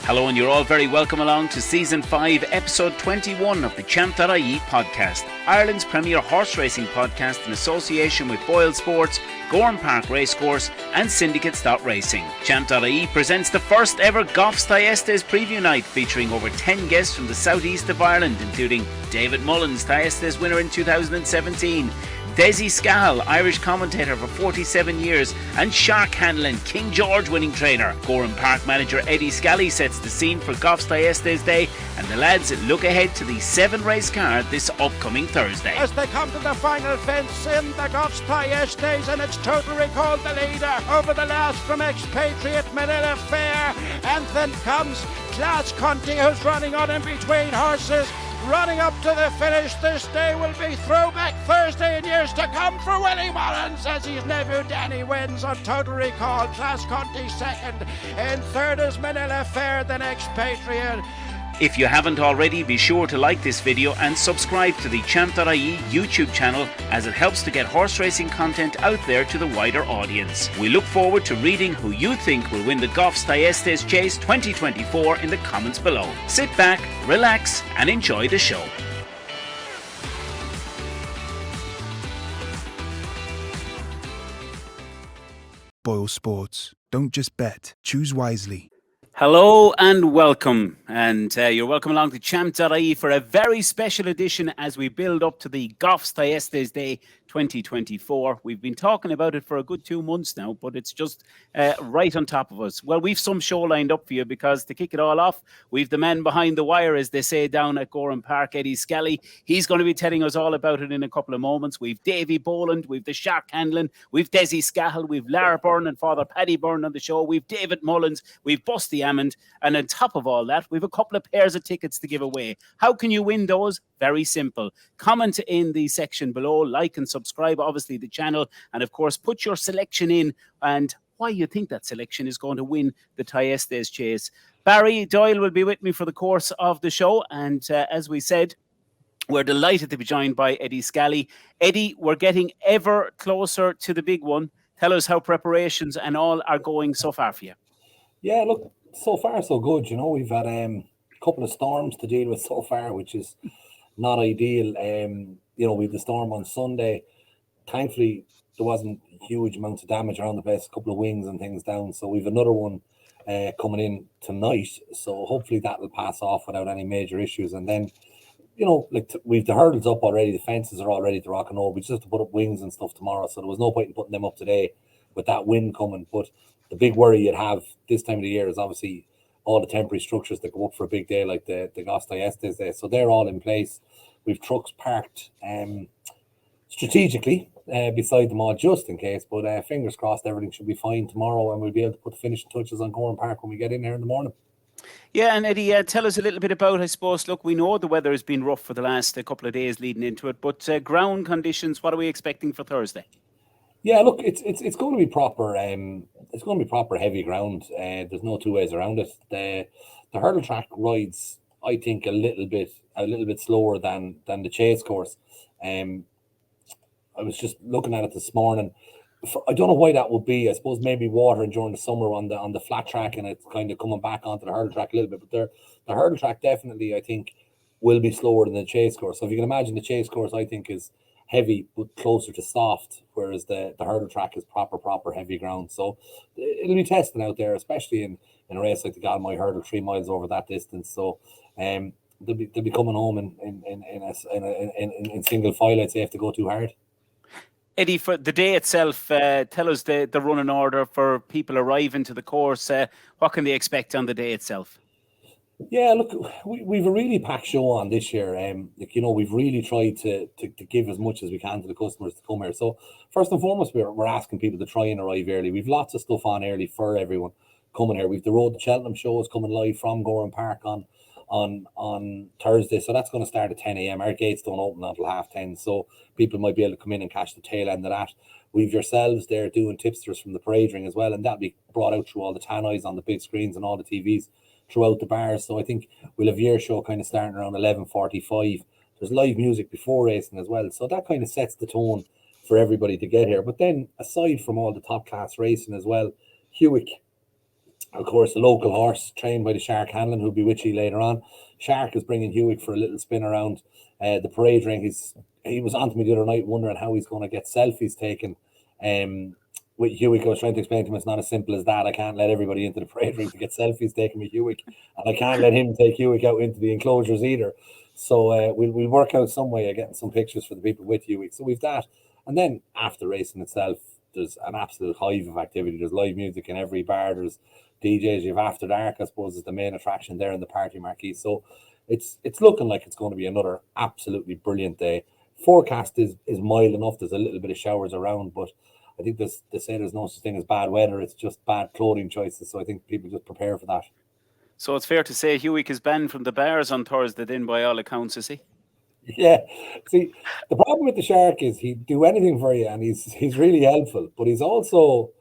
Hello, and you're all very welcome along to Season 5, Episode 21 of the Champ.ie podcast, Ireland's premier horse racing podcast in association with Boylesports, Gowran Park Racecourse and Syndicates Racing. Champ.ie presents the first ever Goffs Thyestes preview night featuring over 10 guests from the southeast of Ireland, including David Mullins, Thyestes winner in 2017, Desi Scahill, Irish commentator for 47 years, and Shark Hanlon, King George winning trainer. Gowran Park manager Eddie Scall sets the scene for Goffs Thyestes Day, and the lads look ahead to the 7-race card this upcoming Thursday. As they come to the final fence in the Goffs Thyestes, and it's Total Recall the leader over the last from expatriate Manila Fair, and then comes Class Conti, who's running on in between horses. Running up to the finish this day will be Throwback Thursday in years to come for Willie Mullins as his nephew Danny wins on Total Recall. Class Conti second, and third is Manila Fair, then expatriate. If you haven't already, be sure to like this video and subscribe to the Champ.ie YouTube channel, as it helps to get horse racing content out there to the wider audience. We look forward to reading who you think will win the Goffs Thyestes Chase 2024 in the comments below. Sit back, relax and enjoy the show. Boylesports. Don't just bet, choose wisely. Hello and welcome, and you're welcome along to Champ.ie for a very special edition as we build up to the Goffs Thyestes Day 2024. We've been talking about it for a good 2 months now, but it's just right on top of us. Well, we've some show lined up for you, because to kick it all off, we've the man behind the wire, as they say down at Gowran Park, Eddie Scall. He's going to be telling us all about it in a couple of moments. We've Davey Boland, we've the Shark Hanlon, we've Desi Scahill, we've Lar Byrne and Fr.Paddy Byrne on the show, we've David Mullins, we've Busty Amond, and on top of all that, we've a couple of pairs of tickets to give away. How can you win those? Very simple. Comment in the section below, like and subscribe, obviously, the channel, and of course, put your selection in and why you think that selection is going to win the Thyestes Chase. Barry Doyle will be with me for the course of the show, and as we said, we're delighted to be joined by Eddie Scall. Eddie, we're getting ever closer to the big one. Tell us how preparations and all are going so far for you. Yeah, look, so far so good. You know, we've had a couple of storms to deal with so far, which is not ideal. You know, we had the storm on Sunday. Thankfully, there wasn't huge amounts of damage around the place, a couple of wings and things down. So we've another one coming in tonight. So hopefully that will pass off without any major issues. And then, you know, like we've the hurdles up already. The fences are all ready to rock and roll. We just have to put up wings and stuff tomorrow. So there was no point in putting them up today with that wind coming. But the big worry you'd have this time of the year is obviously all the temporary structures that go up for a big day like the Goffs Thyestes Day. So they're all in place. We've trucks parked strategically beside them all just in case. But fingers crossed everything should be fine tomorrow, and we'll be able to put the finishing touches on Gowran Park when we get in there in the morning. Yeah, and Eddie, tell us a little bit about, I suppose, look, we know the weather has been rough for the last couple of days leading into it, but ground conditions, what are we expecting for Thursday? Yeah, look, it's going to be proper. It's going to be proper heavy ground. There's no two ways around it. The hurdle track rides, I think, a little bit slower than the chase course. I was just looking at it this morning. I don't know why that would be. I suppose maybe watering during the summer on the flat track, and it's kind of coming back onto the hurdle track a little bit. But the hurdle track definitely, I think, will be slower than the chase course. So if you can imagine, the chase course, I think, is heavy but closer to soft, whereas the hurdle track is proper heavy ground. So it'll be testing out there, especially in a race like the Galmoy Hurdle, 3 miles over that distance. So they'll be coming home in single file, I'd say, if they go too hard. Eddie, for the day itself, tell us the running order for people arriving to the course. What can they expect on the day itself? Yeah, look, we've a really packed show on this year. Like, you know, we've really tried to give as much as we can to the customers to come here. So first and foremost, we're asking people to try and arrive early. We've lots of stuff on early for everyone coming here. We've the Road to Cheltenham show is coming live from Gowran Park on Thursday, so that's going to start at 10 a.m. Our gates don't open until 10:30, so people might be able to come in and catch the tail end of that. We've yourselves there doing tipsters from the parade ring as well, and that'll be brought out through all the tannoys on the big screens and all the TVs throughout the bars. So I think we'll have your show kind of starting around 11:45. There's live music before racing as well, so that kind of sets the tone for everybody to get here. But then, aside from all the top class racing as well, Hewick Of course, the local horse trained by the Shark Hanlon, who'll be with you later on. Shark is bringing Hewick for a little spin around the parade ring. He was on to me the other night wondering how he's going to get selfies taken with Hewick. I was trying to explain to him it's not as simple as that. I can't let everybody into the parade ring to get selfies taken with Hewick, and I can't let him take Hewick out into the enclosures either. So we'll work out some way of getting some pictures for the people with Hewick. So we've that. And then after racing itself, there's an absolute hive of activity. There's live music in every bar. There's DJs. You have After Dark, I suppose, is the main attraction there in the party marquee. So it's looking like it's going to be another absolutely brilliant day. Forecast is mild enough. There's a little bit of showers around, but I think they say there's no such thing as bad weather. It's just bad clothing choices. So I think people just prepare for that. So it's fair to say Hewick is banned from the bars on Thursday then, by all accounts, is he? Yeah. See, the problem with the Shark is he'd do anything for you, and he's really helpful, but he's also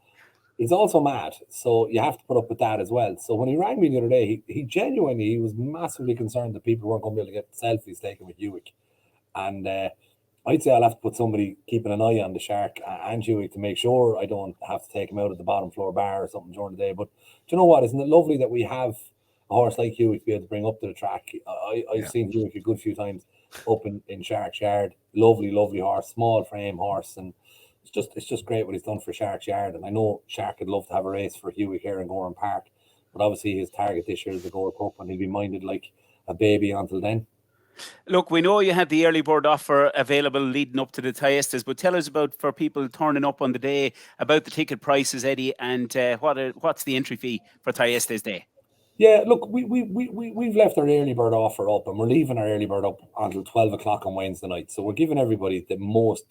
mad. So you have to put up with that as well. So when he rang me the other day, he genuinely was massively concerned that people weren't going to be able to get selfies taken with Hewick. And I'd say I'll have to put somebody keeping an eye on the Shark and Hewick to make sure I don't have to take him out at the bottom floor bar or something during the day. But do you know what? Isn't it lovely that we have a horse like Hewick to be able to bring up to the track? I've seen Hewick a good few times up in Shark's Yard. Lovely horse, small frame horse, and it's just great what he's done for Shark's Yard. And I know Shark would love to have a race for Hewick here in Gowran Park, but obviously his target this year is the Gold Cup, and he'll be minded like a baby until then. Look, we know you had the early bird offer available leading up to the Thyestes, but tell us about, for people turning up on the day, about the ticket prices, Eddie, and what's the entry fee for Thyestes Day? Yeah, look, we've left our early bird offer up, and we're leaving our early bird up until 12 o'clock on Wednesday night. So we're giving everybody the most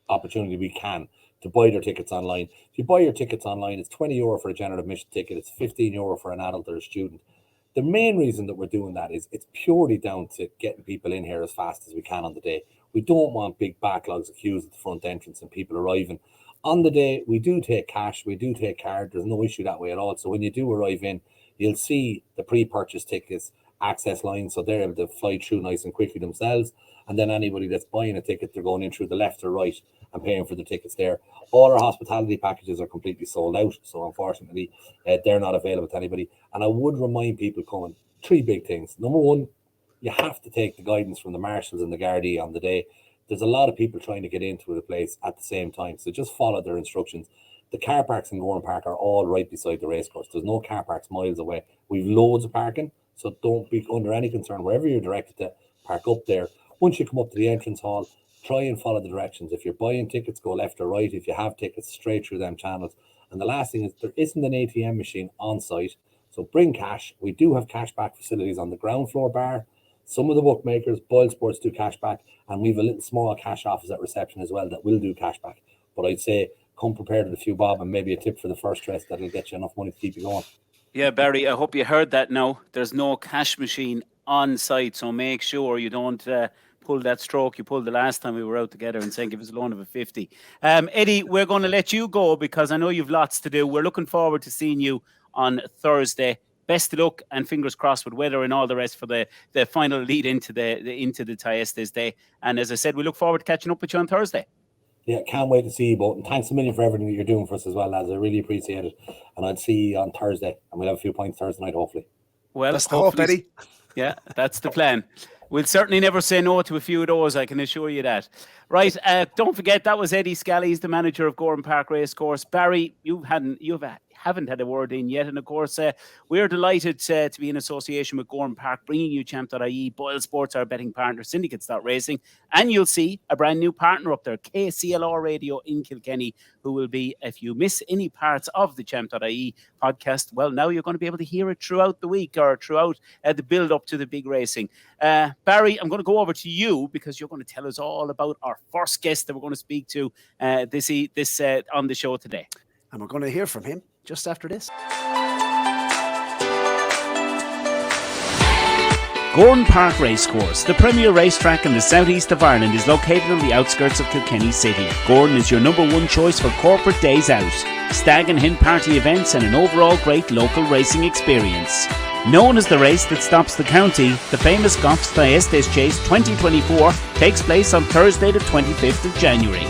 opportunity we can to buy their tickets online. If you buy your tickets online, it's €20 for a general admission ticket. It's €15 for an adult or a student. The main reason that we're doing that is it's purely down to getting people in here as fast as we can on the day. We don't want big backlogs of queues at the front entrance and people arriving. On the day, we do take cash, we do take card. There's no issue that way at all. So when you do arrive in, you'll see the pre-purchase tickets, access lines, so they're able to fly through nice and quickly themselves. And then anybody that's buying a ticket, they're going in through the left or right and paying for the tickets there. All our hospitality packages are completely sold out, so unfortunately, they're not available to anybody. And I would remind people coming, 3 big things. Number one, you have to take the guidance from the marshals and the Gardaí on the day. There's a lot of people trying to get into the place at the same time, so just follow their instructions. The car parks in Gowran Park are all right beside the racecourse. There's no car parks miles away. We've loads of parking, so don't be under any concern. Wherever you're directed to, park up there. Once you come up to the entrance hall, try and follow the directions. If you're buying tickets, go left or right. If you have tickets, straight through them channels. And the last thing is there isn't an ATM machine on site, so bring cash. We do have cashback facilities on the ground floor bar. Some of the bookmakers, Boylesports, do cashback, and we have a little small cash office at reception as well that will do cashback. But I'd say come prepared with a few bob and maybe a tip for the first race that'll get you enough money to keep you going. Yeah, Barry, I hope you heard that now. There's no cash machine on site, so make sure you don't pull that stroke you pulled the last time we were out together and saying give us a loan of a 50. Eddie, we're going to let you go because I know you've lots to do. We're looking forward to seeing you on Thursday. Best of luck and fingers crossed with weather and all the rest for the final lead into the Thyestes Day. And as I said, we look forward to catching up with you on Thursday. Yeah, can't wait to see you both. And thanks a million for everything that you're doing for us as well, lads. I really appreciate it. And I'll see you on Thursday. And we'll have a few points Thursday night, hopefully. Well, that's the hope, Eddie. Yeah, that's the plan. We'll certainly never say no to a few of those, I can assure you that. Right, don't forget, that was Eddie Scall. He's the manager of Gowran Park Racecourse. Barry, you haven't had a word in yet. And of course, we're delighted to be in association with Gowran Park, bringing you Champ.ie, Boylesports, our betting partner, Syndicates Racing. And you'll see a brand new partner up there, KCLR Radio in Kilkenny, who will be, if you miss any parts of the Champ.ie podcast, well, now you're going to be able to hear it throughout the week or throughout the build up to the big racing. Barry, I'm going to go over to you because you're going to tell us all about our first guest that we're going to speak to this on the show today. And we're going to hear from him just after this. Gowran Park Racecourse, the premier racetrack in the southeast of Ireland, is located on the outskirts of Kilkenny City. Gowran is your number one choice for corporate days out, stag and hen party events, and an overall great local racing experience. Known as the race that stops the county, the famous Goffs Thyestes Chase 2024 takes place on Thursday the 25th of January.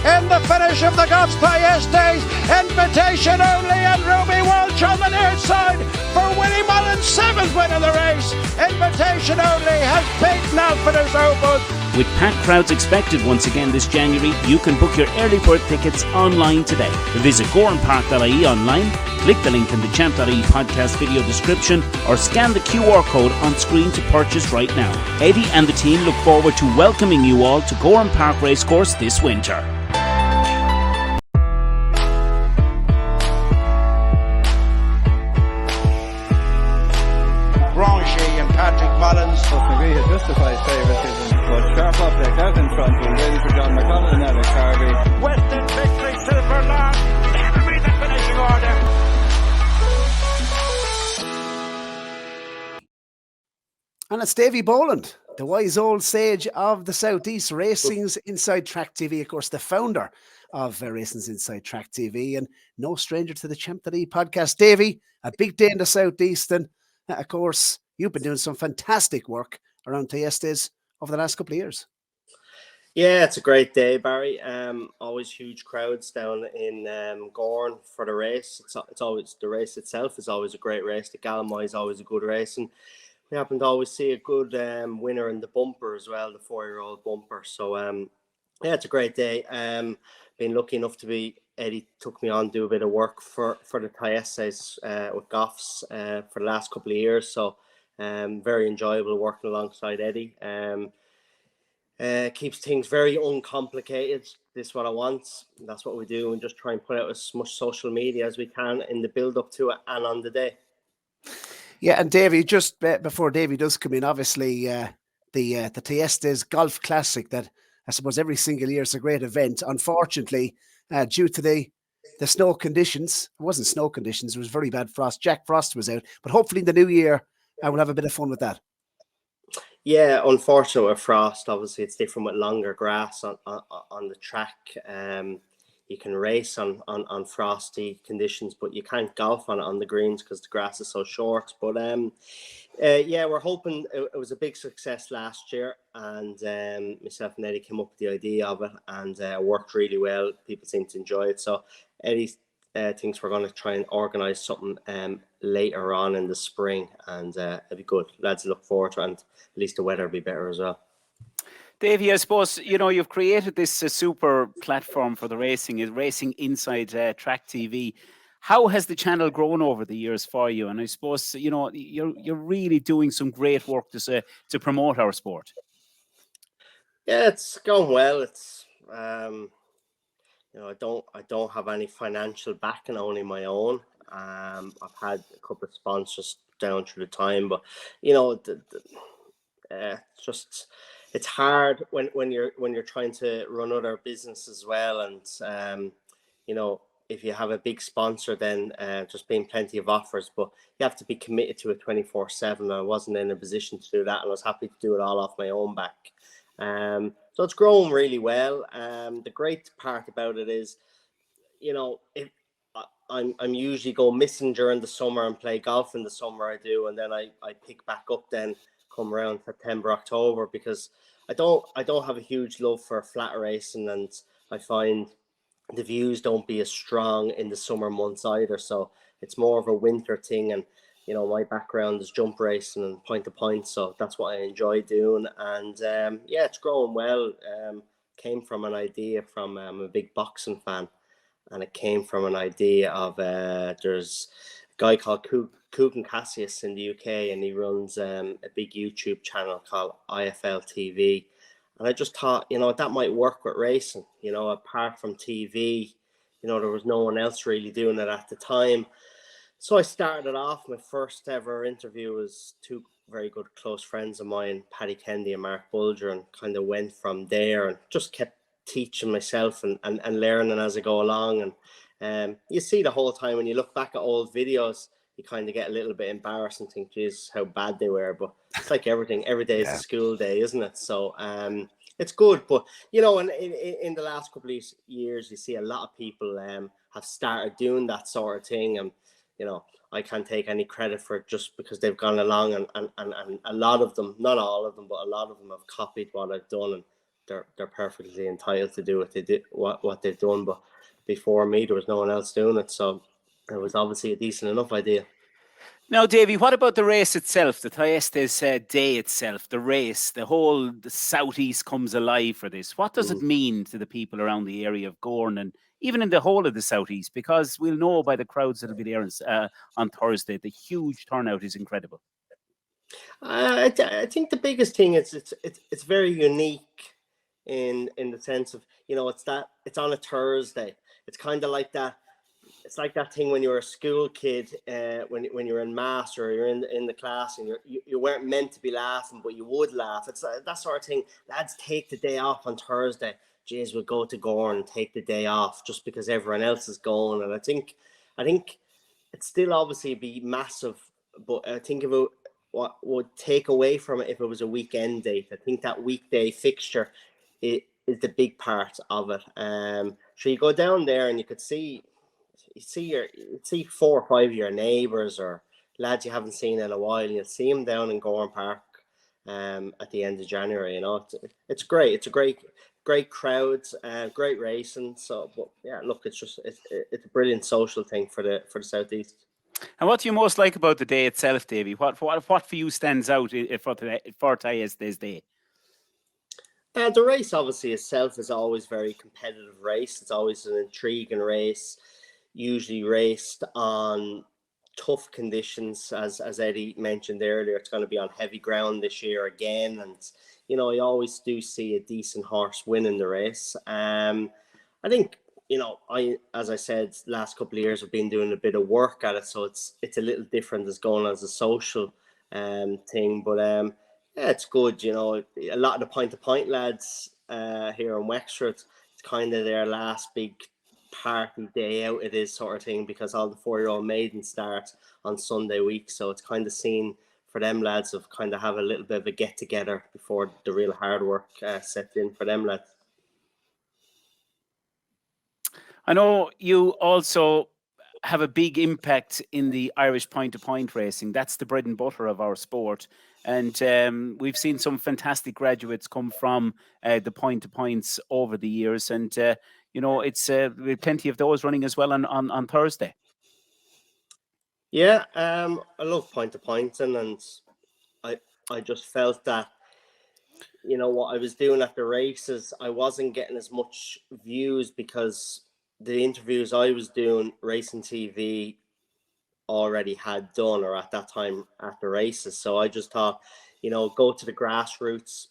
in the finish of the Goffs Thyestes. Invitation only, and Ruby Walsh on the near side for Willie Mullins' 7th win of the race. Invitation only has beaten Alpha's Opus. With packed crowds expected once again this January, you can book your early bird tickets online today. Visit GowranPark.ie online, click the link in the Champ.ie podcast video description, or scan the QR code on screen to purchase right now. Eddie and the team look forward to welcoming you all to Gowran Park Racecourse this winter. Grangy and Patrick Mullins. McGree had justified favouritism, but sharp object out in front was ready for John McConnell and Alex Harvey. Western victory, Silver Lar. Never read the finishing order. And it's Davey Boland, the wise old sage of the Southeast, Racing's Inside Track TV, of course, the founder of Racing's Inside Track TV, and no stranger to the Champ.ie podcast. Davey, a big day in the Southeast, and of course, you've been doing some fantastic work around Thyestes over the last couple of years. Yeah, it's a great day, Barry. Always huge crowds down in Gowran for the race. It's always, the race itself is always a great race. The Gallimai is always a good race, and we happen to always see a good winner in the bumper as well, the 4-year-old bumper. So yeah, it's a great day. Been lucky enough to be, Eddie took me on to do a bit of work for the Thyestes with Goffs for the last couple of years. So very enjoyable working alongside Eddie. Keeps things very uncomplicated. This is what I want. That's what we do, and just try and put out as much social media as we can in the build up to it and on the day. Yeah, and Davey, just before Davey does come in, obviously the Thyestes Golf Classic, that I suppose every single year is a great event. Unfortunately, due to the snow conditions, it wasn't snow conditions, it was very bad frost. Jack Frost was out, but hopefully in the new year, we'll have a bit of fun with that. Yeah, unfortunately with frost, obviously it's different with longer grass on the track. You can race on frosty conditions, but you can't golf on the greens because the grass is so short. But yeah, we're hoping it was a big success last year, and myself and Eddie came up with the idea of it, and it worked really well. People seem to enjoy it. So Eddie thinks we're going to try and organise something later on in the spring, and it'll be good. Lads look forward to it, and at least the weather will be better as well. Davey, I suppose, you've created this super platform for the racing, is Racing Inside Track TV. How has the channel grown over the years for you? And I suppose, you're really doing some great work to promote our sport. Yeah, it's going well. It's I don't have any financial backing, only my own. I've had a couple of sponsors down through the time, but it's hard when you're trying to run other business as well, and if you have a big sponsor, then there's been plenty of offers, but you have to be committed to it 24/7. I wasn't in a position to do that, and I was happy to do it all off my own back. So it's grown really well. The great part about it is, if I'm usually go missing during the summer and play golf in the summer, I do, and then I pick back up then come around September, October, because I don't have a huge love for flat racing, and I find the views don't be as strong in the summer months either. So it's more of a winter thing, and my background is jump racing and point to point, so that's what I enjoy doing. And yeah, it's growing well. Came from an idea from I'm a big boxing fan, and it came from an idea of there's a guy called Coogan Cassius in the UK, and he runs a big YouTube channel called IFL TV. And I just thought, that might work with racing. Apart from TV, there was no one else really doing it at the time. So I started off. My first ever interview was two very good close friends of mine, Paddy Kendi and Mark Bulger, and kind of went from there and just kept teaching myself and learning as I go along. And you see the whole time when you look back at old videos, you kind of get a little bit embarrassed and think, geez, how bad they were. But it's like everything. Every day is a school day, isn't it? So it's good. But, and in the last couple of years, you see a lot of people have started doing that sort of thing. And, I can't take any credit for it just because they've gone along and a lot of them, not all of them, but a lot of them have copied what I've done. And they're perfectly entitled to do what they did, what they've done. But before me, there was no one else doing it, so it was obviously a decent enough idea. Now, Davey, what about the race itself, the Thyestes Day itself, the race, the southeast comes alive for this? What does it mean to the people around the area of Gowran and even in the whole of the southeast? Because we'll know by the crowds that'll be there on Thursday, the huge turnout is incredible. I think the biggest thing is it's very unique in the sense of, it's on a Thursday. It's kind of like that. It's like that thing when you were a school kid, when you're in maths or you're in the class and you weren't meant to be laughing, but you would laugh. It's that sort of thing. Lads take the day off on Thursday. Jeez, we'll go to Gowran and take the day off just because everyone else is going. And I think it'd still obviously be massive, but I think about what would take away from it if it was a weekend date. I think that weekday fixture is the big part of it. So you go down there and you could see. You'd see 4 or 5 of your neighbours or lads you haven't seen in a while, and you'll see them down in Gowran Park at the end of January. It's great. It's a great crowd, great racing. So, but yeah, look, it's a brilliant social thing for the southeast. And what do you most like about the day itself, Davey? What for you stands out for Thyestes Day? The race obviously itself is always a very competitive race. It's always an intriguing race. Usually raced on tough conditions, as Eddie mentioned earlier. It's going to be on heavy ground this year again, and you always do see a decent horse winning the race. I think as I said, last couple of years I've been doing a bit of work at it, so it's a little different as going as a social thing. But yeah, it's good. A lot of the point-to-point lads here in Wexford, it's kind of their last big party day out, it is sort of thing, because all the 4-year-old maidens start on Sunday week, so it's kind of seen for them lads of kind of have a little bit of a get together before the real hard work sets in for them lads. I know you also have a big impact in the Irish point-to-point racing. That's the bread and butter of our sport. And we've seen some fantastic graduates come from the point-to-points over the years. And, it's plenty of those running as well on Thursday. Yeah, I love point-to-pointing, and I just felt that, what I was doing at the races, I wasn't getting as much views because the interviews I was doing, Racing TV already had done, or at that time at the races. So I just thought, go to the grassroots,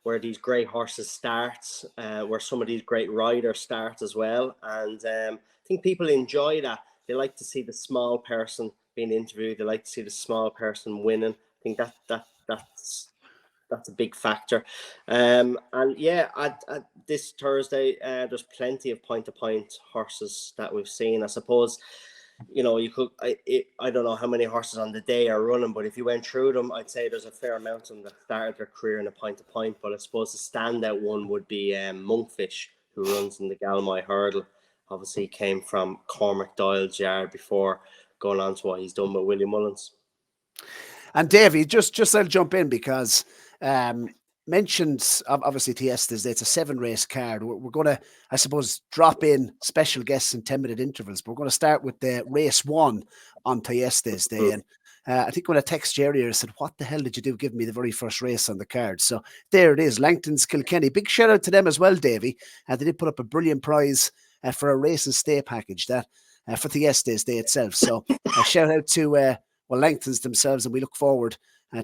where these great horses start, where some of these great riders start as well. And I think people enjoy that. They like to see the small person being interviewed. They like to see the small person winning. I think that's a big factor. And yeah, at this Thursday, there's plenty of point-to-point horses that we've seen. I suppose, you could, I don't know how many horses on the day are running, but if you went through them, I'd say there's a fair amount of them that started their career in a point-to-point. But I suppose the standout one would be Monkfish, who runs in the Galmoy Hurdle. Obviously, he came from Cormac Doyle's yard before going on to what he's done with Willie Mullins. And Davey, just I'll jump in because mentioned obviously Thyestes Day. It's a 7-race card. We're going to, I suppose, drop in special guests in 10-minute intervals. But we're going to start with the race 1 on Thyestes Day. And I think when I text Gerri, I said, "What the hell did you do? Give me the very first race on the card." So there it is, Langton's Kilkenny. Big shout out to them as well, Davey. They did put up a brilliant prize for a race and stay package that for Thyestes Day itself. So a shout out to Langton's themselves, and we look forward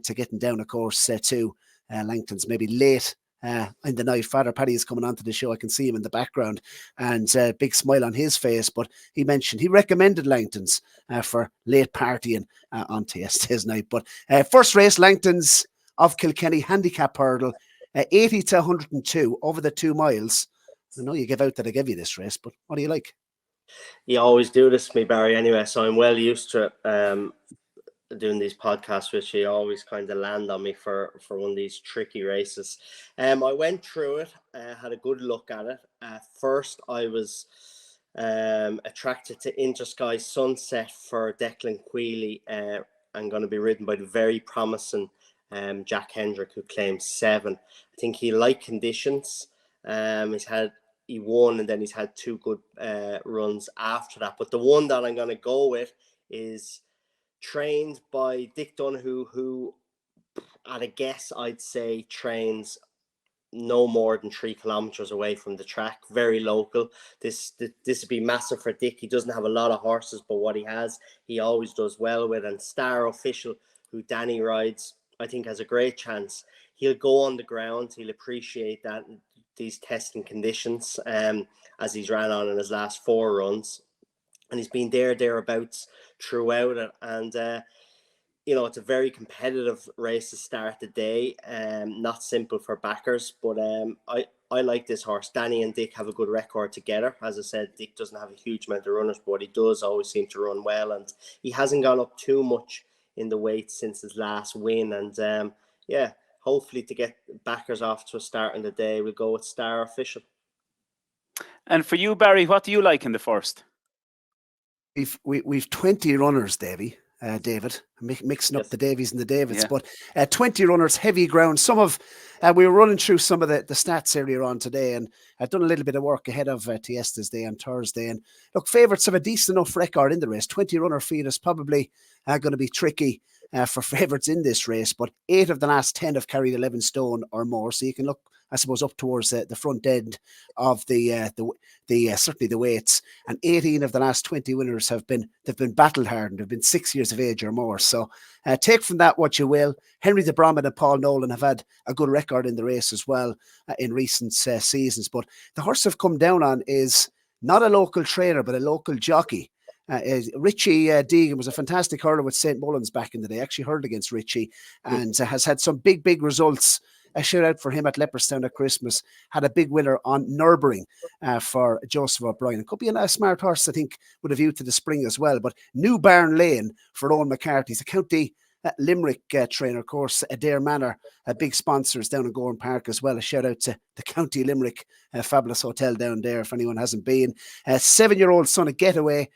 to getting down, of course, to Langton's maybe late in the night. Fr.Paddy is coming onto the show. I can see him in the background, and big smile on his face. But he recommended Langton's for late partying on Thyestes night. But first race, Langton's of Kilkenny handicap hurdle, 80 to 102 over the 2 miles. I know you give out that I give you this race, but what do you like? You always do this to me, Barry, anyway, so I'm well used to it. Doing these podcasts, which you always kind of land on me for one of these tricky races. I went through it, had a good look at it. First, I was attracted to Intersky Sunset for Declan Queally, and going to be ridden by the very promising Jack Hendrick, who claimed 7. I think he liked conditions. He won, and then he's had 2 good runs after that. But the one that I'm going to go with is trained by Dick Donoghue, who at a guess I'd say trains no more than 3 kilometers away from the track, very local. This would be massive for Dick. He doesn't have a lot of horses, but what he has, he always does well with. And Star Official, who Danny rides, I think has a great chance. He'll go on the ground. He'll appreciate that, these testing conditions, as he's ran on in his last 4 runs, and he's been thereabouts throughout it. And it's a very competitive race to start the day. Not simple for backers, but I like this horse. Danny and Dick have a good record together. As I said, Dick doesn't have a huge amount of runners, but he does always seem to run well, and he hasn't gone up too much in the weight since his last win. And hopefully to get backers off to a start in the day, we'll go with Star Official. And for you, Barry, what do you like in the first? We've 20 runners, David, mixing up the Davies and the Davids, but 20 runners, heavy ground. Some of we were running through some of the stats earlier on today, and I've done a little bit of work ahead of Thyestes Day on Thursday. And look, favourites have a decent enough record in the race. 20 runner field is probably going to be tricky for favourites in this race, but 8 of the last 10 have carried 11 stone or more, so you can look, I suppose, up towards the front end of the certainly the weights. And 18 of the last 20 winners they've been battle hardened. They've been 6 years of age or more. So take from that what you will. Henry de Bromhead and Paul Nolan have had a good record in the race as well in recent seasons. But the horse I've come down on is not a local trainer, but a local jockey. Richie Deegan was a fantastic hurler with St. Mullins back in the day. Actually hurled against Richie and has had some big results. A shout out for him at Leopardstown at Christmas. Had a big winner on Nürburgring for Joseph O'Brien. It could be a smart horse, I think, with a view to the spring as well. But New Barn Lane for Owen McCarthy's a County Limerick trainer, of course. Adair Manor, big sponsors down in Gowran Park as well. A shout out to the County Limerick fabulous hotel down there if anyone hasn't been. 7-year-old son of Getaway,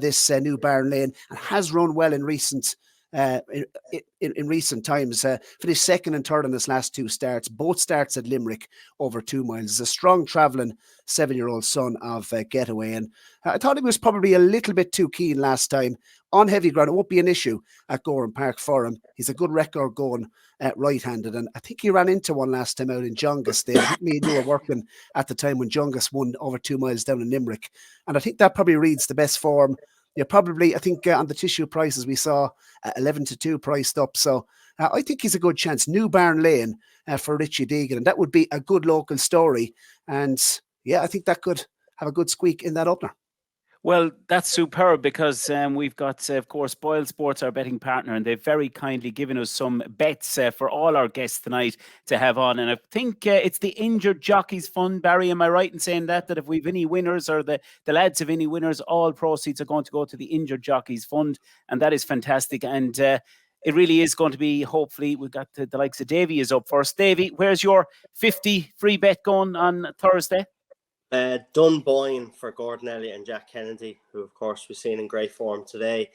this New Barn Lane, and has run well in recent in recent times. Finished 2nd and 3rd in his last 2 starts, both starts at Limerick over 2 miles. He's a strong travelling 7-year-old son of Getaway, and I thought he was probably a little bit too keen last time on heavy ground. It won't be an issue at Gowran Park for him. He's a good record going right-handed, and I think he ran into one last time out in Jongus there. I think me and you were working at the time when Jongus won over 2 miles down in Limerick, and I think that probably reads the best form. Yeah, probably, I think on the tissue prices we saw 11-2 priced up. So I think he's a good chance. New Barn Lane for Richie Deegan, and that would be a good local story. And I think that could have a good squeak in that opener. Well, that's superb because we've got, of course, Boylesports, our betting partner, and they've very kindly given us some bets for all our guests tonight to have on. And I think it's the Injured Jockeys Fund. Barry, am I right in saying that if we've any winners or the lads have any winners, all proceeds are going to go to the Injured Jockeys Fund. And that is fantastic. And it really is going to be, hopefully, we've got the likes of Davy is up first. Davy, where's your 50 free bet going on Thursday? Dunboyne for Gordon Elliott and Jack Kennedy, who of course we've seen in great form today,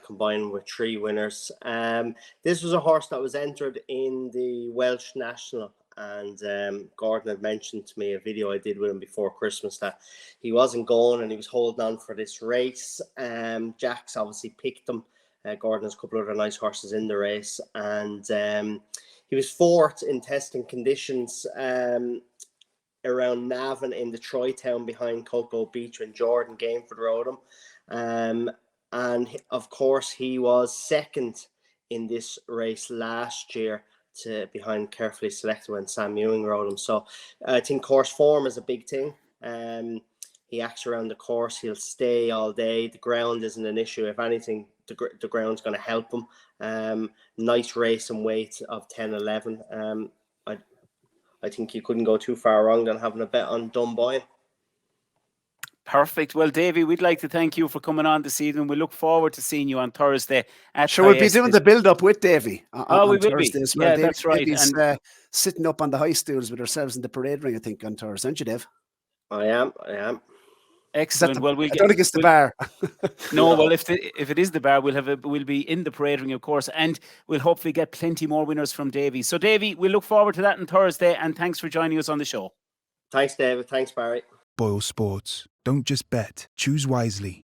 combined with 3 winners. This was a horse that was entered in the Welsh National, and Gordon had mentioned to me a video I did with him before Christmas that he wasn't going and he was holding on for this race. Jack's obviously picked him. Gordon has a couple of other nice horses in the race, and he was 4th in testing conditions around Navan in the Troy-town behind Cocoa Beach when Jordan Gainford rode him. And of course he was 2nd in this race last year behind Carefully Selected when Sam Ewing rode him. So I think course form is a big thing. He acts around the course, he'll stay all day. The ground isn't an issue. If anything, the ground's going to help him. Nice race and weight of 10-11. I think you couldn't go too far wrong than having a bet on Dunboyne. Perfect. Well, Davey, we'd like to thank you for coming on this evening. We look forward to seeing you on Thursday. We'll be doing the build-up with Davey on we will Thursday be. as well. Yeah, Davey, that's right. Davey's sitting up on the high stools with ourselves in the parade ring, I think, on Thursday, aren't you, Dave? I am. Excellent. Well, I don't think it's the bar. No, well, if it is the bar, we'll be in the parade ring, of course, and we'll hopefully get plenty more winners from Davy. So, Davy, we look forward to that on Thursday, and thanks for joining us on the show. Thanks, David. Thanks, Barry. Boylesports. Don't just bet. Choose wisely.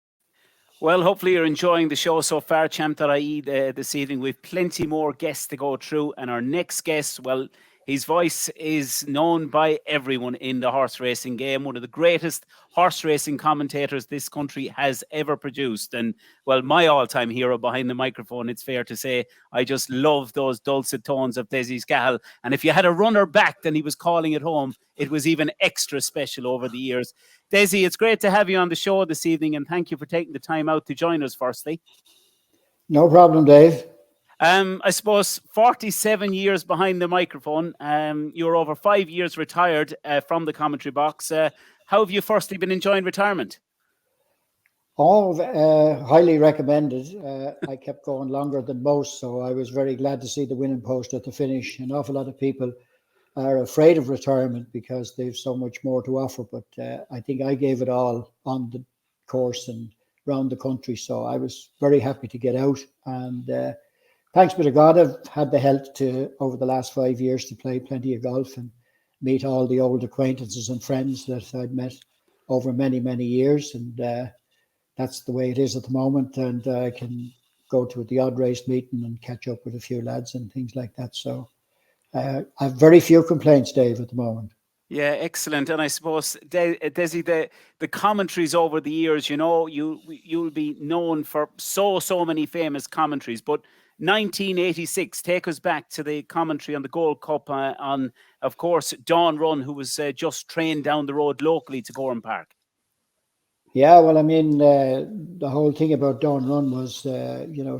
Well, hopefully you're enjoying the show so far, Champ.ie this evening. We've plenty more guests to go through, and our next guest, well, his voice is known by everyone in the horse racing game, one of the greatest horse racing commentators this country has ever produced. And, well, my all-time hero behind the microphone, it's fair to say. I just love those dulcet tones of Desi Scahill. And if you had a runner back then he was calling it home, it was even extra special over the years. Desi, it's great to have you on the show this evening, and thank you for taking the time out to join us firstly. No problem, Dave. I suppose 47 years behind the microphone. You're over 5 years retired from the commentary box. How have you firstly been enjoying retirement? Highly recommended. I kept going longer than most, so I was very glad to see the winning post at the finish. An awful lot of people are afraid of retirement because they've so much more to offer, but I think I gave it all on the course and around the country, so I was very happy to get out. And thanks be to God, I've had the health to, over the last 5 years, to play plenty of golf and meet all the old acquaintances and friends that I'd met over many, many years. And that's the way it is at the moment. And I can go to the odd race meeting and catch up with a few lads and things like that. So I have very few complaints, Dave, at the moment. Yeah, excellent. And I suppose, Desi, the commentaries over the years, you know, you'll be known for so many famous commentaries, but 1986, take us back to the commentary on the Gold Cup on, of course, Dawn Run, who was just trained down the road locally to Gowran Park. Yeah, well, I mean, the whole thing about Dawn Run was,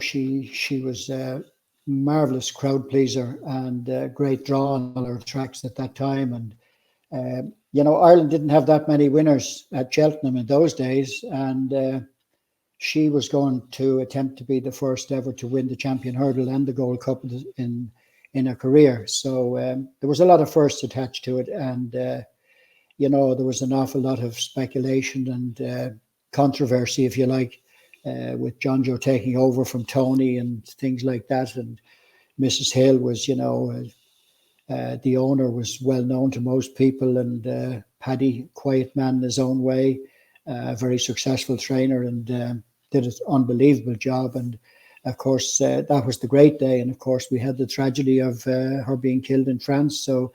she was a marvellous crowd pleaser and great draw on all her tracks at that time. And, Ireland didn't have that many winners at Cheltenham in those days. And she was going to attempt to be the first ever to win the Champion Hurdle and the Gold Cup in her career. So there was a lot of firsts attached to it. And, there was an awful lot of speculation and controversy, if you like, with John Joe taking over from Tony and things like that. And Mrs. Hill was, the owner was well known to most people, and Paddy, quiet man in his own way, very successful trainer, and did an unbelievable job. And of course, that was the great day. And of course, we had the tragedy of her being killed in France. So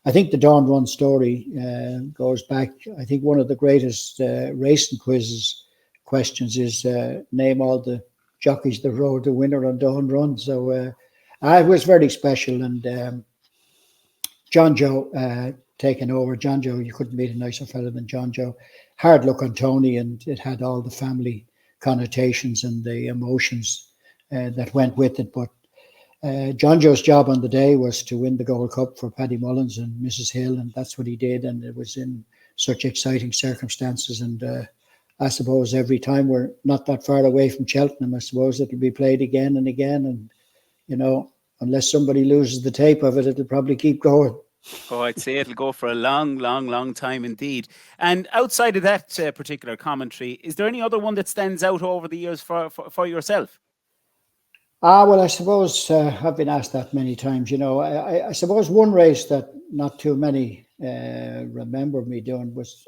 I think the Dawn Run story goes back. I think one of the greatest racing questions is name all the jockeys that rode the winner on Dawn Run. So it was very special. And John Joe taking over. John Joe, you couldn't meet a nicer fella than John Joe. Hard luck on Tony, and it had all the family connotations and the emotions that went with it. But John Joe's job on the day was to win the Gold Cup for Paddy Mullins and Mrs. Hill, and that's what he did. And it was in such exciting circumstances. And I suppose every time we're not that far away from Cheltenham, I suppose it'll be played again and again. And, unless somebody loses the tape of it, it'll probably keep going. Oh, I'd say it'll go for a long time indeed. And outside of that particular commentary, is there any other one that stands out over the years for yourself? Well, I suppose I've been asked that many times. I suppose one race that not too many remember me doing was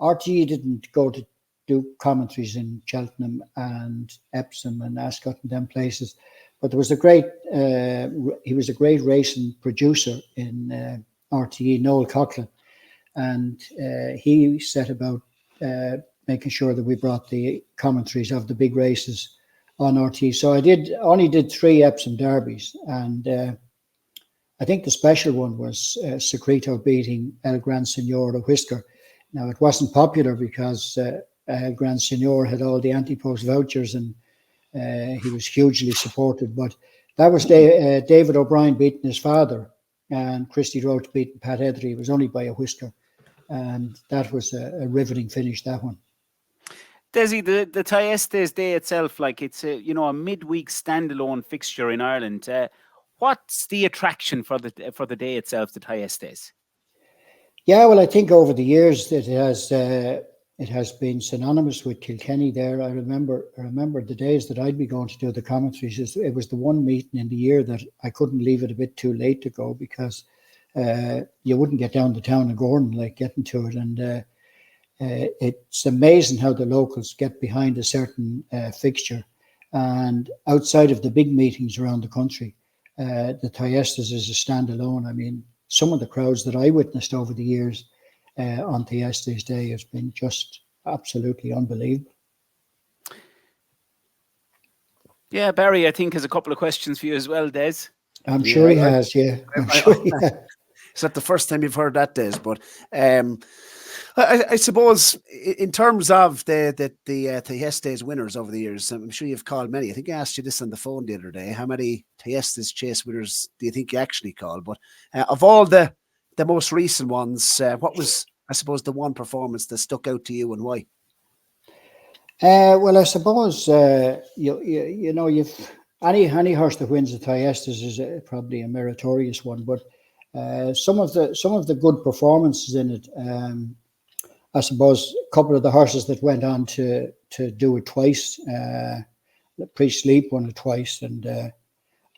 RTE didn't go to do commentaries in Cheltenham and Epsom and Ascot and them places. But there was he was a great racing producer in RTE, Noel Coughlin, and he set about making sure that we brought the commentaries of the big races on RTE. So I only did 3 Epsom derbies, and I think the special one was Secreto beating El Gran Senor of Whisker. Now, it wasn't popular because El Gran Senor had all the anti-post vouchers, and he was hugely supported. But that was David O'Brien beating his father, and Christy Roach beating Pat Hethery. It was only by a whisker, and that was a riveting finish, that one. Desi, the Thyestes Day itself, like it's a midweek standalone fixture in Ireland. What's the attraction for the day itself, the Thyestes? Yeah, well, I think over the years it has it has been synonymous with Kilkenny there. I remember the days that I'd be going to do the commentaries. It was the one meeting in the year that I couldn't leave it a bit too late to go, because you wouldn't get down to town and Gowran like getting to it. And it's amazing how the locals get behind a certain fixture. And outside of the big meetings around the country, the Thyestes is a standalone. I mean, some of the crowds that I witnessed over the years on Thyestes Day has been just absolutely unbelievable. Yeah, Barry, I think has a couple of questions for you as well, Des. I'm sure he has, yeah. I'm sure he has. It's not the first time you've heard that, Des, but I suppose in terms of the Thyestes winners over the years, I'm sure you've called many. I think I asked you this on the phone the other day. How many Thyestes Chase winners do you think you actually called? But of all the most recent ones, what was, I suppose, the one performance that stuck out to you, and why? Well, I suppose you know, you've any horse that wins the Thyestes is probably a meritorious one, but some of the good performances in it. I suppose a couple of the horses that went on to do it twice. Pre-Sleep won it twice, and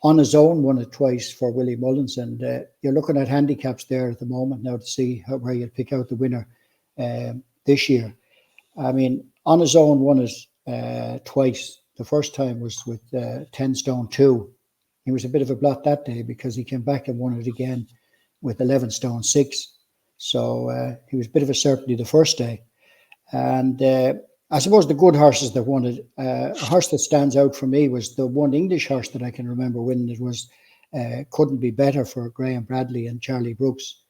On His Own won it twice for Willie Mullins. And you're looking at handicaps there at the moment now to see where you'd pick out the winner this year. I mean, On His Own won it twice. The first time was with 10 stone 2. He was a bit of a blot that day because he came back and won it again with 11 stone 6. So he was a bit of a certainty the first day. And I suppose the good horses that won it, a horse that stands out for me was the one English horse that I can remember winning. It was Couldn't Be Better for Graham Bradley and Charlie Brooks.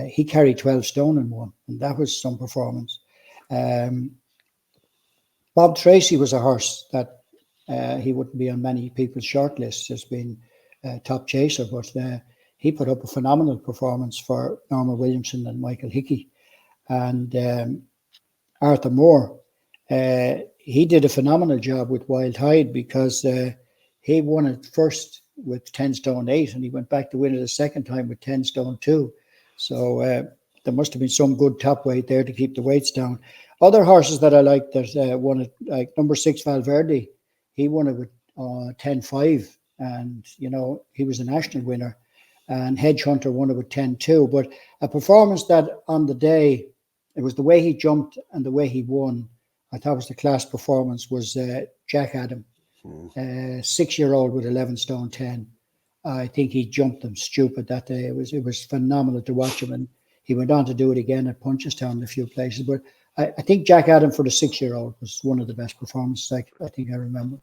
He carried 12 stone and won, and that was some performance. Bob Tracy was a horse that he wouldn't be on many people's short lists as being a top chaser, but he put up a phenomenal performance for Norma Williamson and Michael Hickey. And Arthur Moore, he did a phenomenal job with Wild Tide, because he won it first with 10 stone 8, and he went back to win it a second time with 10 stone 2. So there must have been some good top weight there to keep the weights down. Other horses that I liked that won it, like number 6 Valverde, he won it with 10-5, and you know, he was a national winner. And Hedge Hunter won it with 10-2. But a performance that on the day, it was the way he jumped and the way he won, I thought was the class performance, was Jack Adam, 6-year-old with 11 stone 10. I think he jumped them stupid that day. It was phenomenal to watch him, and he went on to do it again at Punchestown in a few places. But I think Jack Adam for the 6-year-old was one of the best performances I think I remember.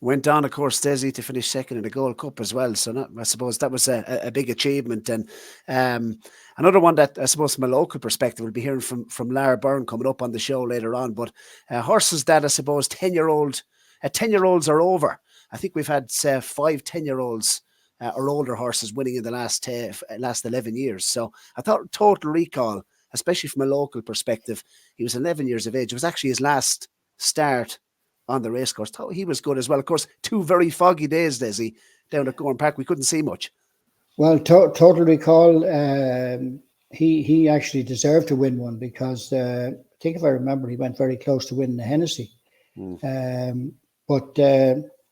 Went on, of course, Dessie, to finish second in the Gold Cup as well. So I suppose that was a big achievement. And another one that I suppose from a local perspective, we'll be hearing from Lar Byrne coming up on the show later on. But horses that I suppose 10-year-olds are over. I think we've had 5 10-year-olds or older horses winning in the last 11 years. So I thought Total Recall, especially from a local perspective, he was 11 years of age. It was actually his last start on the racecourse. Thought he was good as well. Of course, 2 very foggy days, Dessie, down at Gowran Park. We couldn't see much. Well, Total Recall, he actually deserved to win one, because I think, if I remember, he went very close to winning the Hennessy. But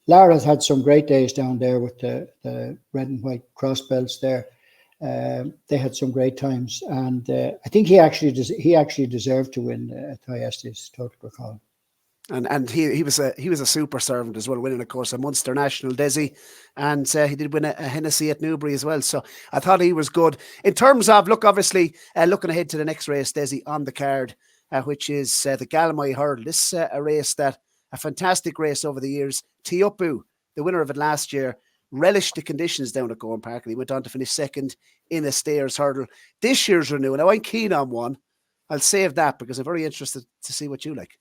Lara has had some great days down there with the red and white cross belts there. They had some great times, and I think he actually deserved to win Thyestes Total Recall. And he was a super servant as well, winning, of course, a Munster National, Dessie, and he did win a Hennessy at Newbury as well. So I thought he was good. In terms of, look, obviously, looking ahead to the next race, Dessie, on the card, which is the Galmoy Hurdle. This is a race a fantastic race over the years. Tiupu, the winner of it last year, relished the conditions down at Gowran Park, and he went on to finish second in a Stayers Hurdle. This year's renewal, now I'm keen on one. I'll save that because I'm very interested to see what you like.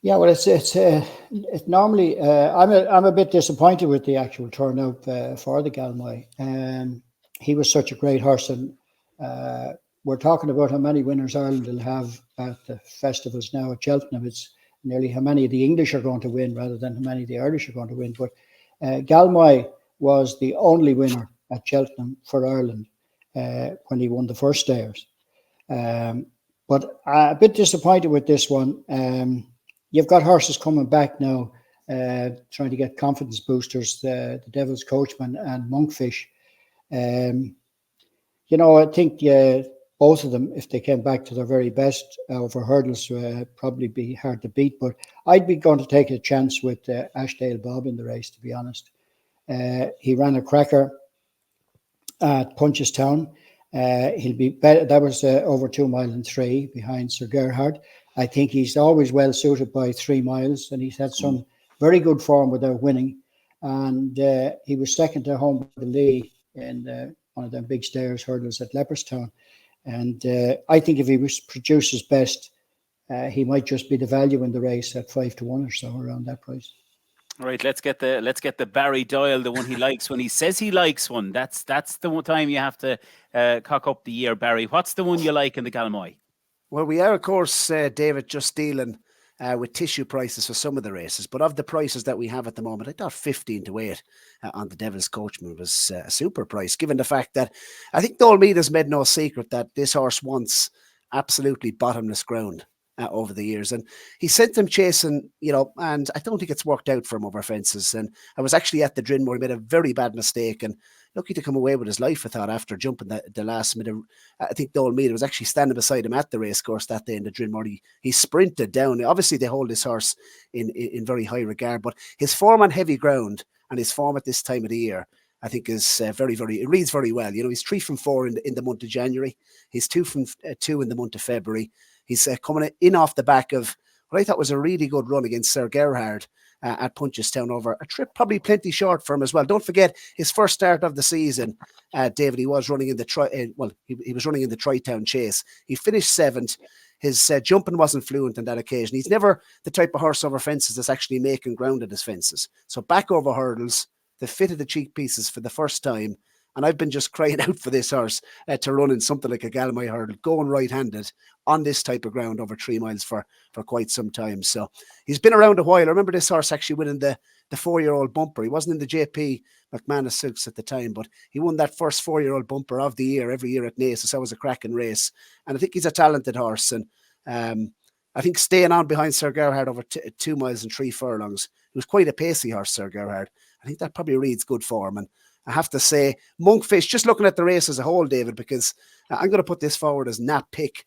Yeah, well, it's normally I'm a bit disappointed with the actual turnout for the Galmoy. He was such a great horse, and we're talking about how many winners Ireland will have at the festivals now at Cheltenham. It's nearly how many of the English are going to win rather than how many of the Irish are going to win. But Galmoy was the only winner at Cheltenham for Ireland when he won the first Stayers. But a bit disappointed with this one. You've got horses coming back now, trying to get confidence boosters, the Devil's Coachman and Monkfish. I think both of them, if they came back to their very best over hurdles, probably be hard to beat. But I'd be going to take a chance with Ashdale Bob in the race, to be honest. He ran a cracker at Punchestown. He'll be better. That was over 2 mile and 3 behind Sir Gerhard. I think he's always well suited by 3 miles, and he's had some very good form without winning. And he was second to Home by the Lee in one of them big stairs hurdles at Leopardstown. And I think if he produces his best, he might just be the value in the race at 5 to 1 or so, around that price. All right, let's get the Barry Doyle, the one he likes when he says he likes one. That's the one time you have to cock up the year, Barry. What's the one you like in the Galmoy? Well, we are, of course, David, just dealing with tissue prices for some of the races. But of the prices that we have at the moment, I thought 15 to 8 on the Devil's Coachman was a super price, given the fact that I think Doyle Mead has made no secret that this horse wants absolutely bottomless ground over the years. And he sent them chasing, and I don't think it's worked out for him over fences. And I was actually at the Drinmore. He made a very bad mistake and lucky to come away with his life, I thought, after jumping the last minute. I think Doyle Mead was actually standing beside him at the racecourse that day in the Drinmore. He sprinted down. Obviously, they hold this horse in very high regard, but his form on heavy ground and his form at this time of the year, I think is very, very, it reads very well. He's 3 from 4 in the month of January. He's 2 from 2 in the month of February. He's coming in off the back of what I thought was a really good run against Sir Gerhard at Punchestown over a trip, probably plenty short for him as well. Don't forget his first start of the season, David. He was running in the he was running in the Tri-Town Chase. He finished 7th. His jumping wasn't fluent on that occasion. He's never the type of horse over fences that's actually making ground at his fences. So back over hurdles, the fit of the cheek pieces for the first time. And I've been just crying out for this horse to run in something like a Galmoy hurdle, going right-handed on this type of ground over 3 miles for quite some time. So he's been around a while. I remember this horse actually winning the 4-year-old bumper. He wasn't in the JP McManus Silks at the time, but he won that first 4-year-old bumper of the year every year at Naas. So that was a cracking race. And I think he's a talented horse. And I think staying on behind Sir Gerhard over 2 miles and 3 furlongs, he was quite a pacey horse, Sir Gerhard. I think that probably reads good form. And I have to say, Monkfish, just looking at the race as a whole, David, because I'm going to put this forward as nap pick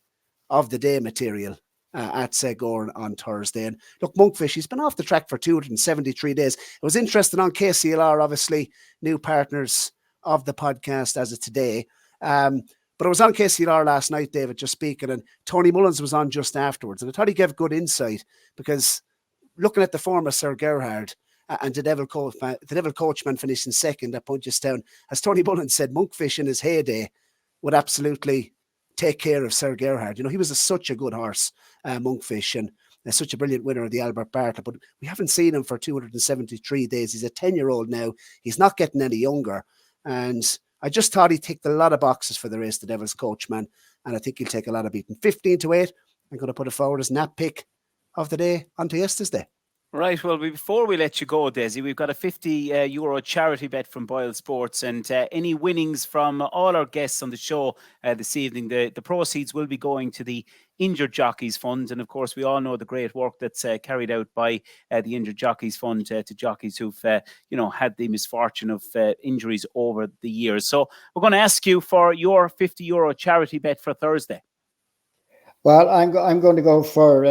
of the day material at Gowran on Thursday. And look, Monkfish, he's been off the track for 273 days. It was interesting on KCLR, obviously, new partners of the podcast as of today. But I was on KCLR last night, David, just speaking, and Tony Mullins was on just afterwards. And I thought he gave good insight because looking at the form of Sir Gerhard, and the Devil Coachman finishing 2nd at Punchestown, as Tony Mullins said, Monkfish in his heyday would absolutely take care of Sir Gerhard. He was such a good horse, Monkfish, and such a brilliant winner of the Albert Bartlett, but we haven't seen him for 273 days. He's a 10-year-old now. He's not getting any younger, and I just thought he ticked a lot of boxes for the race, the Devil's Coachman, and I think he'll take a lot of beating. 15 to 8, I'm going to put it forward as nap pick of the day on Thyestes Day. Right, well, before we let you go, Desi, we've got a €50 charity bet from Boylesports, and any winnings from all our guests on the show this evening, the proceeds will be going to the Injured Jockeys Fund. And of course, we all know the great work that's carried out by the Injured Jockeys Fund to jockeys who've had the misfortune of injuries over the years. So we're going to ask you for your €50 charity bet for Thursday. Well, I'm going to go for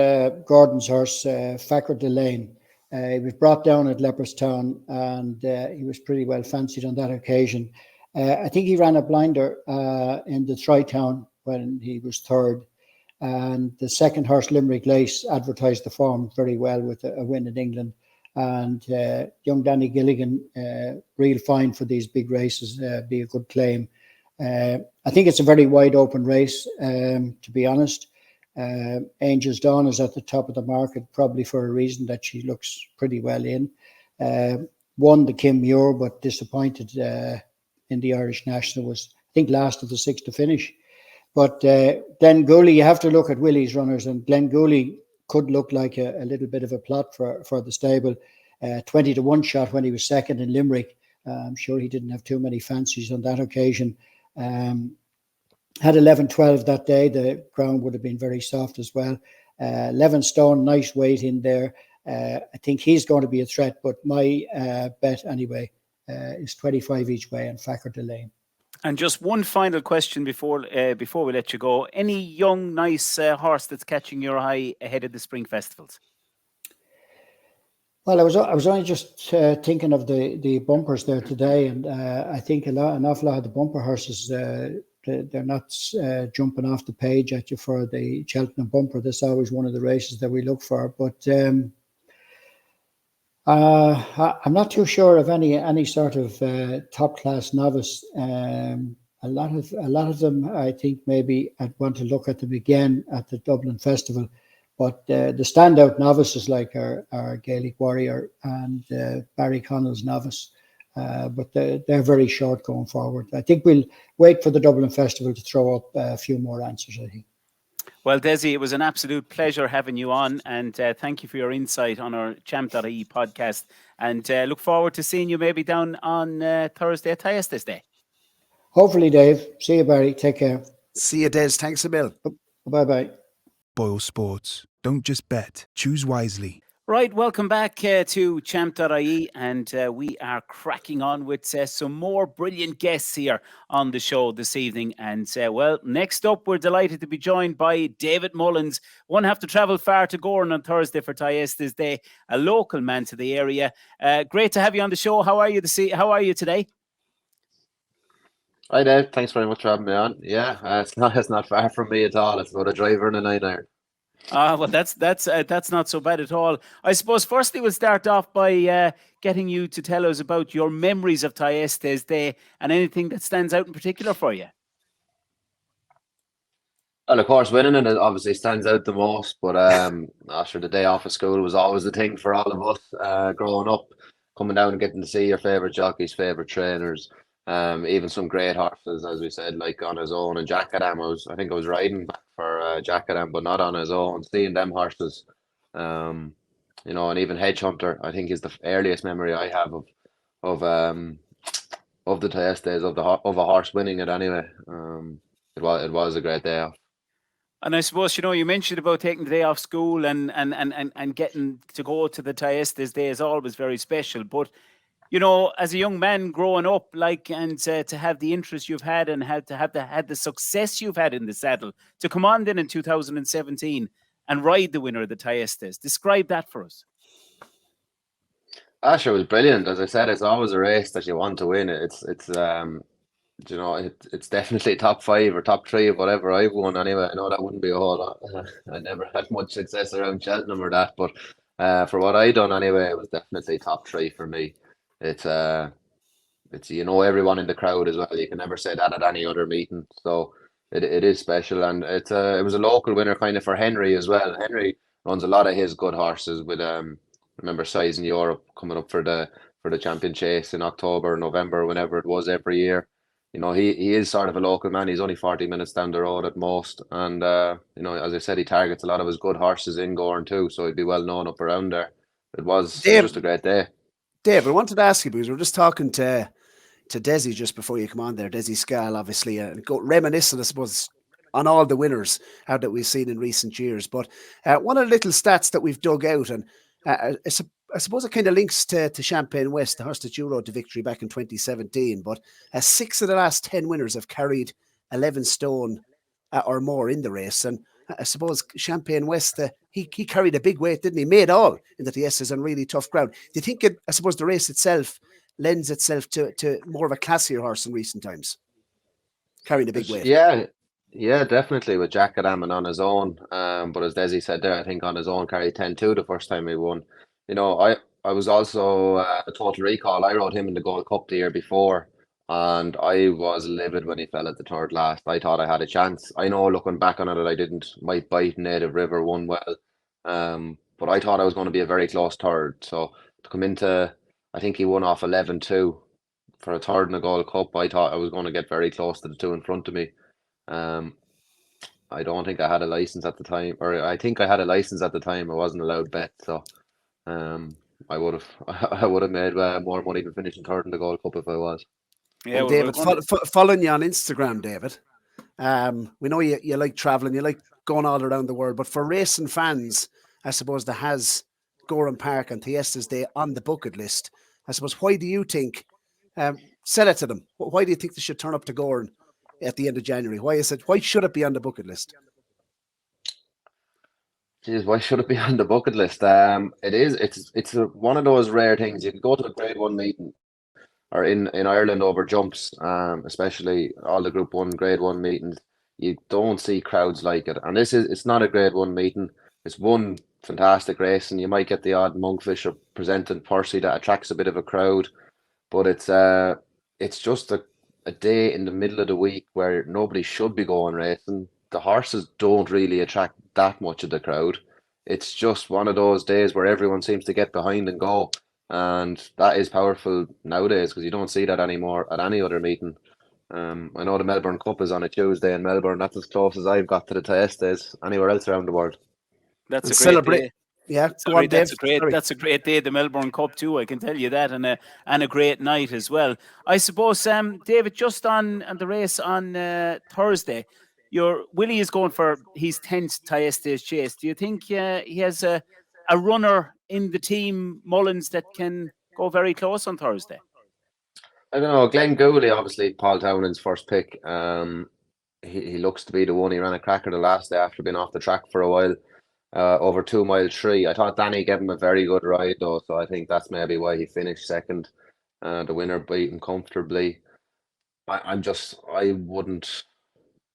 Gordon's horse, Facker Delane. He was brought down at Leopardstown and he was pretty well fancied on that occasion. I think he ran a blinder in the Tri-Town when he was 3rd. And the second horse, Limerick Lace, advertised the form very well with a win in England. And young Danny Gilligan, real fine for these big races, be a good claim. I think it's a very wide open race, to be honest. Angel's Dawn is at the top of the market, probably for a reason that she looks pretty well in. Won the Kim Muir, but disappointed in the Irish National, was, I think, last of the 6 to finish. But Glen Gooley, you have to look at Willie's runners, and Glen Gooley could look like a little bit of a plot for the stable. 20 to 1 shot when he was 2nd in Limerick. I'm sure he didn't have too many fancies on that occasion. had 11-12 that day. The ground would have been very soft as well. 11 stone, nice weight in there. I think he's going to be a threat, but my bet anyway is 25 each way and Facker to lane. And just one final question before we let you go. Any young, nice horse that's catching your eye ahead of the spring festivals? Well, I was only just thinking of the bumpers there today, and I think an awful lot of the bumper horses, they're not jumping off the page at you for the Cheltenham bumper. That's always one of the races that we look for. But I'm not too sure of any sort of top class novice. A lot of them, I think, maybe I'd want to look at them again at the Dublin Festival. But the standout novices like our Gaelic Warrior and Barry Connell's novice. But they're very short going forward. I think we'll wait for the Dublin Festival to throw up a few more answers, I think. Well, Dessie, it was an absolute pleasure having you on, and thank you for your insight on our Champ.ie podcast. And look forward to seeing you maybe down on Thursday at Thyestes Day. Hopefully, Dave. See you, Barry. Take care. See you, Des. Thanks a mil. Bye-bye. Boylesports. Don't just bet. Choose wisely. Right, welcome back to Champ.ie, and we are cracking on with some more brilliant guests here on the show this evening. And well, next up, we're delighted to be joined by David Mullins. Won't have to travel far to Gowran on Thursday for Thyestes Day, a local man to the area. Great to have you on the show. How are you today? Hi Dave, thanks very much for having me on. Yeah, it's not far from me at all. It's about a driver and a 9-iron. Well, that's not so bad at all. I suppose firstly we'll start off by getting you to tell us about your memories of Thyestes Day and anything that stands out in particular for you. Well, of course, winning it obviously stands out the most, but after the day off of school was always the thing for all of us growing up, coming down and getting to see your favourite jockeys, favourite trainers, even some great horses, as we said, like On His Own and Jack Adam. I think I was riding back for Jack Adam, but not On His Own. Seeing them horses, and even Hedge Hunter, I think is the earliest memory I have of the Thyestes of a horse winning it. Anyway, it was a great day off. And I suppose, you mentioned about taking the day off school and getting to go to the Thyestes Day is always very special. But as a young man growing up, to have the interest you've had and had the success you've had in the saddle, to come on then in 2017 and ride the winner of the Thyestes, describe that for us. Sure, it was brilliant. As I said, it's always a race that you want to win. It's definitely top 5 or top 3 of whatever I've won. Anyway, I know that wouldn't be a whole lot. I never had much success around Cheltenham or that, but for what I done anyway, it was definitely top 3 for me. It's everyone in the crowd as well. You can never say that at any other meeting. So it is special, and it was a local winner kind of for Henry as well. Henry runs a lot of his good horses with remember Size in Europe coming up for the Champion Chase in October, November, whenever it was every year. He is sort of a local man. He's only 40 minutes down the road at most, and as I said, he targets a lot of his good horses in Gowran too, so he'd be well known up around there. It was just a great day. Dave, I wanted to ask you, because we were just talking to Dessie just before you come on there, Desi Scahill, obviously, and reminiscent, I suppose, on all the winners that we've seen in recent years. But one of the little stats that we've dug out, and I suppose it kind of links to Champagne West, the horse that you rode to victory back in 2017. But 6 of the last 10 winners have carried 11 stone or more in the race. And I suppose Champagne West, he carried a big weight, didn't he? Made all in the Thyestes on really tough ground. Do you think I suppose the race itself lends itself to more of a classier horse in recent times, carrying a big weight? Yeah, definitely, with Jack Adam and On His Own. But as Dessie said there, I think On His Own carried 10-2 the first time he won. I was also a Total Recall. I rode him in the Gold Cup the year before, and I was livid when he fell at the third last. I thought I had a chance. I know, looking back on it, I didn't. Might Bite, Native River won well, but I thought I was going to be a very close third. So to come into, I think he won off 11-2 for a third in the Gold Cup. I thought I was going to get very close to the two in front of me. I don't think I had a license at the time, or I think I had a license at the time. I wasn't allowed bet, so I would have made more money than finishing third in the Gold Cup if I was. Yeah, David, following you on Instagram, David, We know you like traveling, you like going all around the world, but for racing fans, I suppose that has Gowran Park and Thyestes Day on the bucket list. I suppose, why do you think, sell it to them, why do you think they should turn up to Gowran at the end of January? Why should it be on the bucket list? Jeez, why should it be on the bucket list? It's one of those rare things. You can go to a grade 1 meeting or in Ireland over jumps, especially all the Group 1, grade 1 meetings. You don't see crowds like it. And it's not a grade 1 meeting. It's one fantastic race, and you might get the odd monkfisher presenting Percy that attracts a bit of a crowd. But it's just a day in the middle of the week where nobody should be going racing. The horses don't really attract that much of the crowd. It's just one of those days where everyone seems to get behind and go. And that is powerful nowadays, because you don't see that anymore at any other meeting. I know the Melbourne Cup is on a Tuesday in Melbourne. That's as close as I've got to the Thyestes anywhere else around the world. That's a great day. Yeah, sorry, that's a great day. The Melbourne Cup too, I can tell you that, and a great night as well. I suppose, David, just on the race on Thursday, Willie is going for his 10th Thyestes Chase. Do you think he has a runner in the team, Mullins, that can go very close on Thursday? I don't know. Glenn Gooley, obviously Paul Townend's first pick. He looks to be the one. He ran a cracker the last day after being off the track for a while. Over 2 mile 3. I thought Danny gave him a very good ride though, so I think that's maybe why he finished second. The winner beat him comfortably.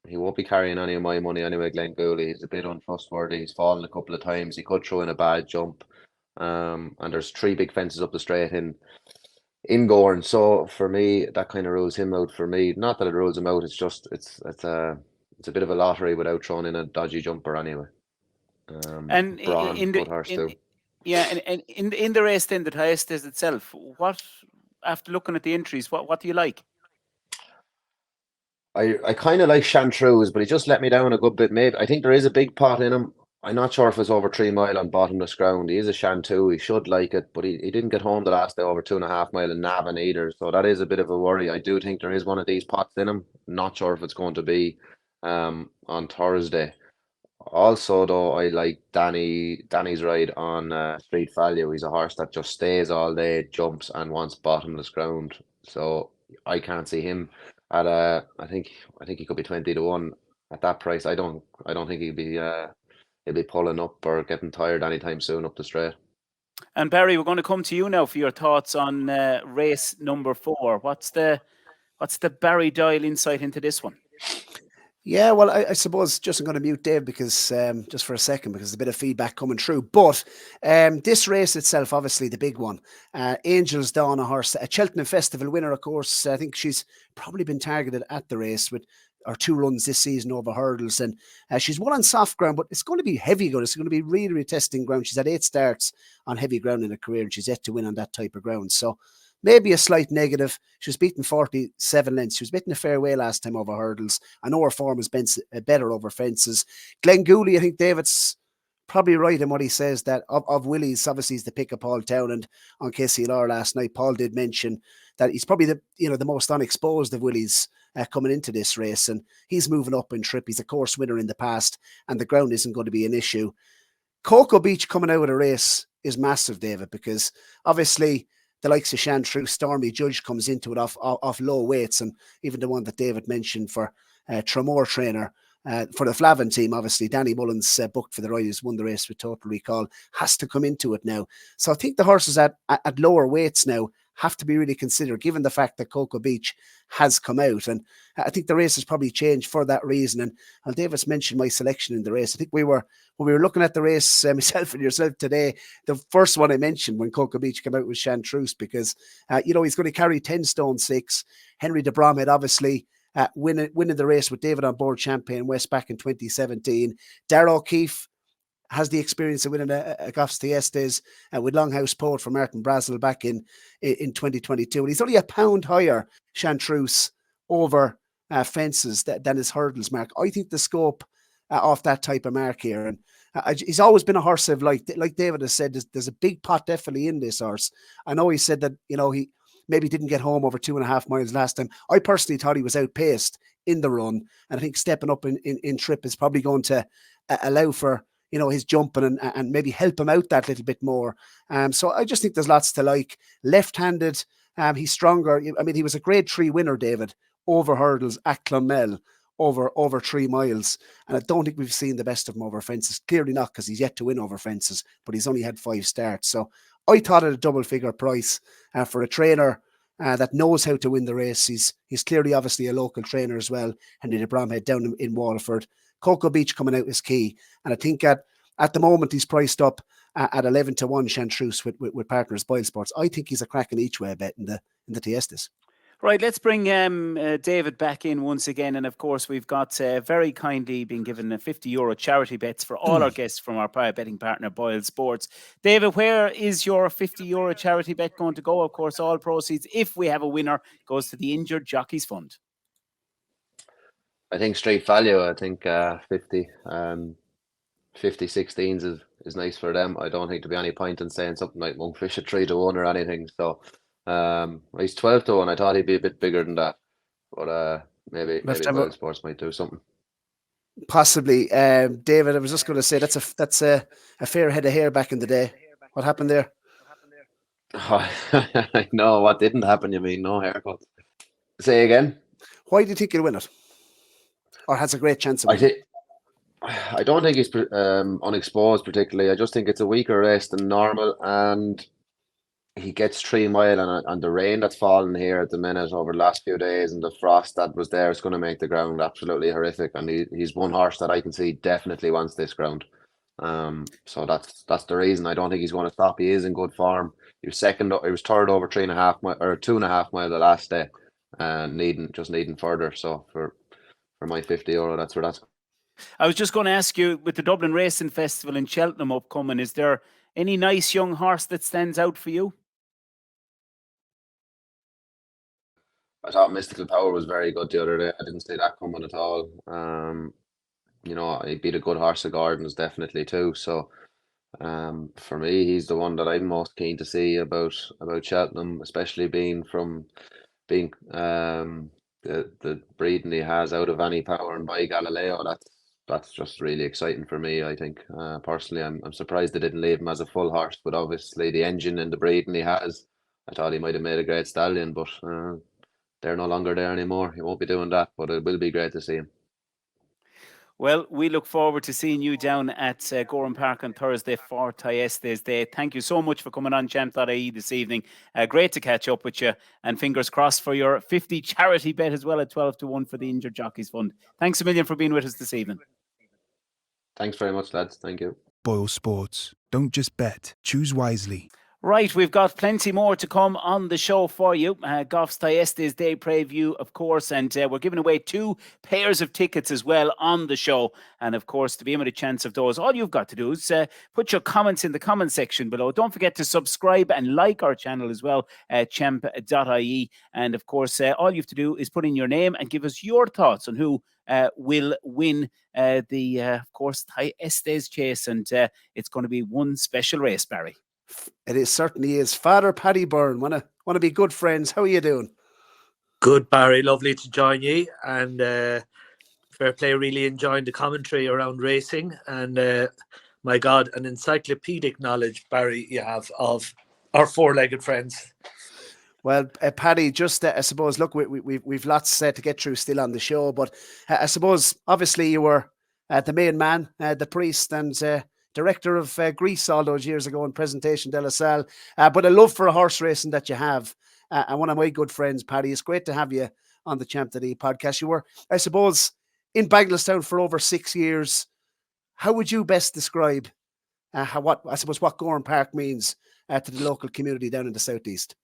He won't be carrying any of my money anyway, Glenn Gooley. He's a bit untrustworthy. He's fallen a couple of times. He could throw in a bad jump. And there's 3 big fences up the straight in Gowran. So for me, that kind of rules him out for me. Not that it rules him out, it's just it's a bit of a lottery without throwing in a dodgy jumper anyway. And Braun, in good horse too. and in the race then, the Thyestes itself, what, after looking at the entries, what do you like? I kind of like Chantreuse, but he just let me down a good bit. Maybe I think there is a big pot in him. I'm not sure if it's over 3 mile on bottomless ground. He is a Chantou. He should like it, but he didn't get home the last day over 2.5 mile in Navan either. So that is a bit of a worry. I do think there is one of these pots in him. Not sure if it's going to be on Thursday. Also, though, I like Danny's ride on Street Value. He's a horse that just stays all day, jumps, and wants bottomless ground. So I can't see him at I think he could be 20 to 1 at that price. I don't think he'll be pulling up or getting tired anytime soon up the straight. And Barry, we're going to come to you now for your thoughts on race number 4. What's the Barry Doyle insight into this one? Yeah, well, I suppose just I'm going to mute Dave because just for a second, because there's a bit of feedback coming through. But this race itself, obviously the big one, Angel's Dawn, a horse, a Cheltenham Festival winner, of course. I think she's probably been targeted at the race with her 2 runs this season over hurdles, and she's won on soft ground, but it's going to be heavy ground. It's going to be really, really testing ground. She's had 8 starts on heavy ground in her career, and she's yet to win on that type of ground. So maybe a slight negative. She was beaten 47 lengths. She was beaten a fair way last time over hurdles. I know her form has been better over fences. Glenn Gooley, I think David's probably right in what he says, that of Willie's, obviously he's the pick of Paul Townend on KCLR last night. Paul did mention that he's probably the most unexposed of Willie's coming into this race, and he's moving up in trip. He's a course winner in the past, and the ground isn't going to be an issue. Cocoa Beach coming out of the race is massive, David, because obviously the likes of Chantreuse, Stormy Judge comes into it off low weights, and even the one that David mentioned for Tremor trainer for the Flavin team, obviously Danny Mullins booked for the ride, who's won the race with Total Recall, has to come into it now. So I think the horses at lower weights now have to be really considered, given the fact that Cocoa Beach has come out. And I think the race has probably changed for that reason. And David's mentioned my selection in the race. I think when we were looking at the race, myself and yourself today, the first one I mentioned when Cocoa Beach came out was Chantreuse, because, he's going to carry 10 stone 6. Henry de Bromhead, obviously, winning the race with David on board Champagne West back in 2017. Darragh O'Keefe has the experience of winning a Goffs Thyestes with Longhouse Poet for Martin Brazel back in 2022. And he's only a pound higher, Chantreuse, over fences than his hurdles mark. I think the scope off that type of mark here. And he's always been a horse I've liked. Like David has said, there's a big pot definitely in this horse. I know he said that, he maybe didn't get home over 2.5 miles last time. I personally thought he was outpaced in the run. And I think stepping up in trip is probably going to allow for, you know, his jumping and maybe help him out that little bit more. So I just think there's lots to like. Left-handed, he's stronger. I mean, he was a grade 3 winner, David, over hurdles at Clonmel over 3 miles. And I don't think we've seen the best of him over fences. Clearly not, because he's yet to win over fences, but he's only had 5 starts. So I thought at a double figure price for a trainer that knows how to win the race. He's clearly obviously a local trainer as well, Henry de Bromhead down in Waterford. Cocoa Beach coming out is key. And I think at the moment he's priced up at 11-1 Chartreuse with partners Boylesports. I think he's a cracking each way bet in the Thyestes. Right, let's bring David back in once again. And of course, we've got very kindly been given a €50 charity bets for all our guests from our prior betting partner, Boylesports. David, where is your €50 charity bet going to go? Of course, all proceeds, if we have a winner, goes to the Injured Jockeys Fund. I think straight value. I think 50 16s is nice for them. I don't think there'll be any point in saying something like Monkfish at 3-1 or anything. So he's 12-1. I thought he'd be a bit bigger than that, but maybe Boylesports might do something. Possibly, David. I was just going to say that's a fair head of hair back in the day. What happened there? No, what didn't happen? You mean no haircut? Say again. Why do you think he'll win it, or has a great chance of winning? I don't think he's unexposed particularly. I just think it's a weaker race than normal, and he gets 3 mile, and the rain that's fallen here at the minute over the last few days, and the frost that was there is going to make the ground absolutely horrific. And he's one horse that I can see definitely wants this ground. So that's the reason. I don't think he's going to stop. He is in good form. He was second. He was third over 3.5 mile or 2.5 mile the last day, and needing further. So for my €50, that's where that's. I was just going to ask you, with the Dublin Racing Festival in Cheltenham upcoming, is there any nice young horse that stands out for you? I thought Mystical Power was very good the other day. I didn't see that coming at all. You know, he beat a good horse of Gordon's definitely too. So for me, he's the one that I'm most keen to see about Cheltenham, especially being the breeding he has out of Any Power and by Galileo. That's just really exciting for me. I think personally, I'm surprised they didn't leave him as a full horse, but obviously the engine and the breeding he has, I thought he might have made a great stallion, but they're no longer there anymore. He won't be doing that, but it will be great to see him. Well, we look forward to seeing you down at Gowran Park on Thursday for Thyestes Day. Thank you so much for coming on Champ.ie this evening. Great to catch up with you, and fingers crossed for your 50 charity bet as well at 12-1 for the Injured Jockeys Fund. Thanks a million for being with us this evening. Thanks very much, lads. Thank you. Boylesports. Don't just bet. Choose wisely. Right, we've got plenty more to come on the show for you. Goffs Thyestes Day preview, of course, and we're giving away 2 pairs of tickets as well on the show. And of course, to be able to chance of those, all you've got to do is put your comments in the comment section below. Don't forget to subscribe and like our channel as well, Champ.ie. And of course, all you have to do is put in your name and give us your thoughts on who will win of course, Thyestes Chase. And it's going to be one special race, Barry. It certainly is. Father Paddy Byrne, want to be good friends. How are you doing? Good, Barry. Lovely to join you. And fair play, really enjoying the commentary around racing. And my God, an encyclopedic knowledge, Barry, you have of our 4-legged friends. Well, Paddy, just I suppose, look, we've lots to get through still on the show, but I suppose, obviously, you were the main man, the priest, and director of Greece all those years ago in Presentation de la Salle. But a love for a horse racing that you have. And one of my good friends, Paddy, it's great to have you on the Champ.ie podcast. You were, I suppose, in Bagenalstown for over 6 years. How would you best describe what Gowran Park means to the local community down in the southeast?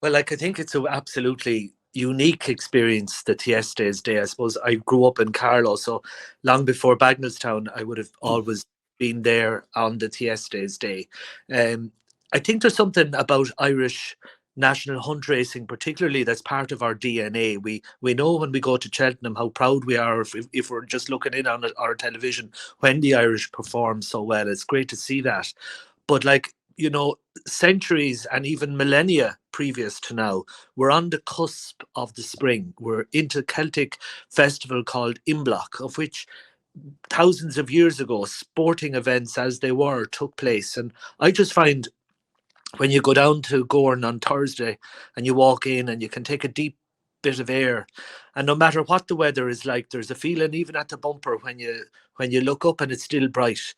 Well, I think it's an absolutely unique experience, the Thyestes Day. I suppose I grew up in Carlow, so long before Bagenalstown, I would have always been there on the Thyestes Day. I think there's something about Irish national hunt racing, particularly, that's part of our DNA. We know when we go to Cheltenham how proud we are if we're just looking in on our television when the Irish perform so well. It's great to see that. But centuries and even millennia previous to now, we're on the cusp of the spring. We're into a Celtic festival called Imbolc, of which thousands of years ago, sporting events as they were took place. And I just find when you go down to Gowran on Thursday and you walk in and you can take a deep bit of air, and no matter what the weather is like, there's a feeling even at the bumper when you look up and it's still bright.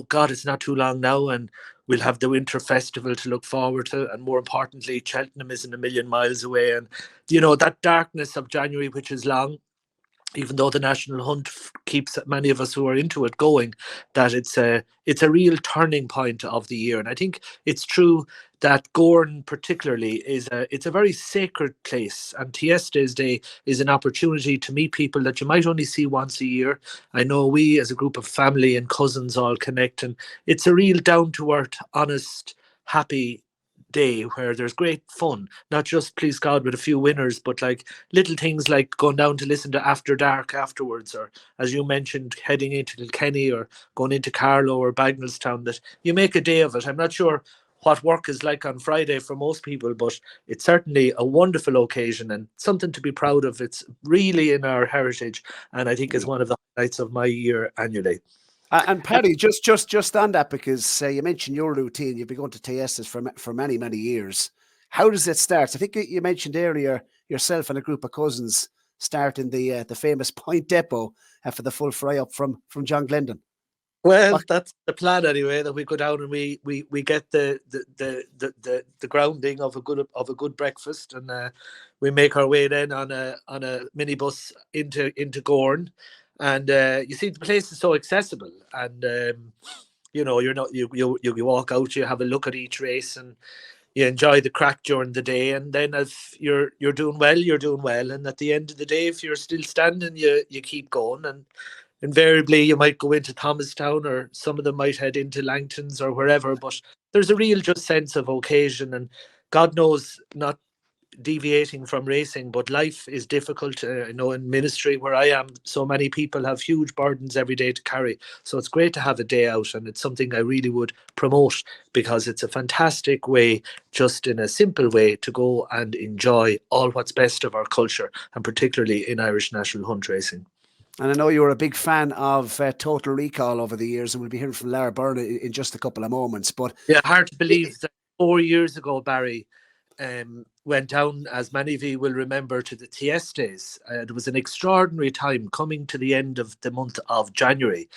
God, it's not too long now and we'll have the winter festival to look forward to, and more importantly, Cheltenham isn't a million miles away. And that darkness of January, which is long, even though the national hunt keeps many of us who are into it going, that it's a real turning point of the year. And I think it's true that Gowran particularly it's a very sacred place, and Thyestes Day is an opportunity to meet people that you might only see once a year. I know we as a group of family and cousins all connect, and it's a real down-to-earth, honest, happy day where there's great fun, not just, please God, with a few winners, but like little things like going down to listen to After Dark afterwards, or as you mentioned, heading into Kilkenny or going into Carlow or Bagnallstown, that you make a day of it. I'm not sure what work is like on Friday for most people, but it's certainly a wonderful occasion and something to be proud of. It's really in our heritage, and I think it's one of the highlights of my year annually. And Paddy, just on that, because you mentioned your routine, you've been going to Thyestes for many, many years. How does it start? I think you mentioned earlier yourself and a group of cousins starting the famous Point Depot for the full fry up from John Glendon. Well, that's the plan anyway. That we go down and we get the grounding of a good breakfast, and we make our way then on a minibus into Gowran. And you see, the place is so accessible, and you walk out, you have a look at each race, and you enjoy the crack during the day. And then if you're doing well, and at the end of the day, if you're still standing, you keep going. And invariably, you might go into Thomastown, or some of them might head into Langtons or wherever. But there's a real just sense of occasion, and God knows, not deviating from racing, but life is difficult. I know in ministry where I am, so many people have huge burdens every day to carry. So it's great to have a day out, and it's something I really would promote, because it's a fantastic way, just in a simple way, to go and enjoy all what's best of our culture, and particularly in Irish national hunt racing. And I know you were a big fan of Total Recall over the years, and we'll be hearing from Lar Byrne in just a couple of moments. But yeah, hard to believe that 4 years ago, Barry, went down, as many of you will remember, to the Thyestes. It was an extraordinary time coming to the end of the month of January,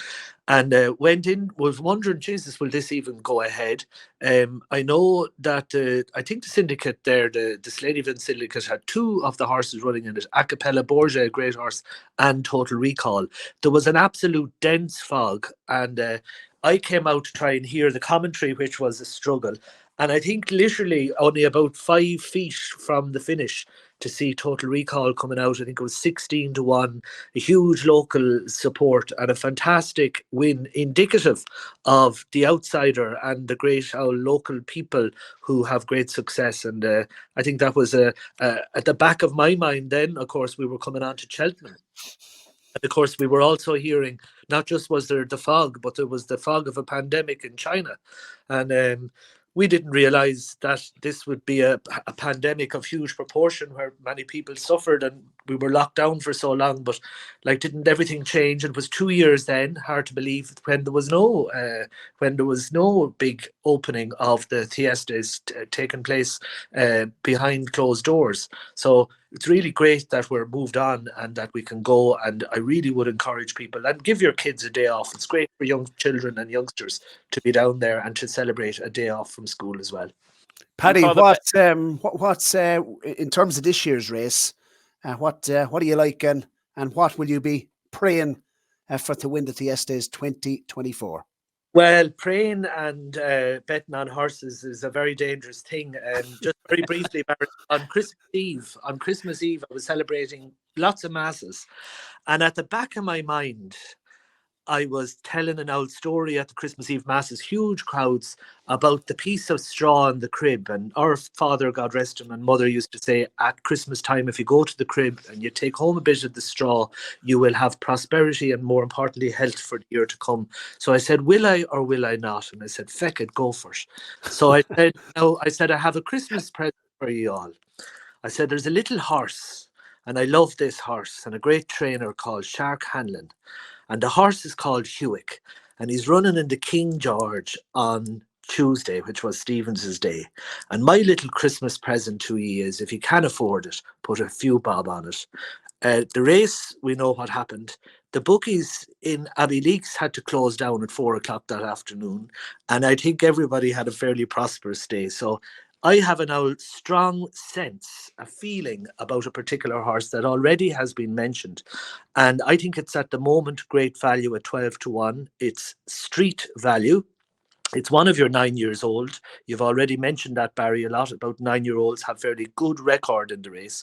and went in, was wondering, Jesus, will this even go ahead? I know that I think the Syndicate there, the Slaneyville Syndicate, had two of the horses running in it, Acapella Borgia, a great horse, and Total Recall. There was an absolute dense fog, and I came out to try and hear the commentary, which was a struggle. And I think literally only about 5 feet from the finish to see Total Recall coming out. I think it was 16-1, a huge local support and a fantastic win, indicative of the outsider and the great local people who have great success. And I think that was at the back of my mind then. Of course, we were coming on to Cheltenham. And of course, we were also hearing, not just was there the fog, but there was the fog of a pandemic in China. And we didn't realize that this would be a pandemic of huge proportion, where many people suffered, and we were locked down for so long. But didn't everything change? It was 2 years then, hard to believe, when there was no big opening of the Thyestes taking place behind closed doors. So it's really great that we're moved on and that we can go. And I really would encourage people, and give your kids a day off. It's great for young children and youngsters to be down there and to celebrate a day off from school as well. Paddy, what's in terms of this year's race? What do you like, and what will you be praying for to win the Thyestes 2024? Well, praying and betting on horses is a very dangerous thing. Just very briefly, on Christmas Eve, I was celebrating lots of masses, and at the back of my mind, I was telling an old story at the Christmas Eve masses, huge crowds, about the piece of straw in the crib. And our father, God rest him, and mother used to say, at Christmas time, if you go to the crib and you take home a bit of the straw, you will have prosperity and, more importantly, health for the year to come. So I said, will I or will I not? And I said, feck it, go for it. So I said, no, I have a Christmas present for you all. I said, there's a little horse, and I love this horse, and a great trainer called Shark Hanlon. And the horse is called Hewick, and he's running in the King George on Tuesday, which was Stevens's day. And my little Christmas present to you is, if you can afford it, put a few bob on it. The race, we know what happened. The bookies in Abbey Leaks had to close down at 4 o'clock that afternoon. And I think everybody had a fairly prosperous day. So I have a now strong sense, a feeling about a particular horse that already has been mentioned. And I think it's at the moment great value at 12-1. It's street value. It's one of your 9 years old. You've already mentioned that, Barry, a lot about 9-year-olds have fairly good record in the race.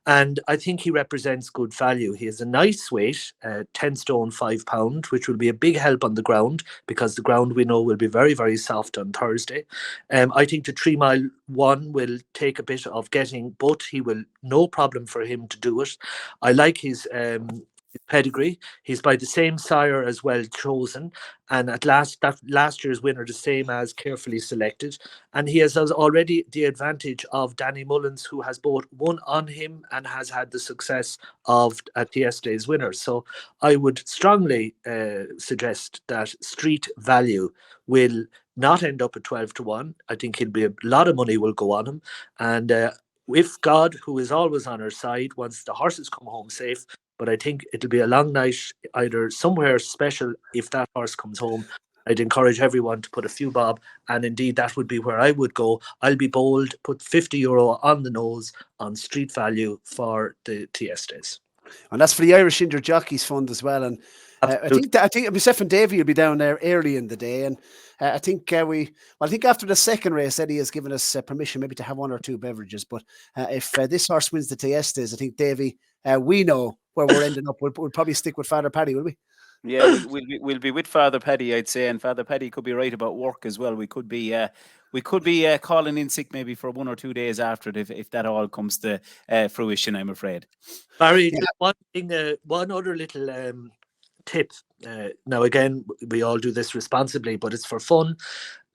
And I think he represents good value. He has a nice weight, 10 stone, 5 pound, which will be a big help on the ground, because the ground we know will be very, very soft on Thursday. I think the 3 mile one will take a bit of getting, but he will, no problem for him to do it. I like his pedigree. He's by the same sire as Well Chosen, and at last year's winner, the same as Carefully Selected, and he has already the advantage of Danny Mullins, who has both won on him and has had the success of a Thyestes winner. So I would strongly suggest that street value will not end up at 12-1. I think he'll be a lot of money will go on him, and if God, who is always on our side, once the horses come home safe. But I think it'll be a long night, either somewhere special if that horse comes home. I'd encourage everyone to put a few bob, and indeed that would be where I would go. I'll be bold, put €50 on the nose on street value for the Thyestes. And that's for the Irish Injured Jockeys Fund as well. And I think myself and Davey will be down there early in the day, and I think I think after the second race, Eddie has given us permission maybe to have 1 or 2 beverages. But if this horse wins the Thyestes, I think Davey, we know where we're ending up. We'll probably stick with Fr.Paddy, will we? Yeah, we'll be with Fr.Paddy, I'd say, and Fr.Paddy could be right about work as well. We could be calling in sick maybe for 1 or 2 days after it if that all comes to fruition, I'm afraid. Barry, one thing, one other little tip. Now again, we all do this responsibly, but it's for fun.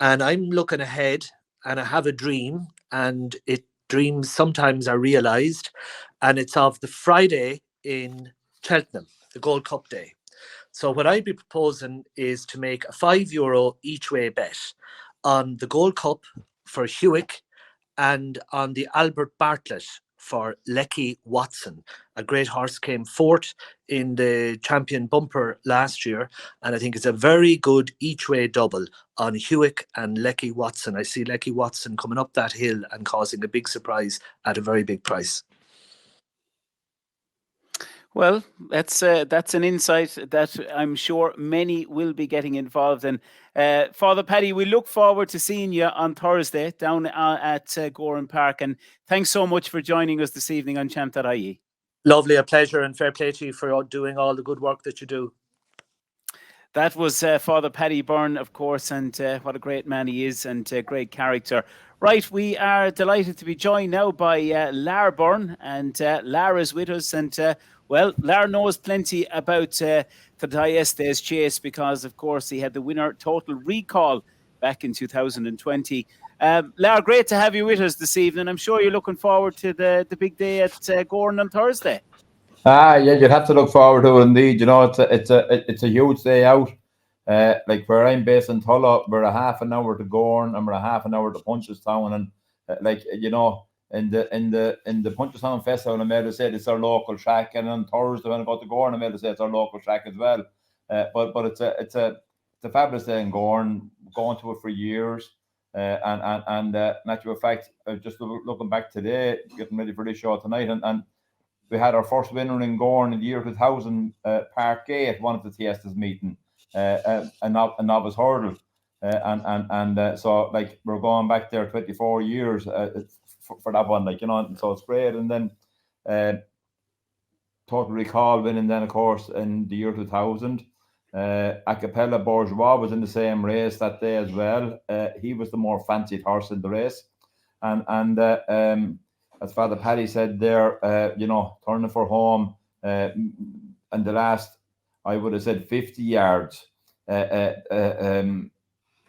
And I'm looking ahead, and I have a dream, and dreams sometimes are realised, and it's of the Friday in Cheltenham, the Gold Cup day. So what I'd be proposing is to make a €5 each way bet on the Gold Cup for Hewick and on the Albert Bartlett for Lecky Watson. A great horse came fourth in the champion bumper last year, and I think it's a very good each way double on Hewick and Lecky Watson. I see Lecky Watson coming up that hill and causing a big surprise at a very big price. Well, that's an insight that I'm sure many will be getting involved in. Fr.Paddy, we look forward to seeing you on Thursday down at Gowran Park, and thanks so much for joining us this evening on Champ.ie. Lovely, a pleasure, and fair play to you for doing all the good work that you do. That was Paddy Byrne, of course, and what a great man he is, and great character. Right, we are delighted to be joined now by Lar Byrne, and Lar is with us, and well, Lar knows plenty about the Thyestes Chase because, of course, he had the winner Total Recall back in 2020. Lar, great to have you with us this evening. I'm sure you're looking forward to the big day at Gowran on Thursday. Yeah, you'd have to look forward to it indeed. You know, it's a huge day out. Like where I'm based in Tulla, we're a half an hour to Gowran and we're a half an hour to Punchestown, and like you know, in the Punchestown Festival, I made say it's our local track, and on Thursday when I go to Gowran, I made say it's our local track as well. But it's a fabulous day in Gowran, going to it for years. And natural fact, just looking back today, getting ready for this show tonight, and we had our first winner in Gowran in the year 2000, Park A at one of the Thyestes meeting, a novice hurdle, and so like we're going back there 24 years for that one, like you know, so it's great. And then Total Recall winning then of course in the year 2000, Acapella Bourgeois was in the same race that day as well. He was the more fancied horse in the race. And as Father Paddy said there, turning for home, and the last, I would have said 50 yards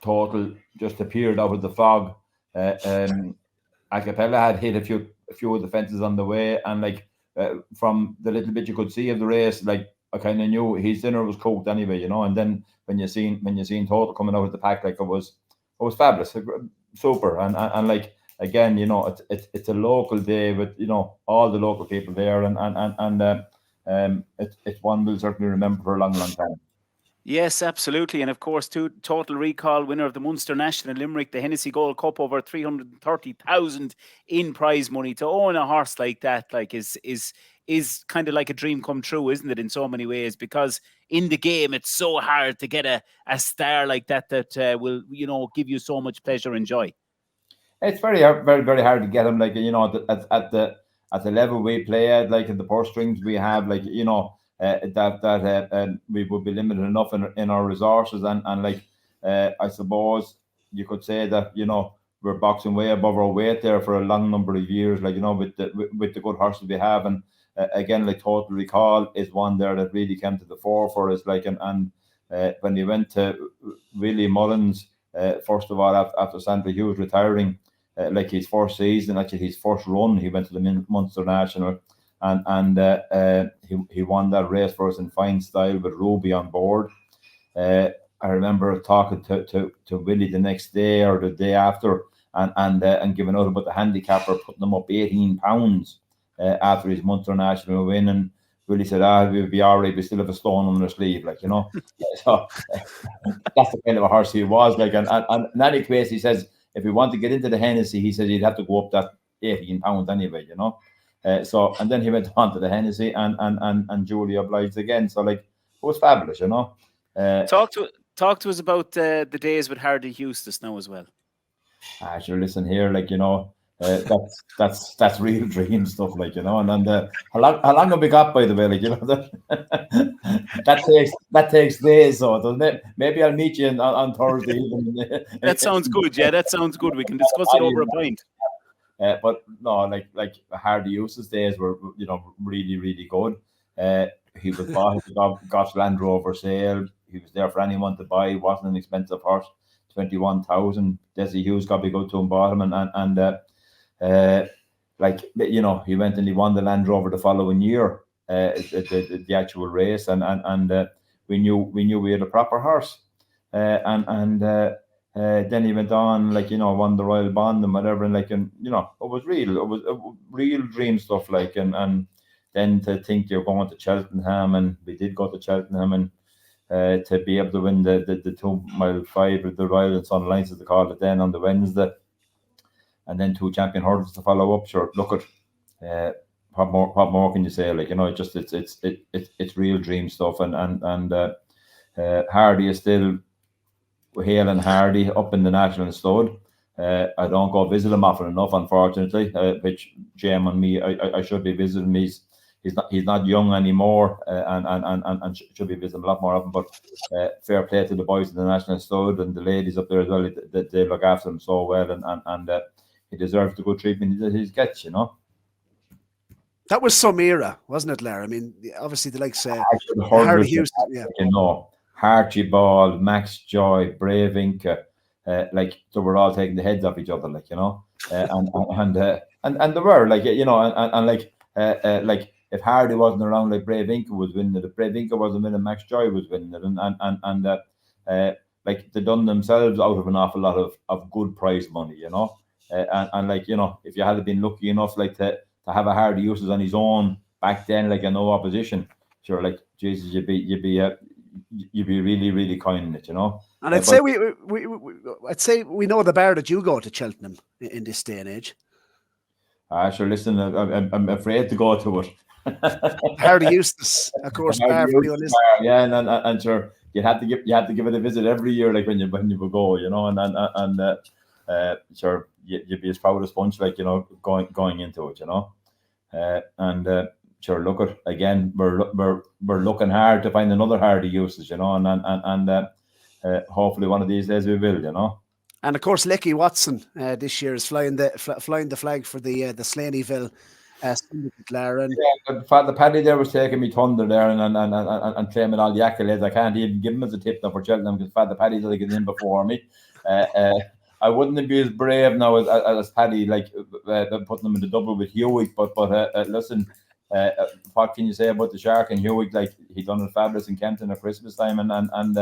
total just appeared out of the fog. Acapella had hit a few of the fences on the way, and from the little bit you could see of the race, I kind of knew his dinner was cooked anyway, And then when you seen Total coming out of the pack, it was fabulous, super, and again, it's a local day with all the local people there, and it's one we'll certainly remember for a long, long time. Yes, absolutely. And of course, Total Recall, winner of the Munster National Limerick, the Hennessy Gold Cup, over 330,000 in prize money. To own a horse like that, is kind of like a dream come true, isn't it, in so many ways? Because in the game, it's so hard to get a star like that will, give you so much pleasure and joy. It's very, very, very hard to get them, at the level we play at, in the purse strings we have, that we would be limited enough in our resources, and I suppose you could say that we're boxing way above our weight there for a long number of years, with the good horses we have, and again, Total Recall is one there that really came to the fore for us, and when he went to Willie Mullins, first of all after Sandra Hughes retiring, his first season, actually his first run, he went to the Munster National. And he won that race for us in fine style with Ruby on board. I remember talking to Willie the next day or the day after, and giving out about the handicapper, putting them up 18 pounds after his Munster National win. And Willie said, we'll be all right, we still have a stone on our sleeve, So that's the kind of a horse he was, and in any case, he says, if we want to get into the Hennessy, he said he'd have to go up that 18 pounds anyway, and then he went on to the Hennessy, and Julie obliged again. So it was fabulous, Talk to us about the days with Hardy Eustace now as well. Sure, listen here, that's real dream stuff, and how long have we got, by the way, that takes days, so doesn't it? Maybe I'll meet you on Thursday evening. That sounds good. Yeah, that sounds good. We can discuss it over a pint. But no, Hardy Eustace days were, really, really good. He was bought, he got Goffs Land Rover sale. He was there for anyone to buy. He wasn't an expensive horse. 21,000. Desi Hughes got to go to him, bought him, he went and he won the Land Rover the following year, the actual race, and we knew we had a proper horse, then he went on, won the Royal Bond and whatever, and it was real dream stuff, and then to think you're going to Cheltenham, and we did go to Cheltenham, and to be able to win the 2 mile 5 of the Royal and Sun Alliance, as they called it then, on the Wednesday, and then 2 champion hurdles to follow up. Sure, look at what more can you say? It's real dream stuff, and Hardy is still Hale and Hardy up in the National Stud. I don't go visit him often enough, unfortunately, which shame on me. I should be visiting him. He's not young anymore, and should be visiting a lot more often. But fair play to the boys in the National Stud and the ladies up there as well. They look after him so well, and he deserves the good treatment that he gets, That was some era, wasn't it, Lar? I mean, obviously the likes Hardy Houston, yeah. Archibald, Max Joy, Brave Inca, so we're all taking the heads off each other, and they were, if Hardy wasn't around, Brave Inca was winning it. If Brave Inca wasn't winning, Max Joy was winning it, they done themselves out of an awful lot of good prize money, if you had been lucky enough, to have a Hardy Eustace on his own back then, no opposition, sure, Jesus, you'd be really, really kind in it, And I'd say I'd say we know the bar that you go to Cheltenham in this day and age. Sure, listen, I'm afraid to go to it. Hardy Eustace, of course, bar for you on this. Yeah, and sure, you had to give it a visit every year, when you would go, and sure, you'd be as proud as punch, going into it, and sure, look at again. We're looking hard to find another hardy usage, you know, and hopefully one of these days we will, you know. And of course, Lecky Watson this year is flying the flag for the Slaneyville Syndicate, Lar. And yeah, Father Paddy there was taking me thunder there and claiming all the accolades. I can't even give him as a tip now for Cheltenham because Father Paddy did get in before me. I wouldn't be as brave now as Paddy, like putting them in the double with Hewitt. But listen, what can you say about the Shark and Hewitt? Like, he done it fabulous in Kenton at Christmas time, and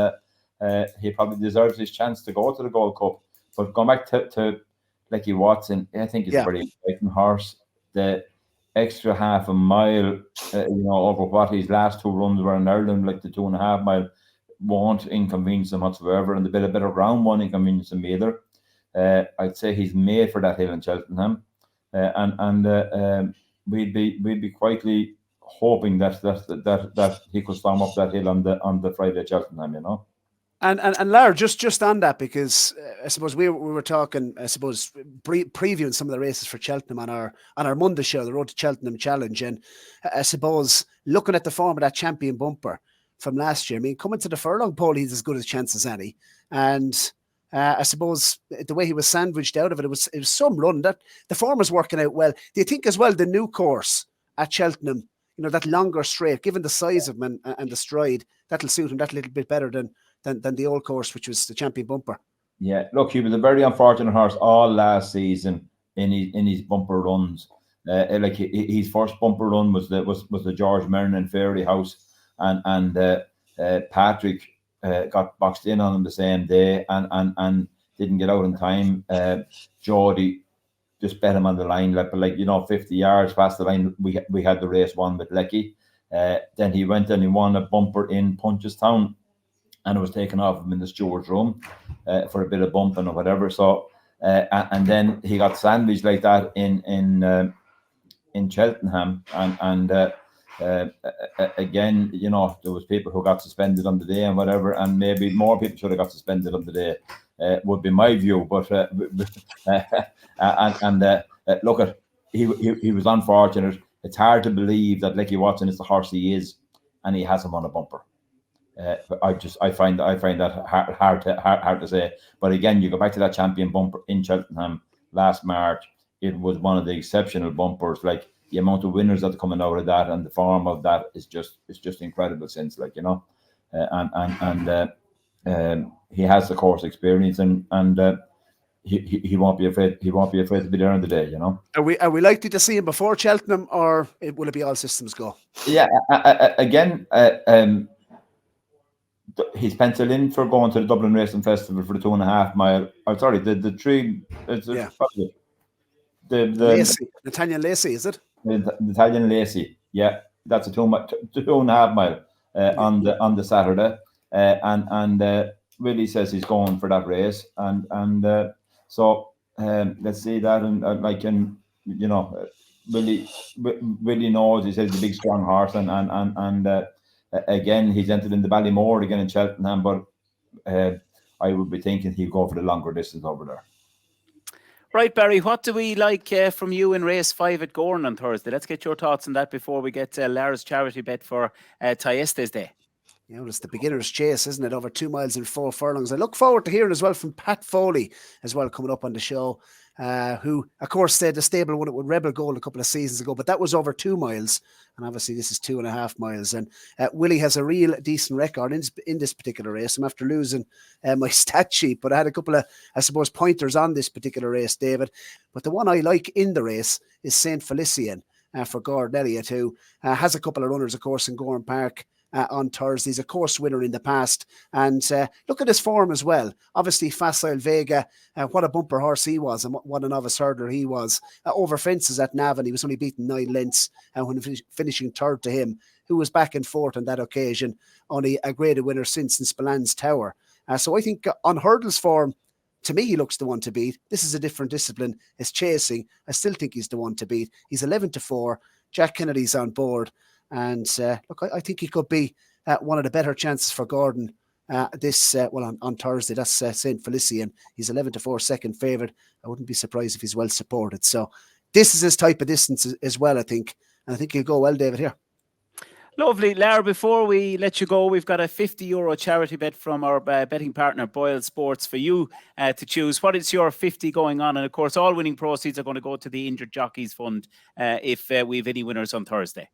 he probably deserves his chance to go to the Gold Cup. But going back to Lecky Watson, I think he's a very exciting horse. The extra half a mile, over what his last two runs were in Ireland, like the 2.5 mile, won't inconvenience him whatsoever, and the bit of ground won't inconvenience him either. I'd say he's made for that hill in Cheltenham, and we'd be quietly hoping that he could storm up that hill on the Friday at Cheltenham, you know. And Lar, just on that, because I suppose we were talking, I suppose, previewing some of the races for Cheltenham on our Monday show, the Road to Cheltenham Challenge, and I suppose looking at the form of that champion bumper from last year, I mean, coming to the furlong pole, he's as good a chance as any, and I suppose the way he was sandwiched out of it was some run that the form was working out well. Do you think as well the new course at Cheltenham, that longer straight, given the size of him and the stride, that'll suit him that little bit better than the old course, which was the champion bumper? Yeah, look, he was a very unfortunate horse all last season in his bumper runs. Like his first bumper run was the George Mernon Fairy House, and Patrick got boxed in on him the same day and didn't get out in time. Jody just bet him on the line, like 50 yards past the line. We had the race won with Lecky. Then he went and he won a bumper in Punchestown, and it was taken off him in the steward's room for a bit of bumping or whatever. So and then he got sandwiched like that in Cheltenham, and again, there was people who got suspended on the day and whatever, and maybe more people should have got suspended on the day. Would be my view, but look at he was unfortunate. It's hard to believe that Lecky Watson is the horse he is, and he has him on a bumper. I find that hard to say. But again, you go back to that champion bumper in Cheltenham last March. It was one of the exceptional bumpers. Like, the amount of winners that are coming out of that and the form of that is just incredible since, and he has the course experience, and he won't be afraid. He won't be afraid to be there on the day, Are we likely to see him before Cheltenham, or will it be all systems go? Yeah, again, he's penciled in for going to the Dublin Racing Festival for the 2.5 mile. Oh, sorry, the 3. The Italian Lacey, is it? The Italian Lacey, yeah, that's a 2.5 mile on the Saturday, and Willie says he's going for that race, and so let's see that, and Willie knows, he says he's a big strong horse, and again he's entered in the Ballymore again in Cheltenham, but I would be thinking he'd go for the longer distance over there. Right, Barry, what do we like from you in race 5 at Gowran on Thursday? Let's get your thoughts on that before we get Lara's charity bet for Thyestes Day. It's the beginner's chase, isn't it? Over 2 miles and 4 furlongs. I look forward to hearing as well from Pat Foley as well coming up on the show, who, of course, said the stable won it with Rebel Gold a couple of seasons ago, but that was over 2 miles. And obviously this is 2.5 miles. And Willie has a real decent record in this particular race. I'm after losing my stat sheet, but I had a couple of, I suppose, pointers on this particular race, David. But the one I like in the race is St. Felician for Gordon Elliott, who has a couple of runners, of course, in Gowran Park on Thursday. He's a course winner in the past, and look at his form as well. Obviously, Facile Vega, what a bumper horse he was, and what a novice hurdler he was. Over fences at Navan, he was only beaten 9 lengths, and when finishing third to him, who was back and forth on that occasion, only a graded winner since in Spillane Tower. So I think on hurdles form, to me, he looks the one to beat. This is a different discipline. It's chasing. I still think he's the one to beat. He's 11-4. Jack Kennedy's on board. And look, I think he could be one of the better chances for Gordon on Thursday. That's St. Felician. He's 11-4, second favourite. I wouldn't be surprised if he's well supported. So this is his type of distance as well, I think. And I think he'll go well, David, here. Lovely. Lar, before we let you go, we've got a €50 charity bet from our betting partner, Boylesports, for you to choose. What is your 50 going on? And of course, all winning proceeds are going to go to the Injured Jockeys Fund if we have any winners on Thursday.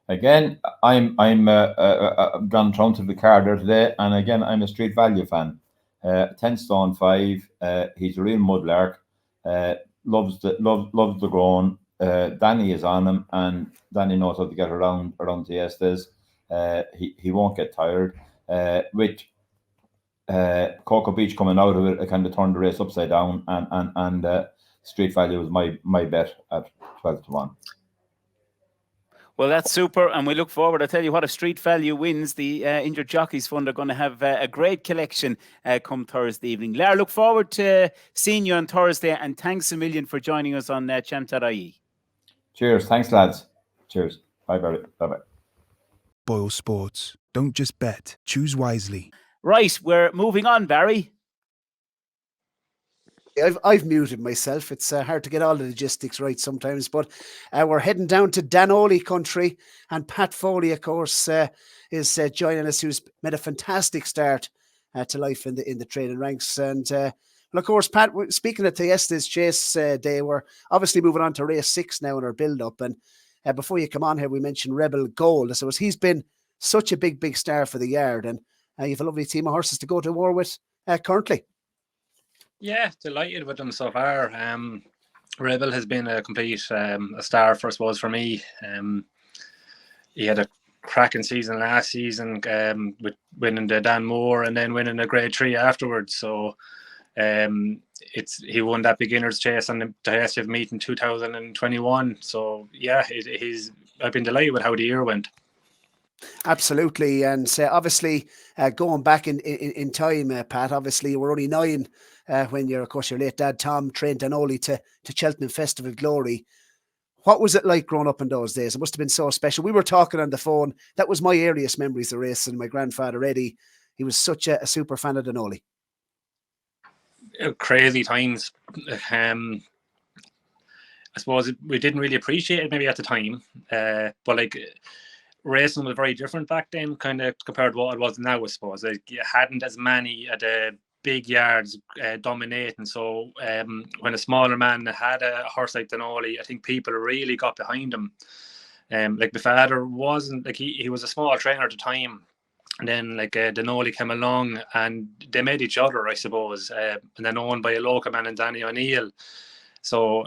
Again, I'm gone down to the card there today, and again, I'm a Street Value fan. 10 stone 5. He's a real mudlark. Loves the grown. Danny is on him, and Danny knows how to get around Thyestes. He won't get tired. With Cocoa Beach coming out of it, I kind of turned the race upside down, and Street Value was my bet at 12-1. Well, that's super, and we look forward. I tell you what, if Street Value wins, the Injured Jockeys Fund are going to have a great collection come Thursday evening. Lar, look forward to seeing you on Thursday, and thanks a million for joining us on Champ.ie. Cheers. Thanks, lads. Cheers. Bye, Barry. Bye-bye. Boylesports. Don't just bet. Choose wisely. Right, we're moving on, Barry. I've muted myself. It's hard to get all the logistics right sometimes, but we're heading down to Danoli country, and Pat Foley, of course, is joining us, who's made a fantastic start to life in the training ranks. And well, of course, Pat, speaking of Thyestes Chase Day, we're obviously moving on to race 6 now in our build-up. And before you come on here, we mentioned Rebel Gold. So he's been such a big star for the yard, and you have a lovely team of horses to go to war with currently. Yeah, delighted with them so far. Rebel has been a complete a star, I suppose, for me. He had a cracking season last season with winning the Dan Moore and then winning a Grade 3 afterwards. So he won that beginner's chase on the Thyestes meet in 2021. So yeah, I've been delighted with how the year went. Absolutely, and obviously going back in time, Pat. Obviously, you were only 9 when your late dad Tom trained Danoli to Cheltenham Festival Glory. What was it like growing up in those days? It must have been so special. We were talking on the phone. That was my earliest memories of racing. My grandfather Eddie, he was such a super fan of Danoli. Crazy times. I suppose we didn't really appreciate it maybe at the time, but like, racing was very different back then, kind of compared to what it was now, I suppose. Like, you hadn't as many at the big yards dominating. So when a smaller man had a horse like Danoli, I think people really got behind him. Like my father wasn't, like he was a small trainer at the time. And then like Danoli came along and they made each other, I suppose. And then owned by a local man in Danny O'Neill. So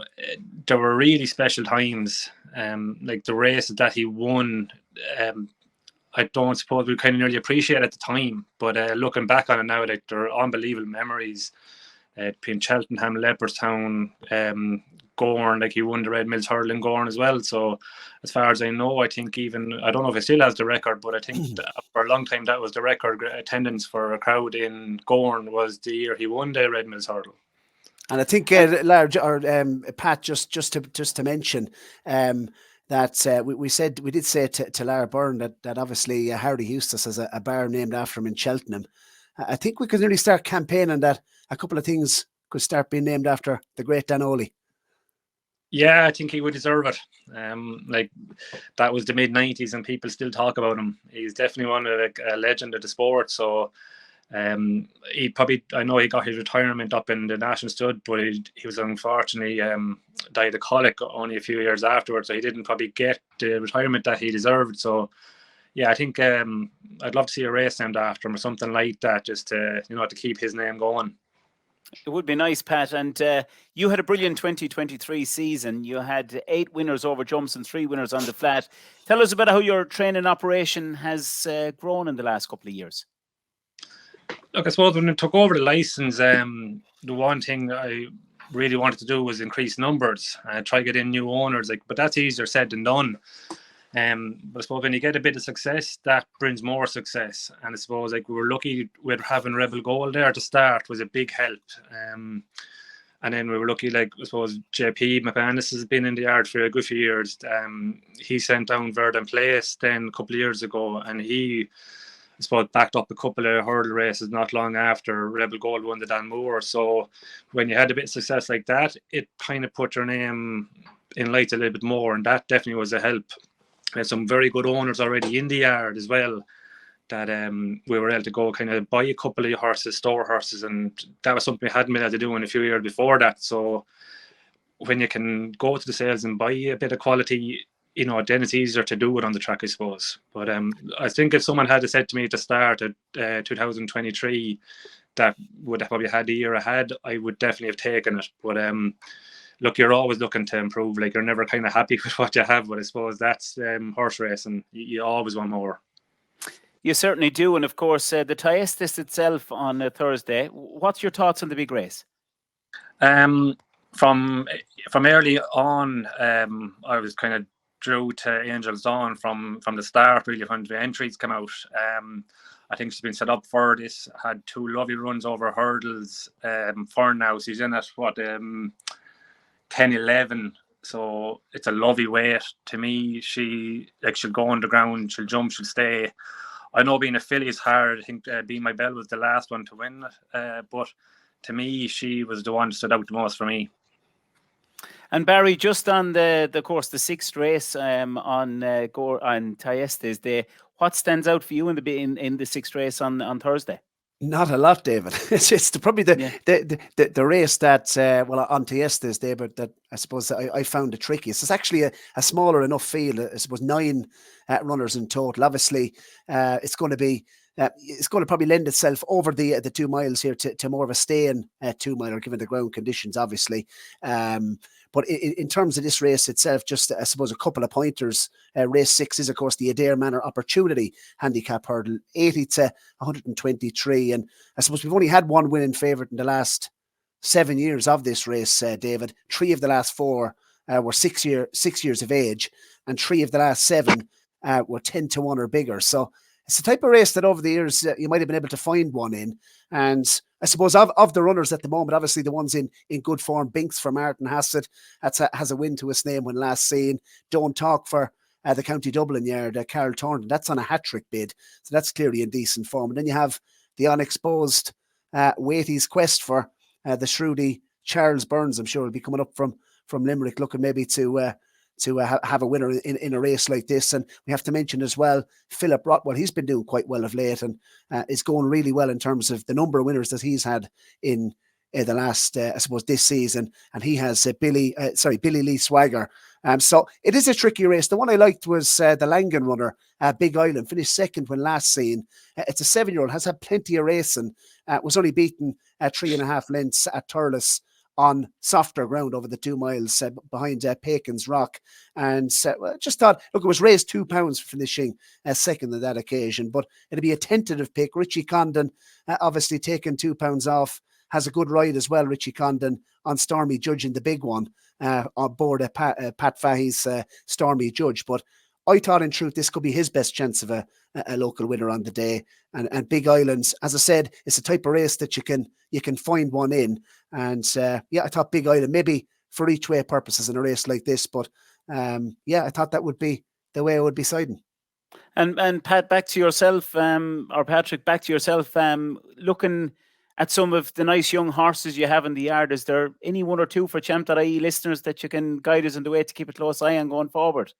there were really special times. Like the races that he won, I don't suppose we kind of nearly appreciate at the time, but looking back on it now, like they're unbelievable memories. Between Cheltenham, Leopardstown, Gorn, like he won the Red Mills Hurdle in Gorn as well. So as far as I know, I think I don't know if he still has the record, but I think that for a long time that was the record attendance for a crowd in Gorn was the year he won the Red Mills Hurdle. And I think Pat, just to mention that we did say to Lar Byrne that obviously Hardy Eustace has a bar named after him in Cheltenham. I think we could really start campaigning that a couple of things could start being named after the great Danoli. Yeah, I think he would deserve it. Like that was the mid-90s and people still talk about him. He's definitely one of a legend of the sport. So he probably, I know he got his retirement up in the National Stud, but he was unfortunately died of colic only a few years afterwards, so he didn't probably get the retirement that he deserved. So yeah, I think I'd love to see a race named after him or something like that, just to to keep his name going. It would be nice, Pat. And you had a brilliant 2023 season. You had 8 winners over jumps and 3 winners on the flat. Tell us about how your training operation has grown in the last couple of years. Look, I suppose when I took over the license, the one thing I really wanted to do was increase numbers, try to get in new owners. But that's easier said than done. But I suppose when you get a bit of success, that brings more success. And I suppose we were lucky with having Rebel Gold there to start was a big help. And then we were lucky, I suppose JP McManus has been in the yard for a good few years. He sent down Verdun Place then a couple of years ago, and he suppose backed up a couple of hurdle races not long after Rebel Gold won the Dan Moore. So when you had a bit of success like that, it kind of put your name in lights a little bit more, and that definitely was a help. We had some very good owners already in the yard as well, that we were able to go kind of buy a couple of horses, store horses, and that was something we hadn't been able to do in a few years before that. So when you can go to the sales and buy a bit of quality, you know, then it's easier to do it on the track, I suppose. But I think if someone had said to me at the start of 2023 that would have probably had the year ahead, I would definitely have taken it. But look, you're always looking to improve. Like, you're never kind of happy with what you have, but I suppose that's horse racing. You always want more. You certainly do. And of course, the Thyestes itself on Thursday. What's your thoughts on the big race? From early on, I was kind of drew to Angel's Dawn from the start, really, when the entries came out. I think she's been set up for this, had 2 lovely runs over hurdles for now. She's in at 10-11, so it's a lovely weight. To me, she'll go on the ground, she'll jump, she'll stay. I know being a filly is hard. I think Be My Bell was the last one to win, but to me, she was the one that stood out the most for me. And Barry, just on the course, the 6th race on Thyestes Day, what stands out for you in the 6th race on Thursday? Not a lot, David. It's probably the race that on Thyestes Day, but that I suppose I found the trickiest. It's actually a smaller enough field. I suppose 9 runners in total. Obviously, it's going to probably lend itself over the 2 miles here to more of a staying 2 miler, given the ground conditions, obviously. But in terms of this race itself, just I suppose a couple of pointers. Race 6 is, of course, the Adair Manor Opportunity handicap hurdle, 80 to 123. And I suppose we've only had one winning favourite in the last 7 years of this race, David. 3 of the last 4 were 6 years of age, and 3 of the last 7 were 10 to 1 or bigger. So it's the type of race that over the years you might have been able to find one in. And I suppose of the runners at the moment, obviously the ones in good form, Binks for Martin Hassett, has a win to his name when last seen. Don't Talk for the County Dublin yard, Carl Thornton, that's on a hat-trick bid. So that's clearly in decent form. And then you have the unexposed Weighty's Quest for the Shrudy Charles Byrnes. I'm sure will be coming up from Limerick, looking maybe to have a winner in a race like this. And we have to mention as well, Philip Rotwell, he's been doing quite well of late and is going really well in terms of the number of winners that he's had in the last, I suppose, this season. And he has Billy Lee Swagger. So it is a tricky race. The one I liked was the Langan runner, Big Island, finished 2nd when last seen. It's a 7-year-old, has had plenty of racing, was only beaten 3.5 lengths at Thurles on softer ground over the 2 miles behind Pakin's Rock. And just thought, look, it was raised £2 for finishing 2nd on that occasion, but it'll be a tentative pick. Richie Condon, obviously taking £2 off, has a good ride as well, Richie Condon, on Stormy Judge in the big one, on board Pat Fahey's Stormy Judge. But I thought, in truth, this could be his best chance of a local winner on the day. And Big Islands, as I said, it's a type of race that you can find one in. And I thought Big Island, maybe for each way purposes in a race like this. But I thought that would be the way I would be siding. And Pat, back to yourself, or Patrick, back to yourself, looking at some of the nice young horses you have in the yard, is there any 1 or 2 for Champ.ie listeners that you can guide us in the way to keep a close eye on going forward?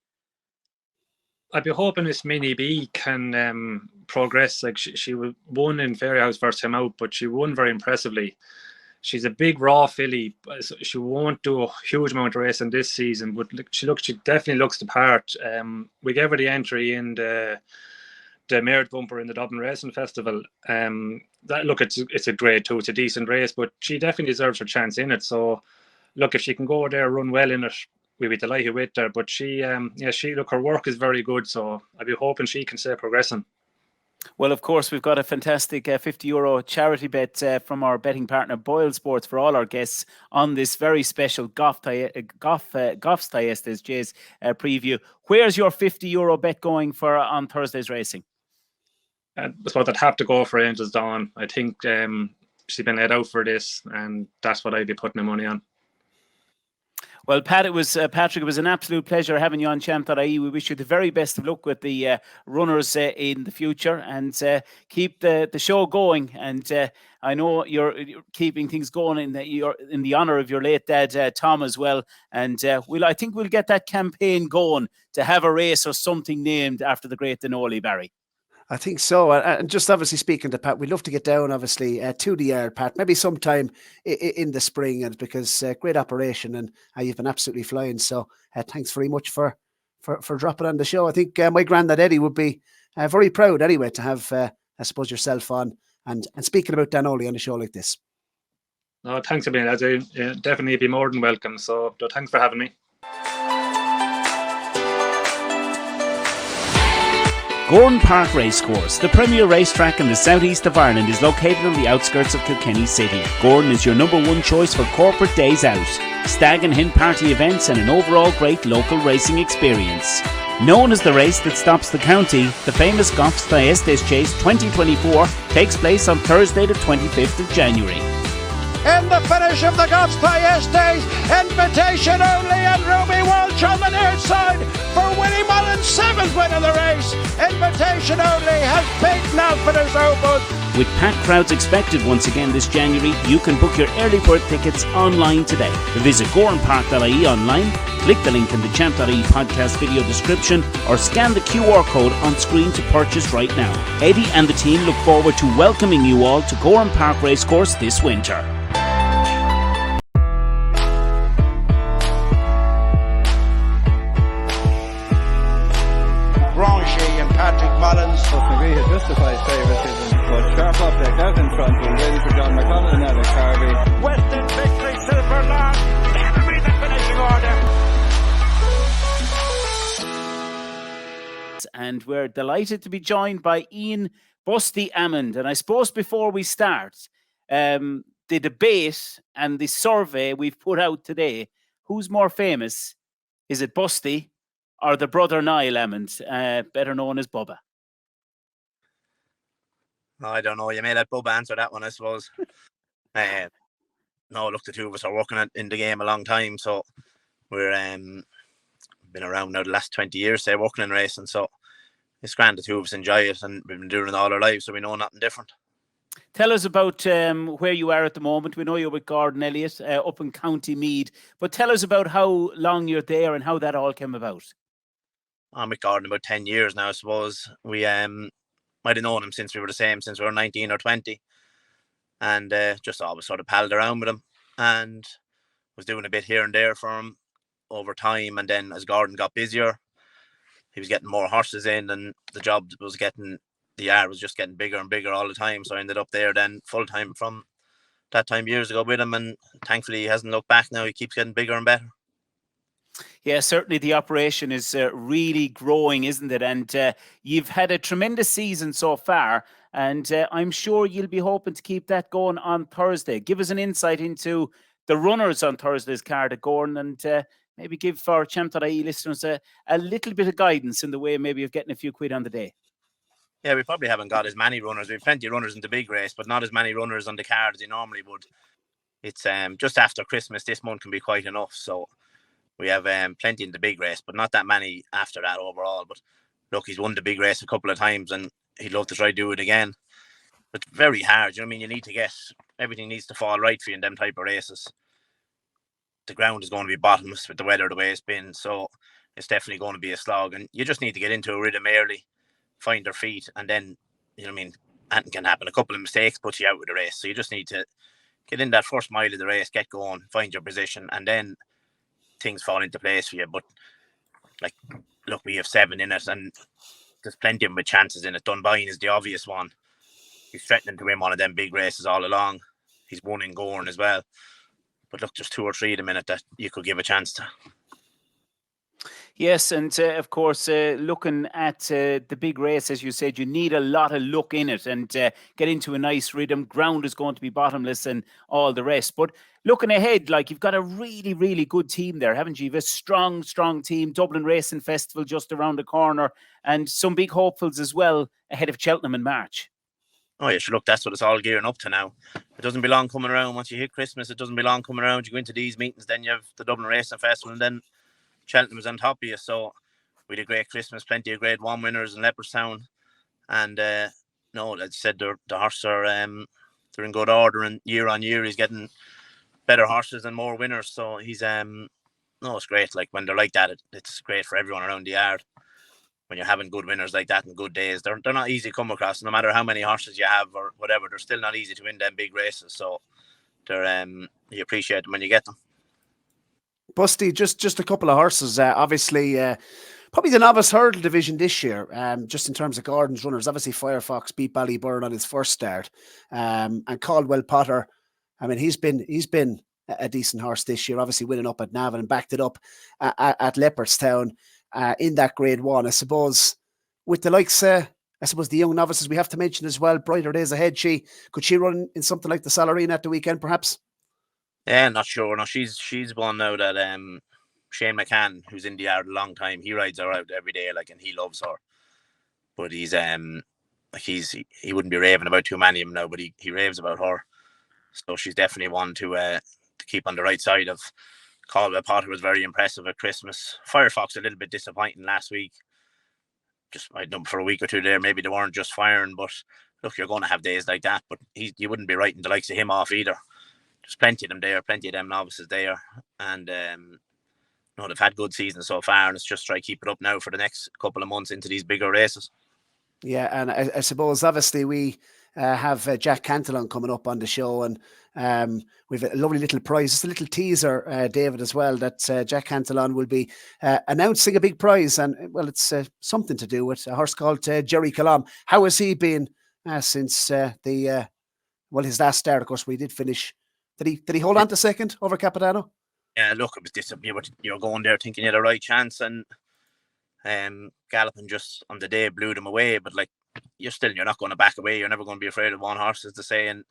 I'd be hoping Miss Minnie B can progress. Like, she won in Fairyhouse first time out, but she won very impressively. She's a big raw filly. She won't do a huge amount of racing this season, but she definitely looks the part. We gave her the entry in the Merit Bumper in the Dublin Racing Festival. It's a grade 2, it's a decent race, but she definitely deserves her chance in it. So look, if she can go there, run well in it, we'll be delighted with her. But her work is very good, so I'll be hoping she can stay progressing. Well, of course, we've got a fantastic €50 charity bet from our betting partner Boylesports for all our guests on this very special Goffs Thyestes Chase preview. Where's your €50 bet going for on Thursday's racing? I suppose I'd have to go for Angel's Dawn. I think she's been let out for this, and that's what I'd be putting the money on. Well, Pat, Patrick, it was an absolute pleasure having you on Champ.ie. We wish you the very best of luck with the runners in the future, and keep the show going. And I know you're keeping things going in the honour of your late dad, Tom, as well. And I think we'll get that campaign going to have a race or something named after the great Denoli, Barry. I think so. And just obviously speaking to Pat, we'd love to get down, obviously, to the yard, Pat, maybe sometime in the spring, and because great operation, and you've been absolutely flying. So thanks very much for dropping on the show. I think my granddad Eddie would be very proud anyway to have, I suppose, yourself on and speaking about Denoli on a show like this. No, thanks a million. I'd definitely be more than welcome. So thanks for having me. Gowran Park Racecourse, the premier racetrack in the southeast of Ireland, is located on the outskirts of Kilkenny City. Gowran is your #1 choice for corporate days out, stag and hen party events, and an overall great local racing experience. Known as the race that stops the county, the famous Goffs Thyestes Chase 2024 takes place on Thursday the 25th of January. In the finish of the Goffs Thyestes, invitation only, and Ruby Walsh on the near side for Willie Mullins' 7th win of the race. Invitation only has beaten Outfitters Opus. With packed crowds expected once again this January, you can book your early bird tickets online today. Visit gowranpark.ie online, click the link in the Champ.ie podcast video description, or scan the QR code on screen to purchase right now. Eddie and the team look forward to welcoming you all to Gowran Park Racecourse this winter. And Patrick Mullins. McGree had justified favouritism, but sharp object out in front, we're ready for John McConnell and Alex Harvey. Western victory, Silver Lar. That'll be the finishing order. And we're delighted to be joined by Ian Busty Amond. And I suppose before we start, the debate and the survey we've put out today, who's more famous? Is it Busty or the brother Niall Amond, better known as Bubba? No, I don't know. You may let Bubba answer that one, I suppose. No, look, the two of us are working in the game a long time, so we're been around now the last 20 years, say, working in racing, so it's grand the two of us enjoy it, and we've been doing it all our lives, so we know nothing different. Tell us about where you are at the moment. We know you're with Gordon Elliott up in County Meath, but tell us about how long you're there and how that all came about. I'm with Gordon about 10 years now, I suppose. We might have known him since we were the same, since we were 19 or 20. And just always sort of palled around with him. And was doing a bit here and there for him over time. And then as Gordon got busier, he was getting more horses in, and the job was getting, the yard was just getting bigger and bigger all the time. So I ended up there then full-time from that time years ago with him. And thankfully he hasn't looked back now. He keeps getting bigger and better. Yeah, certainly the operation is really growing, isn't it? And you've had a tremendous season so far, and I'm sure you'll be hoping to keep that going on Thursday. Give us an insight into the runners on Thursday's card at Gowran, and maybe give our Champ.ie listeners a little bit of guidance in the way maybe of getting a few quid on the day. Yeah, we probably haven't got as many runners. We have plenty of runners in the big race, but not as many runners on the card as you normally would. It's just after Christmas, this month can be quite enough, so we have plenty in the big race, but not that many after that overall. But look, he's won the big race a couple of times, and he'd love to try to do it again. But very hard, you know what I mean? You need to get, everything needs to fall right for you in them type of races. The ground is going to be bottomless with the weather the way it's been, so it's definitely going to be a slog. And you just need to get into a rhythm early, find their feet, and then, you know what I mean, anything can happen. A couple of mistakes put you out of the race. So you just need to get in that first mile of the race, get going, find your position, and then things fall into place for you. But like, look, we have 7 in it, and there's plenty of them with chances in it. Dunboyne is the obvious one. He's threatening to win one of them big races all along. He's won in Gowran as well. But look, there's 2 or 3 of them in it that you could give a chance to. Yes, and of course, looking at the big race, as you said, you need a lot of luck in it and get into a nice rhythm. Ground is going to be bottomless and all the rest. But looking ahead, like, you've got a really, really good team there, haven't you? You've a strong, strong team. Dublin Racing Festival just around the corner, and some big hopefuls as well ahead of Cheltenham in March. Oh, yeah, sure, look, that's what it's all gearing up to now. It doesn't belong coming around. Once you hit Christmas, it doesn't belong coming around. You go into these meetings, then you have the Dublin Racing Festival, and then Cheltenham is on top of you. So we had a great Christmas, plenty of Grade 1 winners in Leopardstown. And no, as I said, the horses are they're in good order, and year on year he's getting better horses and more winners. So he's no, it's great. Like when they're like that, it's great for everyone around the yard. When you're having good winners like that and good days, they're not easy to come across. No matter how many horses you have or whatever, they're still not easy to win them big races. So they're you appreciate them when you get them. Busty, just a couple of horses. Obviously, probably the novice hurdle division this year. Just in terms of Gordon's runners, obviously Firefox beat Paddy Byrne on his first start, and Caldwell Potter. I mean, he's been a decent horse this year. Obviously, winning up at Navan and backed it up at Leopardstown. In that Grade 1, I suppose, with the likes, I suppose the young novices we have to mention as well. Brighter days ahead. Could she run in something like the Salarine at the weekend, perhaps? Yeah, not sure. No, she's one now that Shane McCann, who's in the yard a long time, he rides her out every day, like, and he loves her. But he wouldn't be raving about too many of them now, but he raves about her. So she's definitely one to keep on the right side of. Caldwell Potter was very impressive at Christmas. Firefox a little bit disappointing last week. Just I know for a week or two there, maybe they weren't just firing. But look, you're going to have days like that. But you wouldn't be writing the likes of him off either. There's plenty of them there, plenty of them novices there, and no, they've had good seasons so far, and it's just try to keep it up now for the next couple of months into these bigger races. Yeah, and I suppose obviously we have Jack Cantillon coming up on the show, and we've a lovely little prize, just a little teaser, David, as well, that Jack Cantillon will be announcing a big prize, and well, it's something to do with a horse called Gerri Colombe. How has he been since his last start? Of course, we did finish. Did he hold on to second over Capitano? Yeah, look, it was you're going there thinking you had a right chance, and Galloping just on the day blew them away. But like you're not going to back away. You're never going to be afraid of one horse, as to say. And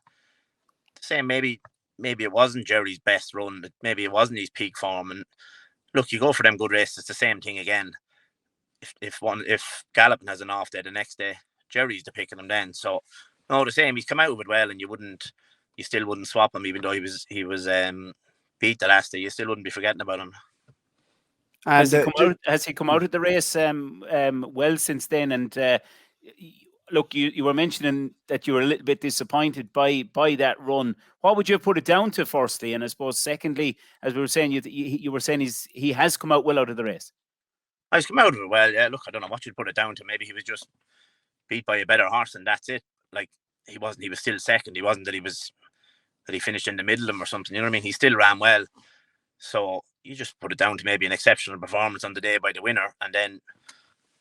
to say maybe it wasn't Gerri's best run, but maybe it wasn't his peak form. And look, you go for them good races, it's the same thing again. If Galloping has an off day the next day, Gerri's the picking him then. So no, the same. He's come out of it well, and you still wouldn't swap him, even though he was beat the last day. You still wouldn't be forgetting about him. Has he come out of the race well since then? And look, you were mentioning that you were a little bit disappointed by that run. What would you put it down to, firstly? And I suppose secondly, as we were saying, you were saying he has come out well out of the race. He's come out of it well. Yeah, look, I don't know what you'd put it down to. Maybe he was just beat by a better horse, and that's it. Like he wasn't. He was still second. He wasn't that he finished in the middle of him or something. You know what I mean? He still ran well. So you just put it down to maybe an exceptional performance on the day by the winner, and then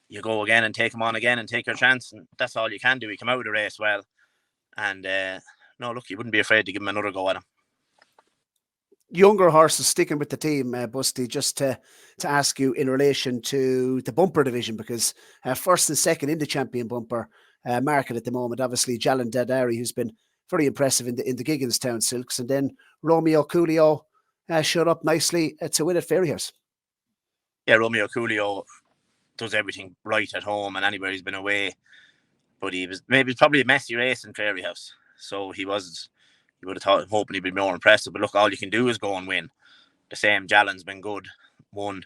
you go again and take him on again and take your chance, and that's all you can do. He came out of the race well, and no, look, you wouldn't be afraid to give him another go at him. Younger horses sticking with the team, Busty, just to ask you in relation to the bumper division, because first and second in the champion bumper market at the moment, obviously Jalan Dadari, who's been very impressive in the Gigginstown Silks, and then Romeo Coolio showed up nicely to win at Fairyhouse. Yeah, Romeo Coolio does everything right at home and anywhere he's been away, but it's probably a messy race in Fairyhouse, so you would have thought, hoping he'd be more impressive. But look, all you can do is go and win. The same Jalan's been good, won.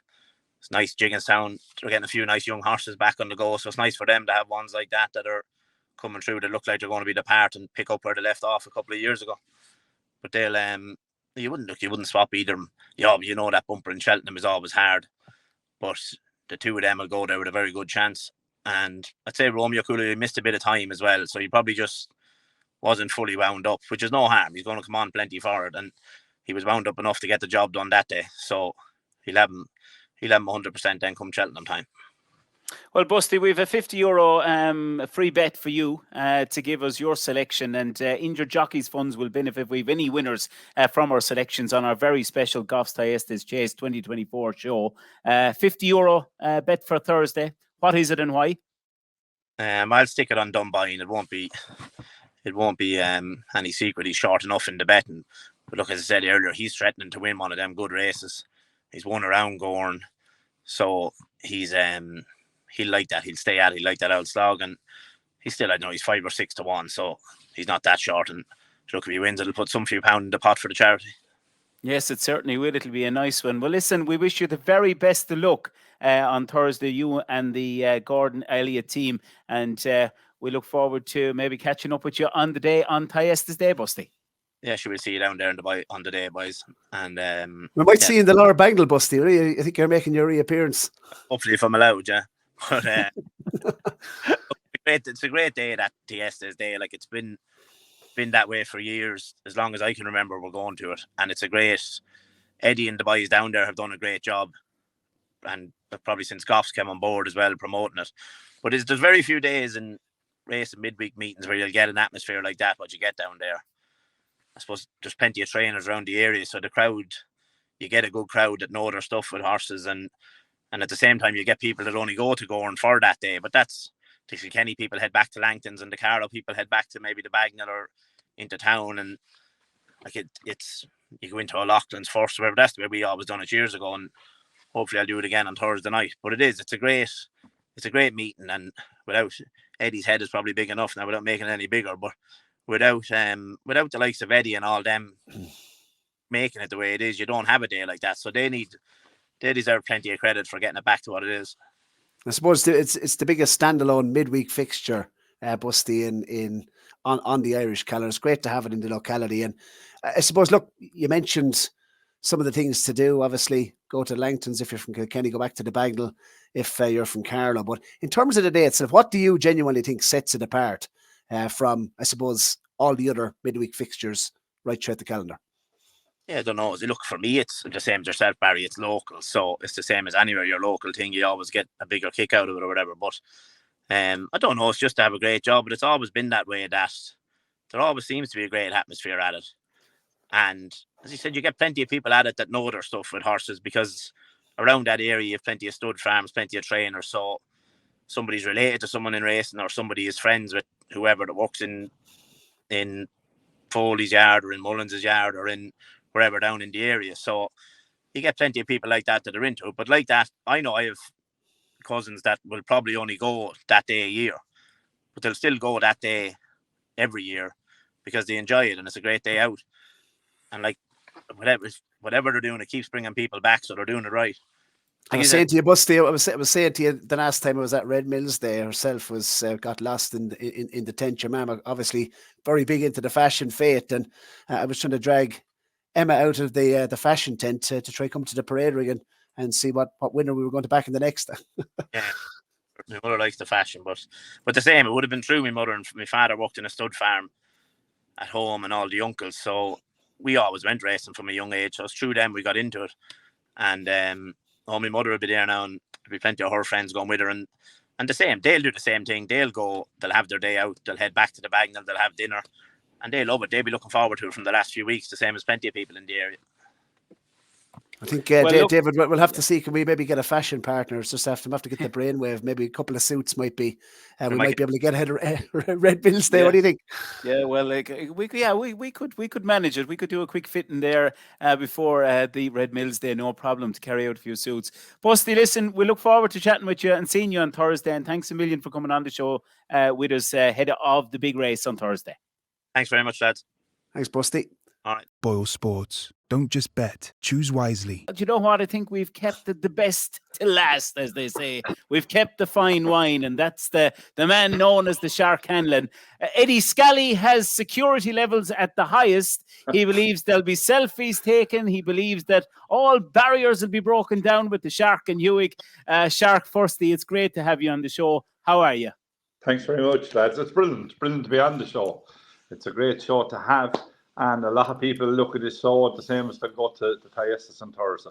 It's nice. Gigginstown, they're getting a few nice young horses back on the go, so it's nice for them to have ones like that are coming through that look like they're going to be the part and pick up where they left off a couple of years ago. But they'll you wouldn't swap either. Yeah, you know that bumper in Cheltenham is always hard, but the two of them will go there with a very good chance. And I'd say Romeo Coolio missed a bit of time as well, so he probably just wasn't fully wound up, which is no harm. He's going to come on plenty for it, and he was wound up enough to get the job done that day. So he'll have him 100% then come Cheltenham time. Well, Busty, we have a €50 free bet for you to give us your selection, and Injured Jockeys Funds will benefit if we have any winners from our selections on our very special Goffs Thyestes Chase 2024 show. €50 bet for Thursday. What is it and why? I'll stick it on Dunboyne. It won't be any secret. He's short enough in the betting. But look, as I said earlier, he's threatening to win one of them good races. He's won around Gowran, so he'll like that. He'll stay at it. He'll like that old slog, and he's still, I don't know, he's 5 or 6 to 1, so he's not that short. And look, if he wins, it'll put some few pound in the pot for the charity. Yes, it certainly will. It'll be a nice one. Well, listen, we wish you the very best of luck on Thursday, you and the Gordon Elliott team. And we look forward to maybe catching up with you on the day on Thyestes Day, Busty. Yeah, sure, we'll see you down there on the day, boys. And we might see you in the Lar Byrne, Busty. I think you're making your reappearance. Hopefully, if I'm allowed, yeah. But it's a great day, that Thyestes Day. Like, it's been that way for years, as long as I can remember. We're going to it, and it's a great. Eddie and the boys down there have done a great job, and probably since Goffs came on board as well, promoting it. But there's very few days in race and midweek meetings where you'll get an atmosphere like that. What you get down there, I suppose there's plenty of trainers around the area, so the crowd, you get a good crowd that know their stuff with horses, and at the same time you get people that only go to Gowran for that day. But that's the Kilkenny people head back to Langton's, and the Carlow people head back to maybe the Bagnall or into town, and like it's you go into O'Loughlin's first, whatever. That's the way we always done it years ago, and hopefully I'll do it again on Thursday night. But it's a great meeting, and without Eddie's head is probably big enough now without making it any bigger, but without the likes of Eddie and all them making it the way it is, you don't have a day like that. So they deserve plenty of credit for getting it back to what it is. I suppose it's the biggest standalone midweek fixture, Busty, on the Irish calendar. It's great to have it in the locality. And I suppose, look, you mentioned some of the things to do. Obviously, go to Langton's if you're from Kilkenny, go back to the Bagnall if you're from Carlow. But in terms of the day itself, what do you genuinely think sets it apart from, I suppose, all the other midweek fixtures right throughout the calendar? Yeah, I don't know. Look, for me, it's the same as yourself, Barry. It's local, so it's the same as anywhere. Your local thing, you always get a bigger kick out of it or whatever. But I don't know. It's just to have a great job, but it's always been that way. That there always seems to be a great atmosphere at it, and as you said, you get plenty of people at it that know their stuff with horses, because around that area you have plenty of stud farms, plenty of trainers. So somebody's related to someone in racing, or somebody is friends with whoever that works in Foley's yard or in Mullins' yard or in wherever down in the area. So you get plenty of people like that are into it. But like that, I know I have cousins that will probably only go that day a year, but they'll still go that day every year because they enjoy it and it's a great day out. And like whatever they're doing, it keeps bringing people back, so they're doing it right. I was saying to you, Busty, I was saying to you the last time I was at Red Mills Day, herself was got lost in the tent. Your mum, obviously very big into the fashion fate, and I was trying to drag Emma out of the fashion tent to try come to the parade ring and see what winner we were going to back in the next. Yeah, my mother likes the fashion, but the same, it would have been true. My mother and my father worked in a stud farm at home, and all the uncles, so we always went racing from a young age. So it's through them we got into it, and my mother will be there now, and there'll be plenty of her friends going with her, and the same, they'll do the same thing. They'll have their day out, they'll head back to the Bagnall, they'll have dinner, and they love it. They'll be looking forward to it from the last few weeks, the same as plenty of people in the area. I think David, we'll have to see, can we maybe get a fashion partner? It's just have to get the brainwave. Maybe a couple of suits might be, we might be able to get ahead of Red Bills Day. Yeah. What do you think? Yeah, well, we could manage it. We could do a quick fit in there before the Red Mills Day, no problem, to carry out a few suits. Busty, listen, we look forward to chatting with you and seeing you on Thursday, and thanks a million for coming on the show with us ahead of the big race on Thursday. Thanks very much, lads. Thanks, Busty. All right. Boylesports. Don't just bet. Choose wisely. Do you know what? I think we've kept the best to last, as they say. We've kept the fine wine, and that's the man known as the Shark Hanlon. Eddie Scall has security levels at the highest. He believes there'll be selfies taken. He believes that all barriers will be broken down with the Shark and Hewick. Shark, firstly, it's great to have you on the show. How are you? Thanks very much, lads. It's brilliant to be on the show. It's a great show to have. And a lot of people look at this show the same as they go to the Thyestes on Thursday.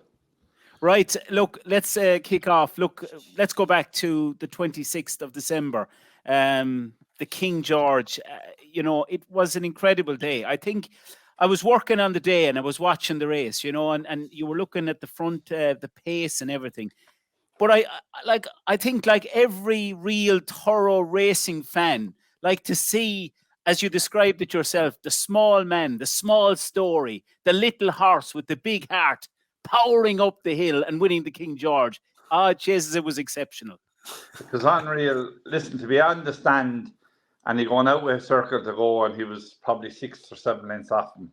Right. Look, let's kick off. Look, let's go back to the 26th of December. The King George, it was an incredible day. I think I was working on the day and I was watching the race, and you were looking at the front, the pace and everything. But I think like every real thorough racing fan, like to see, as you described it yourself, the small man, the small story, the little horse with the big heart powering up the hill and winning the King George. Jesus, it was exceptional. It was unreal. Listen, to be on the stand and he gone out with a circle to go, and he was probably 6 or 7 lengths off him.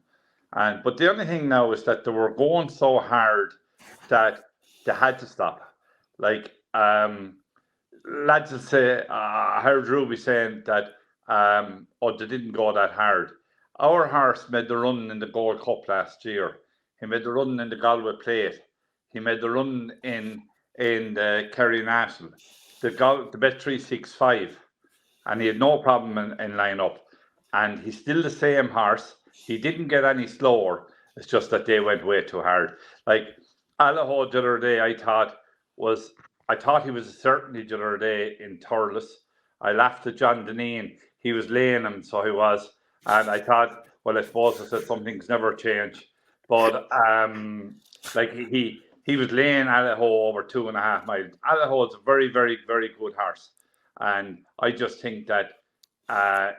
But the only thing now is that they were going so hard that they had to stop. Like lads will say, I heard Ruby saying that they didn't go that hard. Our horse made the run in the Gold Cup last year. He made the run in the Galway Plate. He made the run in the Kerry National, the Bet 365, and he had no problem in line up. And he's still the same horse. He didn't get any slower. It's just that they went way too hard. Like Allaho the other day, I thought he was a certainty the other day in Thurles. I laughed at John Deneen. He was laying him, so he was. And I thought, well, I suppose I said something's never changed. But like he was laying Allaho over 2.5 miles. Allaho is a very, very, very good horse. And I just think that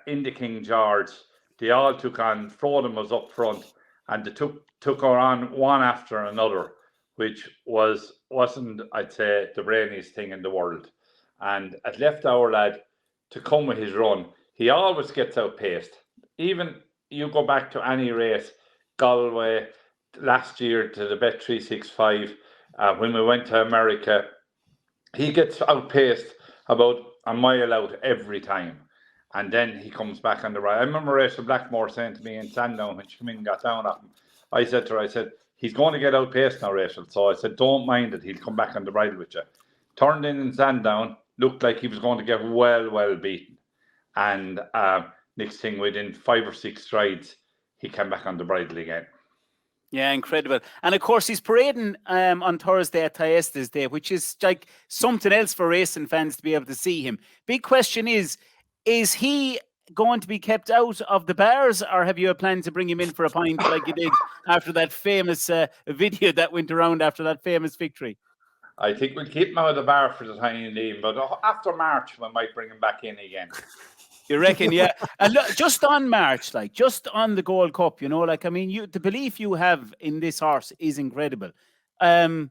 in the King George, they all took on, Frodham was up front, and they took her on one after another, which wasn't, I'd say, the brainiest thing in the world. And it left our lad to come with his run. He always gets outpaced. Even you go back to any race, Galway, last year to the Bet 365, when we went to America, he gets outpaced about a mile out every time. And then he comes back on the right. I remember Rachel Blackmore saying to me in Sandown when she came in and got down at him, I said to her, he's going to get outpaced now, Rachel. So I said, don't mind it. He'll come back on the bridle with you. Turned in Sandown, looked like he was going to get well beaten. And next thing, within 5 or 6 strides, he came back on the bridle again. Yeah, incredible. And of course, he's parading on Thursday at Thyestes Day, which is like something else for racing fans to be able to see him. Big question is he going to be kept out of the bars, or have you a plan to bring him in for a pint like you did after that famous video that went around after that famous victory? I think we'll keep him out of the bar for the time being, but after March, we might bring him back in again. You reckon, yeah. And look, just on March, like just on the Gold Cup, you know, like, I mean, the belief you have in this horse is incredible.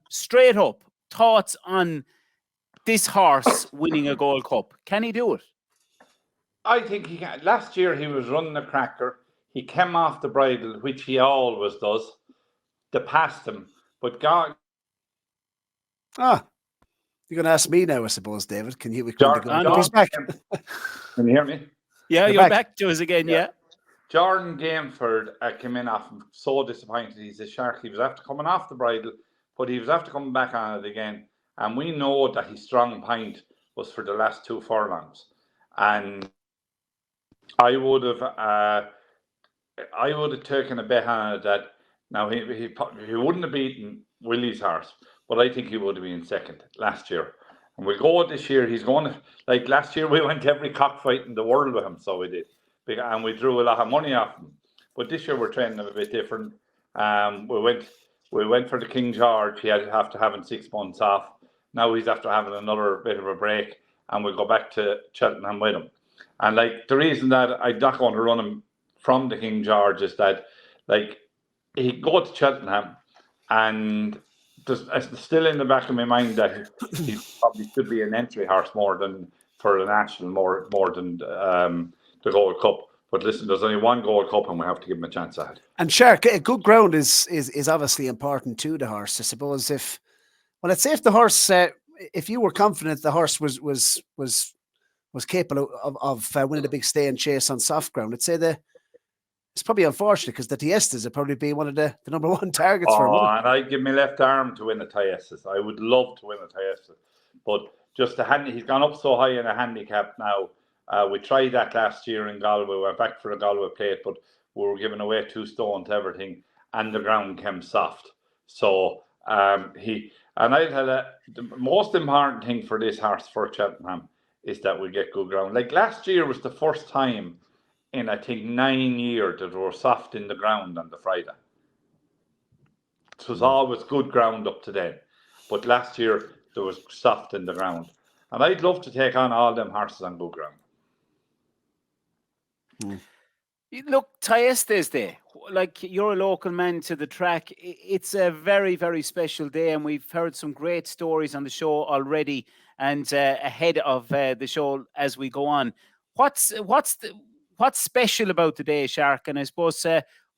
Straight up, thoughts on this horse winning a Gold Cup. Can he do it? I think he can. Last year he was running a cracker. He came off the bridle, which he always does. They passed him, but God. You're going to ask me now, I suppose, David. Can you? He's back. Can you hear me? Yeah, you're back to us again. Yeah. Jordan Gameford came in off him, so disappointed. He's a shark. He was after coming off the bridle, but he was after coming back on it again. And we know that his strong point was for the last 2 furlongs. And I would have taken a bet on it that now he wouldn't have beaten Willie's horse, but I think he would have been second last year. And we'll go this year. He's going to, like last year, we went to every cockfight in the world with him, so we did, and we drew a lot of money off him. But this year we're training him a bit different. We went for the King George. He had after having 6 months off. Now he's after having another bit of a break, and we'll go back to Cheltenham with him. And like the reason that I'm not going to run him from the King George is that, like, he go to Cheltenham, and it's still in the back of my mind that he probably should be an entry horse more than for the national, more than the Gold Cup. But listen, there's only one Gold Cup, and we have to give him a chance at it. And Shark, good ground is obviously important to the horse. I suppose if the horse, if you were confident the horse was capable of winning a big stay and chase on soft ground, I'd say it's probably unfortunate because the Thyestes would probably be one of the number 1 targets for him. And I'd give my left arm to win the Thyestes. I would love to win the Thyestes. But just he's gone up so high in a handicap now. We tried that last year in Galway. We went back for the Galway Plate, but we were giving away 2 stone to everything, and the ground came soft. So and I tell you, the most important thing for this horse for Cheltenham is that we get good ground. Like last year was the first time in, I think, 9 years that we were soft in the ground on the Friday. It was always good ground up to then. But last year, there was soft in the ground. And I'd love to take on all them horses on good ground. Look, Thyestes Day, like you're a local man to the track. It's a very, very special day, and we've heard some great stories on the show already and ahead of the show as we go on. what's special about today, Shark? And I suppose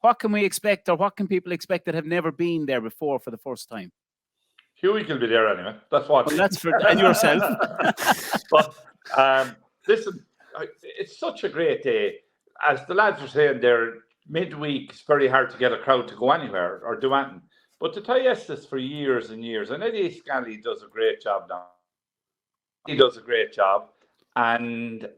what can we expect, or what can people expect that have never been there before for the first time? Hughie will be there anyway. That's what. Well, that's for and yourself. But listen, it's such a great day. As the lads were saying there, midweek it's very hard to get a crowd to go anywhere or do anything. But the Thyestes for years and years, and Eddie Scall does a great job now. He does a great job, and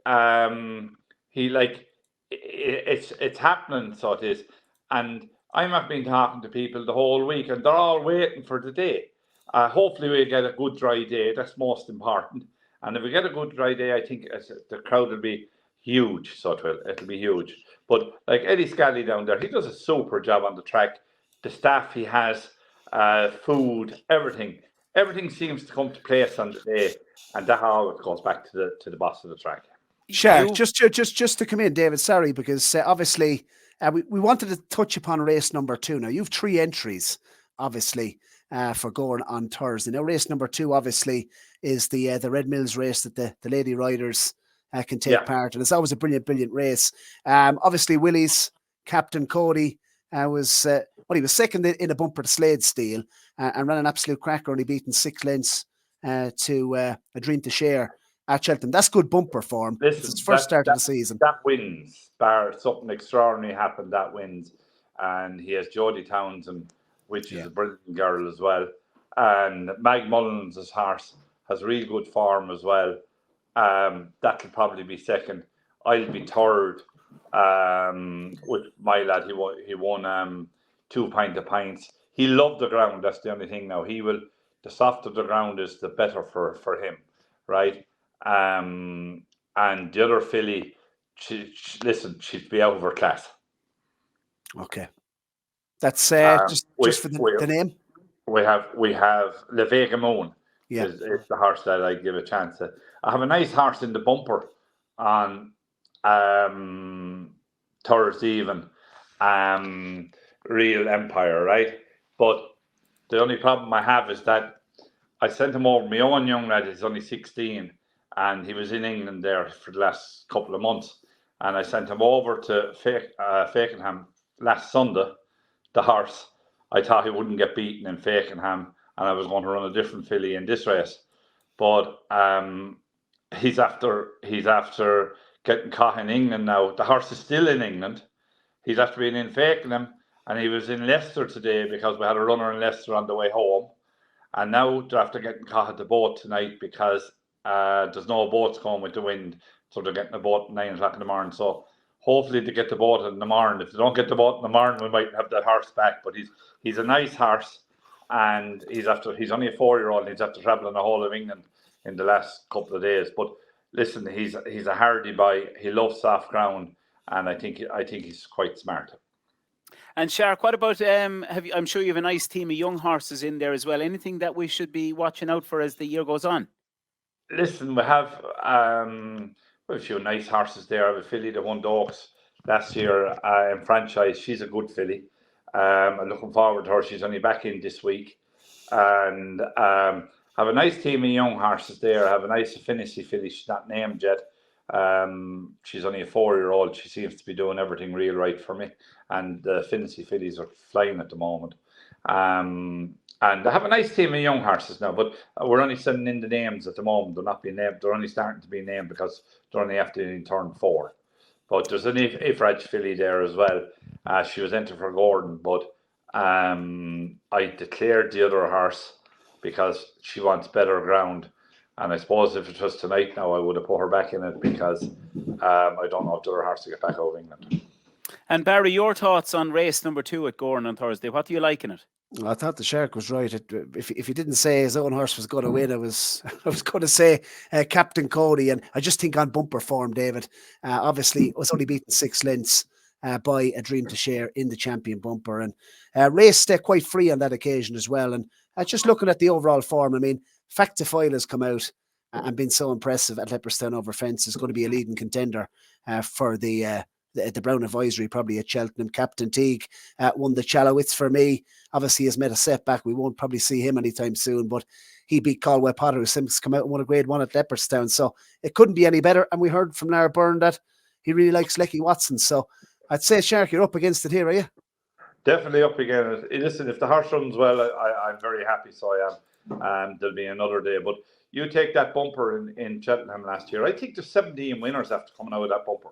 it's happening, so it is. And I have been talking to people the whole week, and they're all waiting for the day. Hopefully we get a good dry day. That's most important. And if we get a good dry day, I think the crowd will be huge. So it'll be huge. But like Eddie Scall down there, he does a super job on the track. The staff he has, food, everything seems to come to place on the day, and that all goes back to the boss of the track. Sure, just to come in, David. Sorry, because obviously we wanted to touch upon race number 2. Now you've 3 entries, obviously, for going on Thursday. Now race number 2, obviously, is the Red Mills race that the lady riders can take part in. It's always a brilliant race. Obviously, Willie's captain Cody was he was second in a bumper to Slade Steel and ran an absolute cracker, only beaten 6 lengths to A Dream to Share at Cheltenham. That's good bumper form. Listen, it's his first start of the season. That wins. Bar something extraordinary happened, that wins. And he has Jodie Townsend, which is a brilliant girl as well. And Mag Mullins' horse has real good form as well. That'll probably be second. I'll be third with my lad. He won 2 pint of pints. He loved the ground. That's the only thing now. The softer the ground is, the better for him, right? And the other filly, she'd be out of her class. Okay. That's just for the name. We have Le Vega Moon. Yeah, is the horse that I give a chance to. I have a nice horse in the bumper on Thursday even, Real Empire, right? But the only problem I have is that I sent him over. My own young lad is only 16, and he was in England there for the last couple of months. And I sent him over to Fakenham last Sunday, the horse. I thought he wouldn't get beaten in Fakenham, and I was going to run a different filly in this race. But he's after getting caught in England now. The horse is still in England. He's after being in Fakenham, and he was in Leicester today because we had a runner in Leicester on the way home. And now they're after getting caught at the boat tonight because there's no boats going with the wind. So they're getting a boat at 9 o'clock in the morning. So hopefully they get the boat in the morning. If they don't get the boat in the morning, we might have that horse back. But he's a nice horse, and he's only a 4-year-old. He's after travelling the whole of England in the last couple of days. But listen, he's a hardy boy. He loves soft ground, and I think he's quite smart. And Shark, what about I'm sure you have a nice team of young horses in there as well. Anything that we should be watching out for as the year goes on? Listen, we have a few nice horses there. I have a filly that won the Oaks last year in franchise. She's a good filly. I'm looking forward to her. She's only back in this week. And have a nice team of young horses there. I have a nice Affinity filly. She's not named yet. She's only a 4-year-old. She seems to be doing everything real right for me. And the Affinity fillies are flying at the moment. And I have a nice team of young horses now, but we're only sending in the names at the moment. They're not being named. They're only starting to be named because they're only after turn 4. But there's an Ifraj filly there as well. She was entered for Gordon, but I declared the other horse because she wants better ground. And I suppose if it was tonight now, I would have put her back in it because I don't know if the other horse to get back out of England. And Barry, your thoughts on race number 2 at Gowran on Thursday? What do you like in it? I thought the Shark was right. If he didn't say his own horse was going to win, I was going to say Captain Cody. And I just think on bumper form, David, obviously was only beaten 6 lengths by A Dream to Share in the champion bumper, and raced quite free on that occasion as well. And just looking at the overall form, I mean, Factifile has come out and been so impressive at Leopardstown over fence. Is going to be a leading contender for the the Brown Advisory, probably at Cheltenham. Captain Teague won the Chalowitz for me. Obviously, has met a setback. We won't probably see him anytime soon, but he beat Galway Potter, who since come out and won a Grade 1 at Leopardstown. So it couldn't be any better. And we heard from Lar Byrne that he really likes Lecky Watson. So I'd say, Shark, you're up against it here, are you? Definitely up again. Listen, if the horse runs well, I'm very happy. So I am. There'll be another day. But you take that bumper in Cheltenham last year. I think there's 17 winners after coming out of that bumper.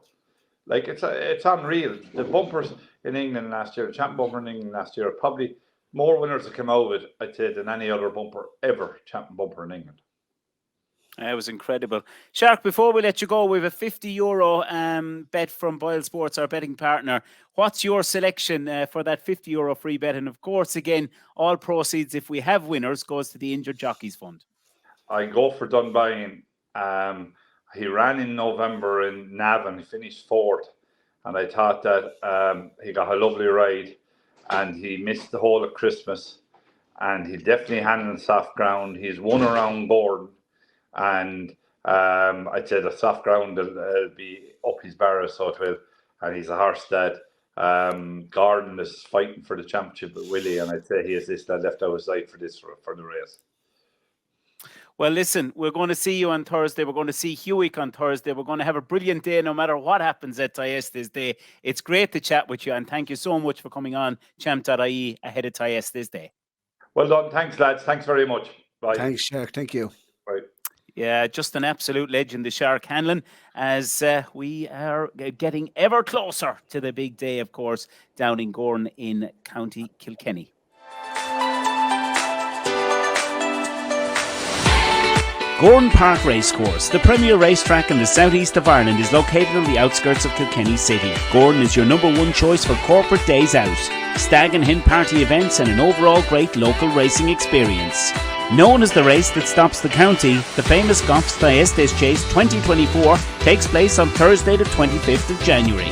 Like, it's unreal. The bumpers in England last year, the champ bumper in England last year, probably more winners that came out of it, I'd say, than any other bumper ever, champion bumper in England. It was incredible. Shark, before we let you go, we have a €50 bet from Boylesports, our betting partner. What's your selection for that €50 free bet? And of course, again, all proceeds, if we have winners, goes to the Injured Jockeys Fund. I go for Dunbayne. He ran in November in Navan. He finished 4th. And I thought that he got a lovely ride. And he missed the whole of Christmas. And he definitely handled soft ground. He's won around Gordon. And I'd say the soft ground will be up his barrow, so it will. And he's a horse that Gordon is fighting for the championship with Willie. And I'd say he is this that left out his side for the race. Well, listen, we're going to see you on Thursday. We're going to see Hewick on Thursday. We're going to have a brilliant day no matter what happens at Thyestes Day. It's great to chat with you, and thank you so much for coming on Champ.ie ahead of Thyestes Day. Well done. Thanks, lads. Thanks very much. Bye. Thanks, Shark. Thank you. Bye. Yeah, just an absolute legend, the Shark Hanlon, as we are getting ever closer to the big day, of course, down in Gowran in County Kilkenny. Gowran Park Racecourse, the premier racetrack in the southeast of Ireland, is located on the outskirts of Kilkenny City. Gowran is your #1 choice for corporate days out, stag and hen party events, and an overall great local racing experience. Known as the race that stops the county, the famous Goffs Thyestes Chase 2024 takes place on Thursday the 25th of January.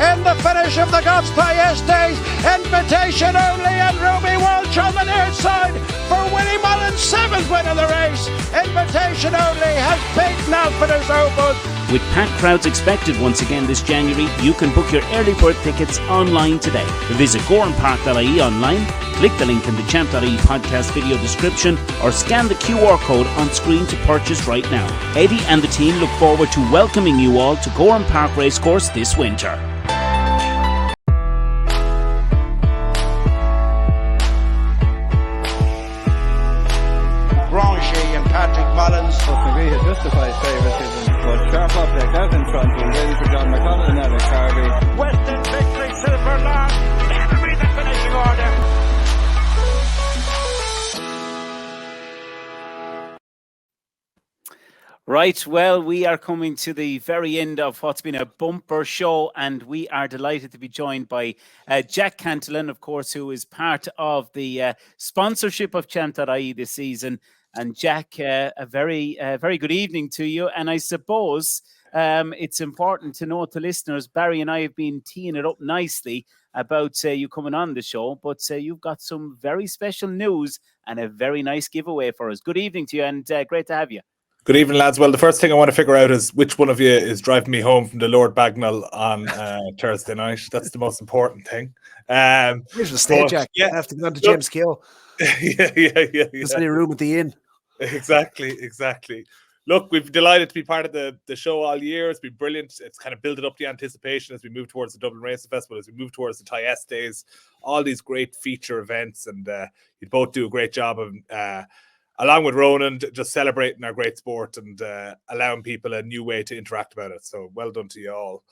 In the finish of the Goffs Thyestes, invitation only, and Ruby Walsh on the near side for Willie Mullins' 7th win of the race. Invitation only has beaten Alpha's Opus. With packed crowds expected once again this January, you can book your early bird tickets online today. Visit gowranpark.ie online, click the link in the Champ.ie podcast video description, or scan the QR code on screen to purchase right now. Eddie and the team look forward to welcoming you all to Gowran Park Racecourse this winter. Mullins. McGree had justified favouritism, but sharp object out in front and ready for John McConnell and Alex Harvey. Western victory, Silver Lar. That'll be the finishing order. Right, well, we are coming to the very end of what's been a bumper show, and we are delighted to be joined by Jack Cantillon, of course, who is part of the sponsorship of Champ.ie this season. And Jack, a very good evening to you. And I suppose it's important to note to listeners, Barry and I have been teeing it up nicely about you coming on the show, but you've got some very special news and a very nice giveaway for us. Good evening to you, and great to have you. Good evening, lads. Well, the first thing I want to figure out is which one of you is driving me home from the Lord Bagnall on Thursday night. That's the most important thing. Here's the stage, Jack. Yeah, I have to go to James Kill. Yeah. There's any room at the inn. Exactly. Look, we've delighted to be part of the show all year. It's been brilliant. It's kind of building up the anticipation as we move towards the Dublin Racing Festival, as we move towards the Thyestes Days, all these great feature events. And you both do a great job of, along with Ronan, just celebrating our great sport and allowing people a new way to interact about it. So well done to you all.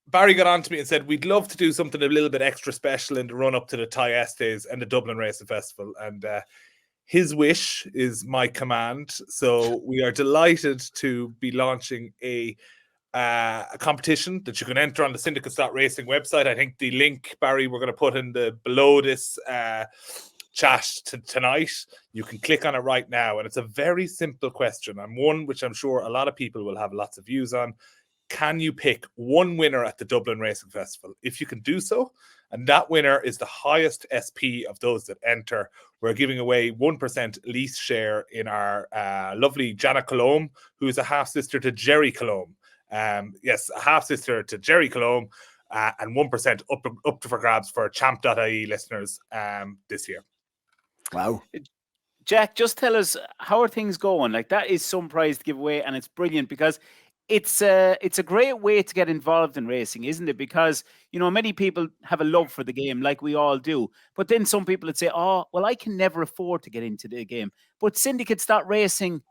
Barry got on to me and said we'd love to do something a little bit extra special in the run up to the Thyestes and the Dublin Racing Festival, and his wish is my command. So we are delighted to be launching a competition that you can enter on the Syndicates.racing website. I think the link, Barry, we're going to put in below this chat tonight. You can click on it right now, and it's a very simple question, and one which I'm sure a lot of people will have lots of views on. can you pick one winner at the Dublin Racing Festival? If you can do so, and that winner is the highest SP of those that enter, we're giving away 1% lease share in our lovely Jana Colombe, who is a half-sister to Gerri Colombe. Yes, a half-sister to Gerri Colombe, and 1% up for grabs for Champ.ie listeners this year. Wow. Jack, just tell us, how are things going? Like, that is some prize to give away, and it's brilliant because it's a great way to get involved in racing, isn't it? Because, many people have a love for the game, like we all do. But then some people would say, oh, well, I can never afford to get into the game. But Syndicates Racing,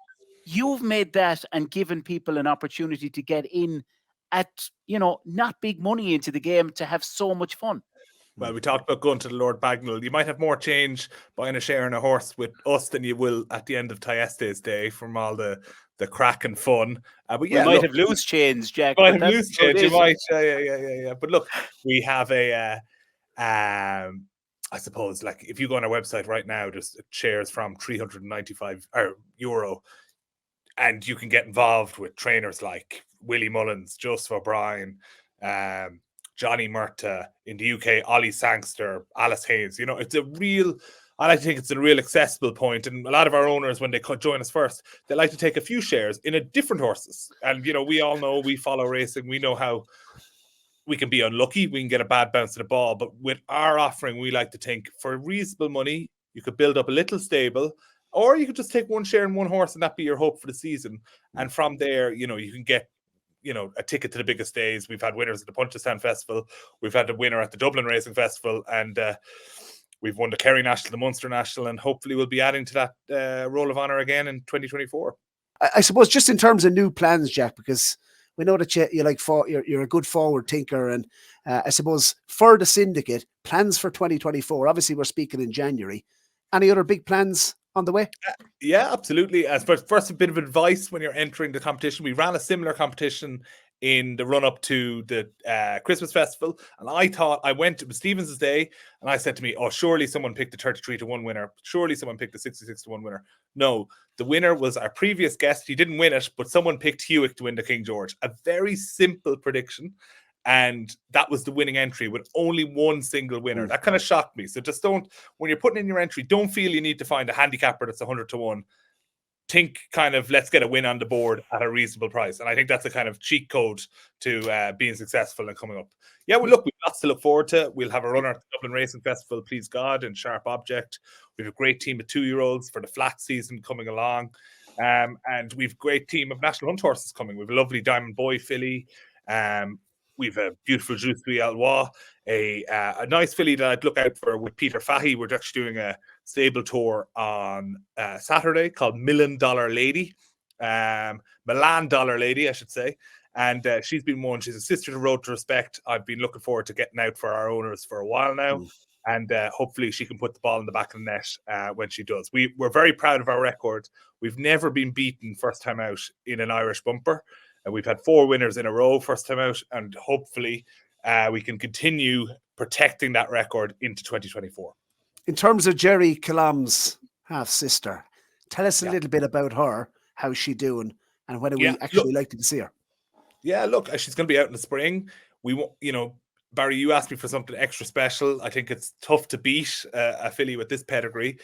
you've made that and given people an opportunity to get in at, not big money into the game to have so much fun. Well, we talked about going to the Lord Bagnall. You might have more change buying a share in a horse with us than you will at the end of Thyestes Day from all the crack and fun. But yeah, we might have loose change, Jack. You might have loose change. You might, yeah. But look, we have I suppose, like, if you go on our website right now, just shares from €395, and you can get involved with trainers like Willie Mullins, Joseph O'Brien, Johnny Murta in the UK, Ollie Sangster, Alice Hayes. I like to think it's a real accessible point. And a lot of our owners, when they join us first, they like to take a few shares in a different horses. And, we all know, we follow racing. We know how we can be unlucky. We can get a bad bounce of the ball. But with our offering, we like to think for reasonable money, you could build up a little stable, or you could just take one share in one horse and that be your hope for the season. And from there, you can get a ticket to the biggest days. We've had winners at the Punchestown Festival. We've had a winner at the Dublin Racing Festival, and we've won the Kerry National, the Munster National, and hopefully we'll be adding to that Roll of Honour again in 2024. I suppose just in terms of new plans, Jack, because we know that you're a good forward thinker, and I suppose for the Syndicate, plans for 2024. Obviously, we're speaking in January. Any other big plans on the way? Yeah, absolutely. As first, a bit of advice when you're entering the competition. We ran a similar competition in the run-up to the Christmas Festival, and I went, it was Stevens' day, and I said to me, oh, surely someone picked the 33-1 winner. Surely someone picked the 66-1 winner. No, the winner was our previous guest. He didn't win it, but someone picked Hewick to win the King George. A very simple prediction, and that was the winning entry with only one single winner. That kind of shocked me. So just don't, when you're putting in your entry, don't feel you need to find a handicapper that's 100-1. Think kind of, let's get a win on the board at a reasonable price. And I think that's a kind of cheat code to being successful and coming up. Yeah, well, look, we've lots to look forward to. We'll have a runner at the Dublin Racing Festival, please God, in Sharp Object. We have a great team of 2-year-olds for the flat season coming along. And we've a great team of National Hunt horses coming. We have a lovely Diamond Boy filly. We've a beautiful Juice Alwa, a nice filly that I'd look out for with Peter Fahey. We're actually doing a stable tour on Saturday called Milan Dollar Lady, Milan Dollar Lady, I should say. And she's been one. She's a sister to Road to Respect. I've been looking forward to getting out for our owners for a while now. And hopefully she can put the ball in the back of the net when she does. We're very proud of our record. We've never been beaten first time out in an Irish bumper. We've had 4 winners in a row first time out, and hopefully we can continue protecting that record into 2024. In terms of Gerri Colombe's half-sister, tell us a little bit about her, how's she doing, and whether we actually like to see her. Yeah, look, she's going to be out in the spring. We want, Barry, you asked me for something extra special. I think it's tough to beat a filly with this pedigree.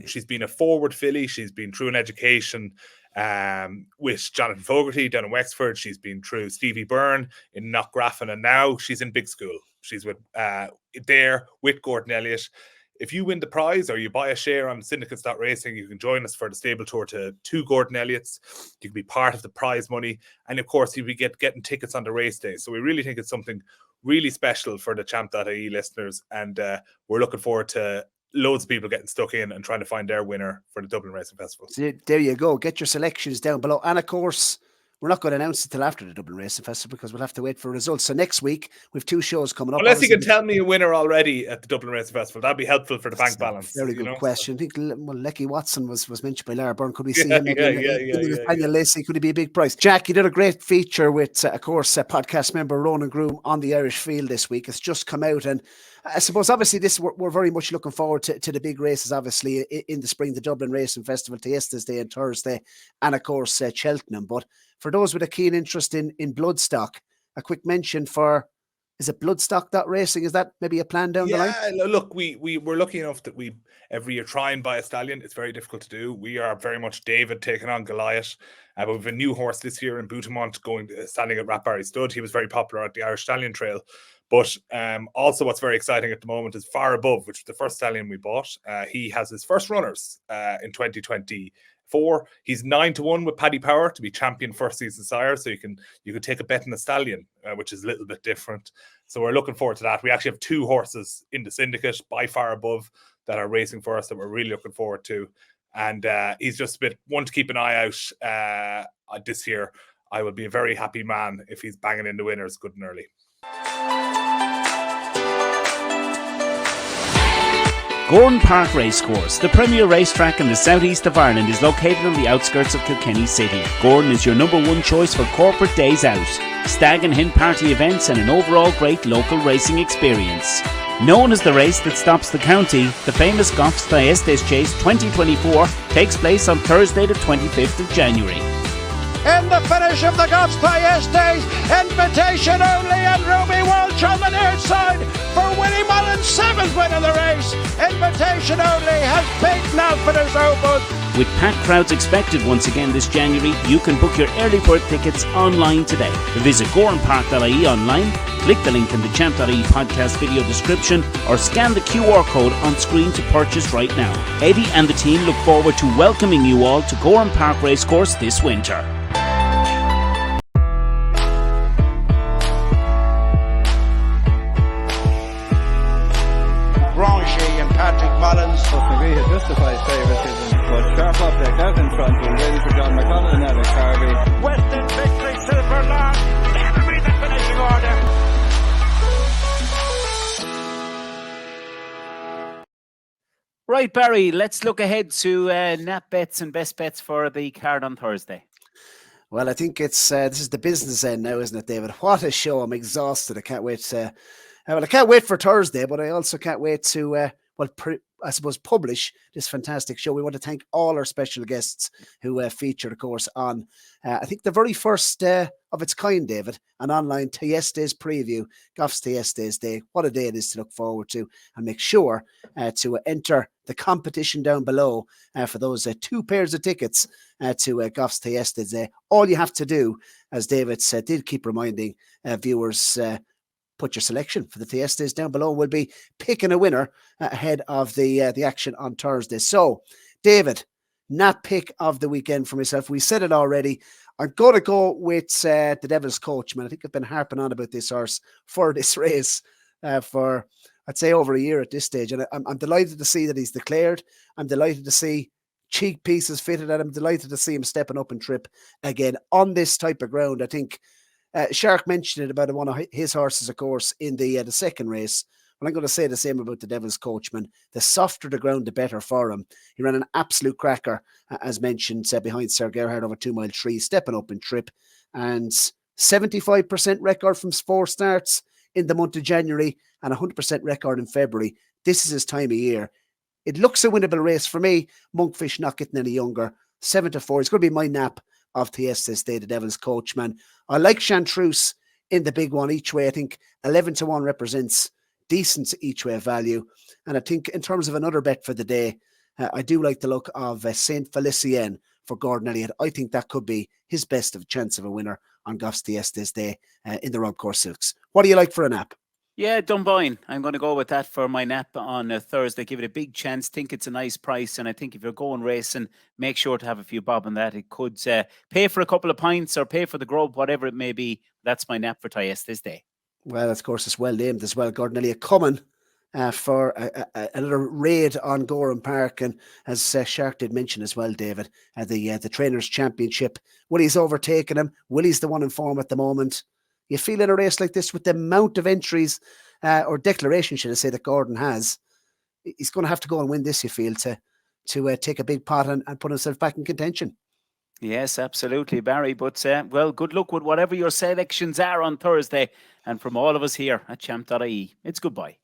She's been a forward filly. She's been through an education with Jonathan Fogarty down in Wexford. She's been through Stevie Byrne in Knockgraffin, and now she's in big school. She's with Gordon Elliott. If you win the prize or you buy a share on Syndicates Racing, you can join us for the stable tour to 2 Gordon Elliott's. You can be part of the prize money, and of course you'll be getting tickets on the race day. So we really think it's something really special for the Champ.ie listeners, and we're looking forward to loads of people getting stuck in and trying to find their winner for the Dublin Racing Festival. So there you go. Get your selections down below. And of course, we're not going to announce it till after the Dublin Racing Festival because we'll have to wait for results. So next week, we have 2 shows coming up. Unless you can tell me a winner already at the Dublin Racing Festival, that'd be helpful for the bank balance. Very good question. I think Lecky Watson was mentioned by Lar Byrne. Could we see him in Daniel Lacey? Could he be a big price? Jack, you did a great feature with, of course, podcast member Ronan Groom on the Irish field this week. It's just come out, and I suppose obviously we're very much looking forward to the big races, obviously in the spring, the Dublin Racing Festival, Thyestes Day and Thursday, and of course Cheltenham. But for those with a keen interest in bloodstock, a quick mention for, is it bloodstock.racing? Is that maybe a plan down the line? Yeah, look, we're lucky enough that we every year try and buy a stallion. It's very difficult to do. We are very much David taking on Goliath. But we've a new horse this year in Boutamont standing at Ratbarry Stud. He was very popular at the Irish Stallion Trail. But also what's very exciting at the moment is Far Above, which is the first stallion we bought. He has his first runners in 2024. He's 9-1 with Paddy Power to be champion first season sire. So you can take a bet on the stallion, which is a little bit different. So we're looking forward to that. We actually have 2 horses in the syndicate by Far Above that are racing for us that we're really looking forward to. And he's just a bit one to keep an eye out this year. I would be a very happy man if he's banging in the winners good and early. Gowran Park Racecourse, the premier racetrack in the southeast of Ireland, is located on the outskirts of Kilkenny City. Gowran is your number one choice for corporate days out, stag and hen party events, and an overall great local racing experience. Known as the race that stops the county, the famous Goffs Thyestes Chase 2024 takes place on Thursday the 25th of January. In the finish of the Goffs Thyestes, invitation only, and Ruby Walsh on the near side for Willie Mullins' 7th win of the race. Invitation only has beaten Alpinus Opus. With packed crowds expected once again this January, you can book your early bird tickets online today. Visit gowranpark.ie online, click the link in the Champ.ie podcast video description, or scan the QR code on screen to purchase right now. Eddie and the team look forward to welcoming you all to Gowran Park Racecourse this winter. Mullins. McGree had justified favouritism, but sharp object out in front and ready for John McConnell and Alex Harvey. Western victory, Silver Lar. That'll be the finishing order. Right, Barry, let's look ahead to nap bets and best bets for the card on Thursday. Well, I think it's this is the business end now, isn't it, David? What a show. I'm exhausted. I can't wait. I can't wait for Thursday, but I also can't wait to I suppose, publish this fantastic show. We want to thank all our special guests who featured, of course, on, I think, the very first of its kind, David, an online Thyestes preview, Goffs Thyestes Day. What a day it is to look forward to, and make sure to enter the competition down below for those 2 pairs of tickets to Goffs Thyestes Day. All you have to do, as David did keep reminding viewers, put your selection for the Thyestes down below. We'll be picking a winner ahead of the action on Thursday. So, David, nap pick of the weekend for myself. We said it already. I'm going to go with the Devil's Coachman. I think I've been harping on about this horse for this race for, I'd say, over a year at this stage. And I'm delighted to see that he's declared. I'm delighted to see cheek pieces fitted at him. Delighted to see him stepping up and trip again on this type of ground. I think Shark mentioned it about one of his horses, of course, in the second race. Well, I'm going to say the same about the Devil's Coachman. The softer the ground, the better for him. He ran an absolute cracker, as mentioned, behind Sir Gerhard over 2 Mile 3, stepping up in trip. And 75% record from 4 starts in the month of January and 100% record in February. This is his time of year. It looks a winnable race for me. Monkfish not getting any younger. 7-4. It's going to be my nap of Thyestes Day, the Devil's Coachman. I like Chantreuse in the big one each way. I think 11-1 represents decent each way value. And I think in terms of another bet for the day, I do like the look of Saint Felicien for Gordon Elliott. I think that could be his best of chance of a winner on Goffs Thyestes Day in the Rob Course Silks. What do you like for a nap? Yeah, Dunboyne. I'm going to go with that for my nap on Thursday. Give it a big chance. Think it's a nice price. And I think if you're going racing, make sure to have a few bob on that. It could pay for a couple of pints or pay for the grub, whatever it may be. That's my nap for Thyestes Day. Well, of course, it's well named as well. Gordon Elliott coming for another raid on Gowran Park. And as Shark did mention as well, David, the Trainers' Championship. Willie's overtaken him. Willie's the one in form at the moment. You feel in a race like this with the amount of entries or declaration, should I say, that Gordon has, he's going to have to go and win this, you feel, to take a big pot and put himself back in contention. Yes, absolutely, Barry. But, well, good luck with whatever your selections are on Thursday. And from all of us here at Champ.ie, it's goodbye.